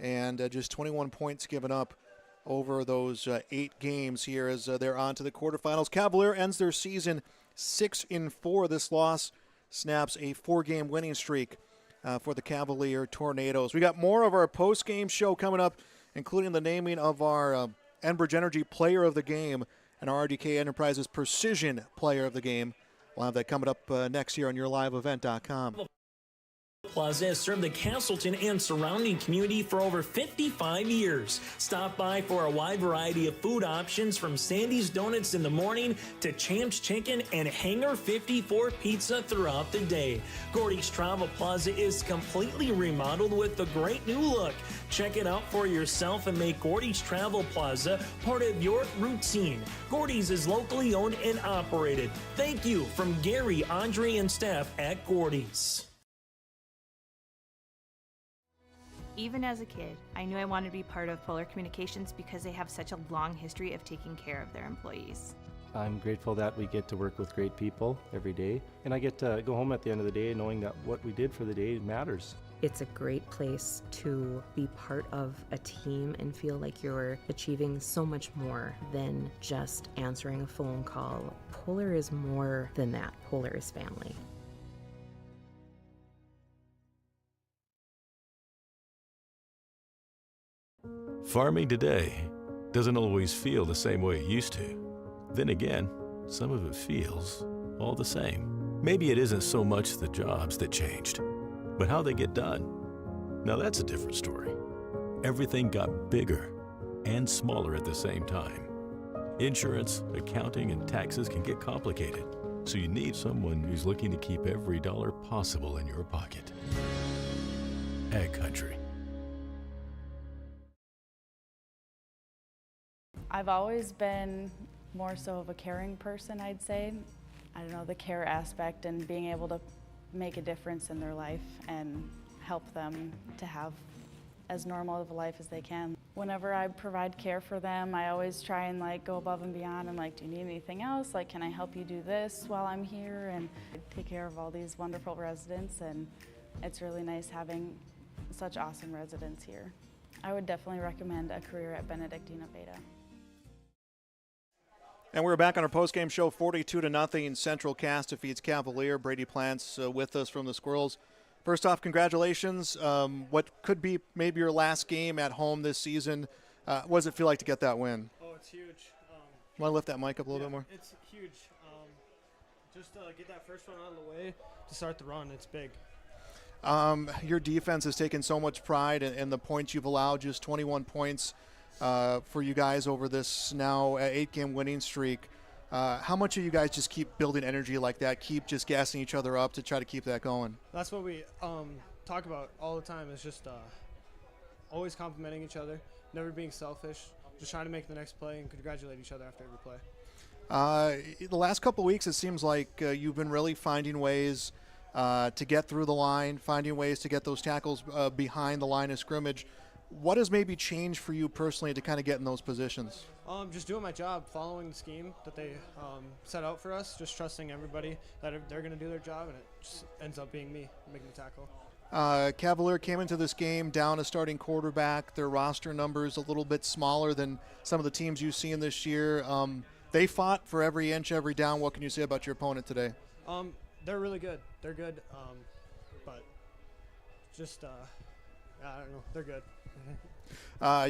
And just 21 points given up over those 8 games here as they're on to the quarterfinals. Cavalier ends their season 6-4. This loss snaps a 4-game winning streak for the Cavalier Tornadoes. We got more of our post-game show coming up, including the naming of our Enbridge Energy Player of the Game and our RDK Enterprises Precision Player of the Game. We'll have that coming up next year on YourLiveEvent.com. Plaza has served the Castleton and surrounding community for over 55 years. Stop by for a wide variety of food options from Sandy's Donuts in the morning to Champ's Chicken and Hangar 54 Pizza throughout the day. Gordy's Travel Plaza is completely remodeled with a great new look. Check it out for yourself and make Gordy's Travel Plaza part of your routine. Gordy's is locally owned and operated. Thank you from Gary, Andre, and staff at Gordy's. Even as a kid, I knew I wanted to be part of Polar Communications because they have such a long history of taking care of their employees. I'm grateful that we get to work with great people every day, and I get to go home at the end of the day knowing that what we did for the day matters. It's a great place to be part of a team and feel like you're achieving so much more than just answering a phone call. Polar is more than that. Polar is family. Farming today doesn't always feel the same way it used to. Then again, some of it feels all the same. Maybe it isn't so much the jobs that changed, but how they get done. Now that's a different story. Everything got bigger and smaller at the same time. Insurance, accounting, and taxes can get complicated, so you need someone who's looking to keep every dollar possible in your pocket. Ag Country. I've always been more so of a caring person, I'd say. I don't know, the care aspect and being able to make a difference in their life and help them to have as normal of a life as they can. Whenever I provide care for them, I always try and go above and beyond and do you need anything else? Can I help you do this while I'm here? And take care of all these wonderful residents, and it's really nice having such awesome residents here. I would definitely recommend a career at Benedictine Beta. And we're back on our post-game show, 42-0. Central Cass defeats Cavalier. Brady Plants with us from the Squirrels. First off, congratulations. What could be maybe your last game at home this season. What does it feel like to get that win? Oh, it's huge. Want to lift that mic up a little bit more? It's huge. Just get that first one out of the way to start the run. It's big. Your defense has taken so much pride in the points you've allowed, just 21 points for you guys over this now 8-game winning streak. How much of you guys just keep building energy like that, keep just gassing each other up to try to keep that going? That's what we talk about all the time, is just always complimenting each other, never being selfish, just trying to make the next play and congratulate each other after every play. The last couple of weeks, it seems like you've been really finding ways to get through the line, finding ways to get those tackles behind the line of scrimmage. What has maybe changed for you personally to kind of get in those positions? Just doing my job, following the scheme that they set out for us, just trusting everybody that they're going to do their job, and it just ends up being me making the tackle. Cavalier came into this game down a starting quarterback. Their roster numbers a little bit smaller than some of the teams you've seen this year. They fought for every inch, every down. What can you say about your opponent today? They're really good. They're good, but just I don't know. They're good.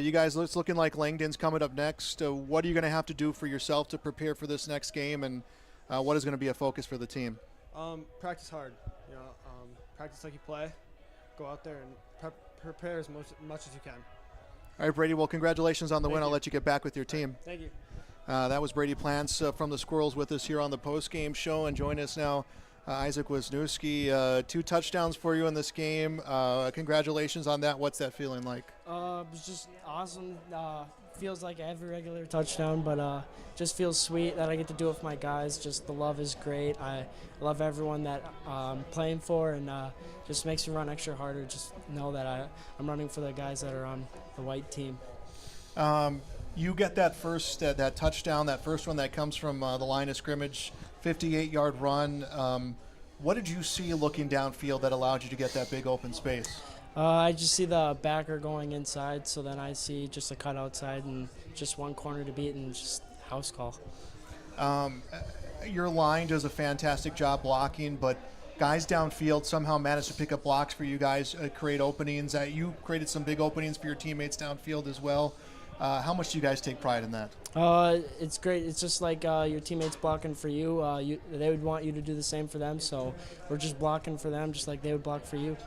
You guys, it's looking like Langdon's coming up next. What are you going to have to do for yourself to prepare for this next game, and what is going to be a focus for the team? Practice hard. Practice like you play. Go out there and prepare as much as you can. All right, Brady. Well, congratulations on the win. Thank you. I'll let you get back with your team. Thank you. That was Brady Plants from the Squirrels with us here on the post-game show, and join us now, Isaac Wisniewski. 2 touchdowns for you in this game. Congratulations on that. What's that feeling like? It's just awesome. Feels like every regular touchdown, but just feels sweet that I get to do it with my guys. Just the love is great. I love everyone that I'm playing for, and just makes me run extra harder. Just know that I'm running for the guys that are on the white team. You get that first that touchdown, that first one that comes from the line of scrimmage, 58-yard run. What did you see looking downfield that allowed you to get that big open space? I just see the backer going inside, so then I see just a cut outside and just one corner to beat and just house call. Your line does a fantastic job blocking, but guys downfield somehow managed to pick up blocks for you guys, create openings. You created some big openings for your teammates downfield as well. How much do you guys take pride in that? It's great. It's just like your teammates blocking for you. They would want you to do the same for them, so we're just blocking for them just like they would block for you.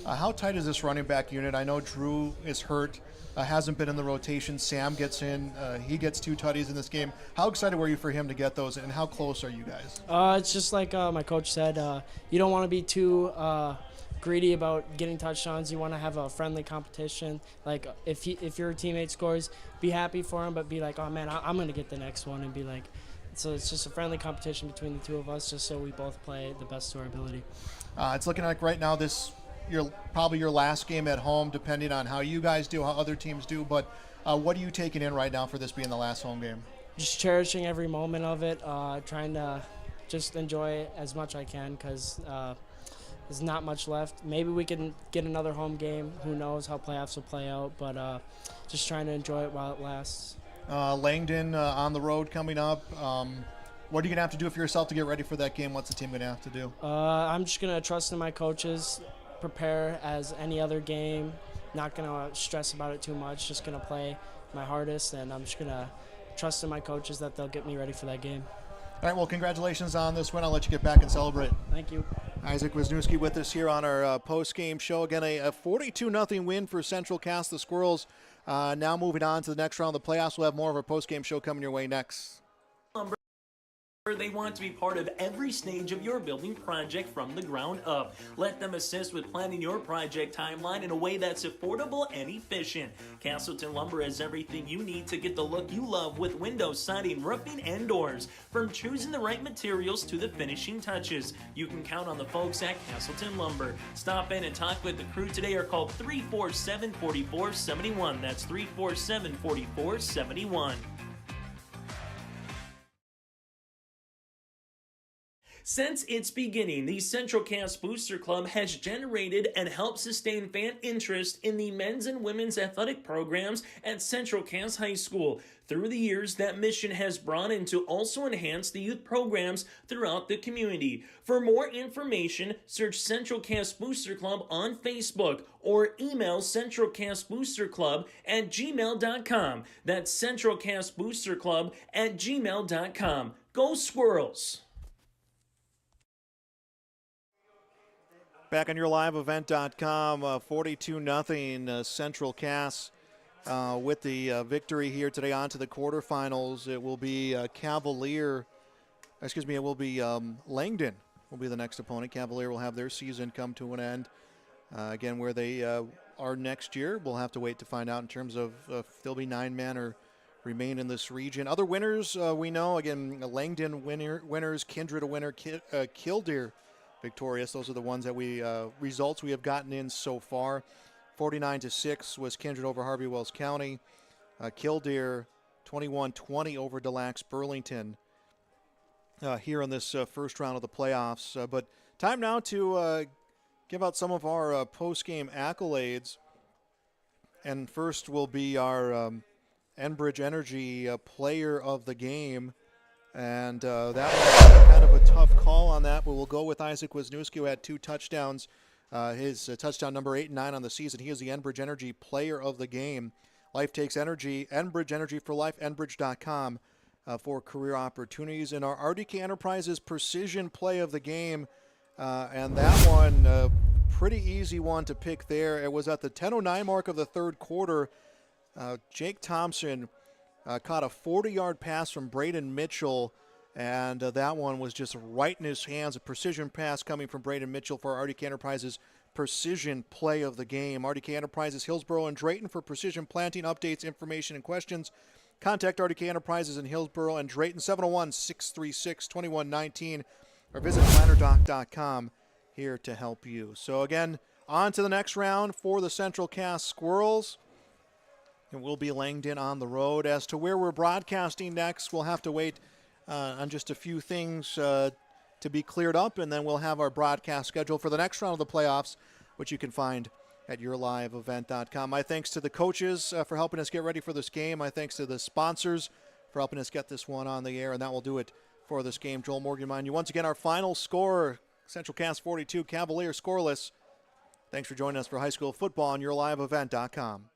How tight is this running back unit? I know Drew is hurt, hasn't been in the rotation. Sam gets in. He gets 2 tutties in this game. How excited were you for him to get those, and how close are you guys? It's just like my coach said, you don't want to be too greedy about getting touchdowns. You want to have a friendly competition. Like if your teammate scores, be happy for him, but be like, oh man, I'm going to get the next one, and be like, so it's just a friendly competition between the two of us, just so we both play the best to our ability. It's looking like right now probably your last game at home, depending on how you guys do, how other teams do. But what are you taking in right now for this being the last home game? Just cherishing every moment of it, trying to just enjoy it as much I can, because there's not much left. Maybe we can get another home game. Who knows how playoffs will play out, but just trying to enjoy it while it lasts. Langdon on the road coming up. What are you going to have to do for yourself to get ready for that game? What's the team going to have to do? I'm just going to trust in my coaches, prepare as any other game, not going to stress about it too much, just going to play my hardest, and I'm just going to trust in my coaches that they'll get me ready for that game. All right, well, congratulations on this win. I'll let you get back and celebrate. Thank you. Isaac Wisniewski with us here on our post-game show. Again, a 42-0 win for Central Cass. The Squirrels now moving on to the next round of the playoffs. We'll have more of our post-game show coming your way next. They want to be part of every stage of your building project from the ground up. Let them assist with planning your project timeline in a way that's affordable and efficient. Castleton Lumber has everything you need to get the look you love with windows, siding, roofing, and doors. From choosing the right materials to the finishing touches, you can count on the folks at Castleton Lumber. Stop in and talk with the crew today or call 347-4471. That's 347-4471. Since its beginning, the Central Cass Booster Club has generated and helped sustain fan interest in the men's and women's athletic programs at Central Cass High School. Through the years, that mission has brought in to also enhance the youth programs throughout the community. For more information, search Central Cass Booster Club on Facebook or email centralcassboosterclub@gmail.com. That's centralcassboosterclub@gmail.com. Go Squirrels! Back on yourliveevent.com, 42-0 Central Cass with the victory here today on to the quarterfinals. It will be Langdon will be the next opponent. Cavalier will have their season come to an end. Again, where they are next year, we'll have to wait to find out in terms of if there'll be 9 men or remain in this region. Other winners we know, again, Langdon winners, Kindred a winner, Killdeer victorious. Those are the ones that results we have gotten in so far. 49-6 was Kindred over Harvey Wells County. Killdeer 21-20 over Des Lacs Burlington here in this first round of the playoffs. But time now to give out some of our post-game accolades. And first will be our Enbridge Energy player of the game. And that was kind of a tough call on that, but we'll go with Isaac Wisniewski, who had 2 touchdowns. His touchdown number 8 and 9 on the season. He is the Enbridge Energy player of the game. Life Takes Energy, Enbridge Energy for Life, Enbridge.com for career opportunities. And our RDK Enterprises Precision Play of the game, and that one, pretty easy one to pick there. It was at the 10:09 mark of the third quarter. Jake Thompson caught a 40-yard pass from Braden Mitchell, and that one was just right in his hands. A precision pass coming from Braden Mitchell for RDK Enterprises Precision Play of the game. RDK Enterprises, Hillsborough and Drayton for precision planting updates, information, and questions. Contact RDK Enterprises in Hillsborough and Drayton, 701-636-2119, or visit plannerdoc.com here to help you. So again, on to the next round for the Central Cass Squirrels. It will be Langdon on the road. As to where we're broadcasting next, we'll have to wait on just a few things to be cleared up, and then we'll have our broadcast schedule for the next round of the playoffs, which you can find at yourliveevent.com. My thanks to the coaches for helping us get ready for this game. My thanks to the sponsors for helping us get this one on the air, and that will do it for this game. Joel Morgan reminding you once again our final score, Central Cass 42, Cavalier scoreless. Thanks for joining us for high school football on yourliveevent.com.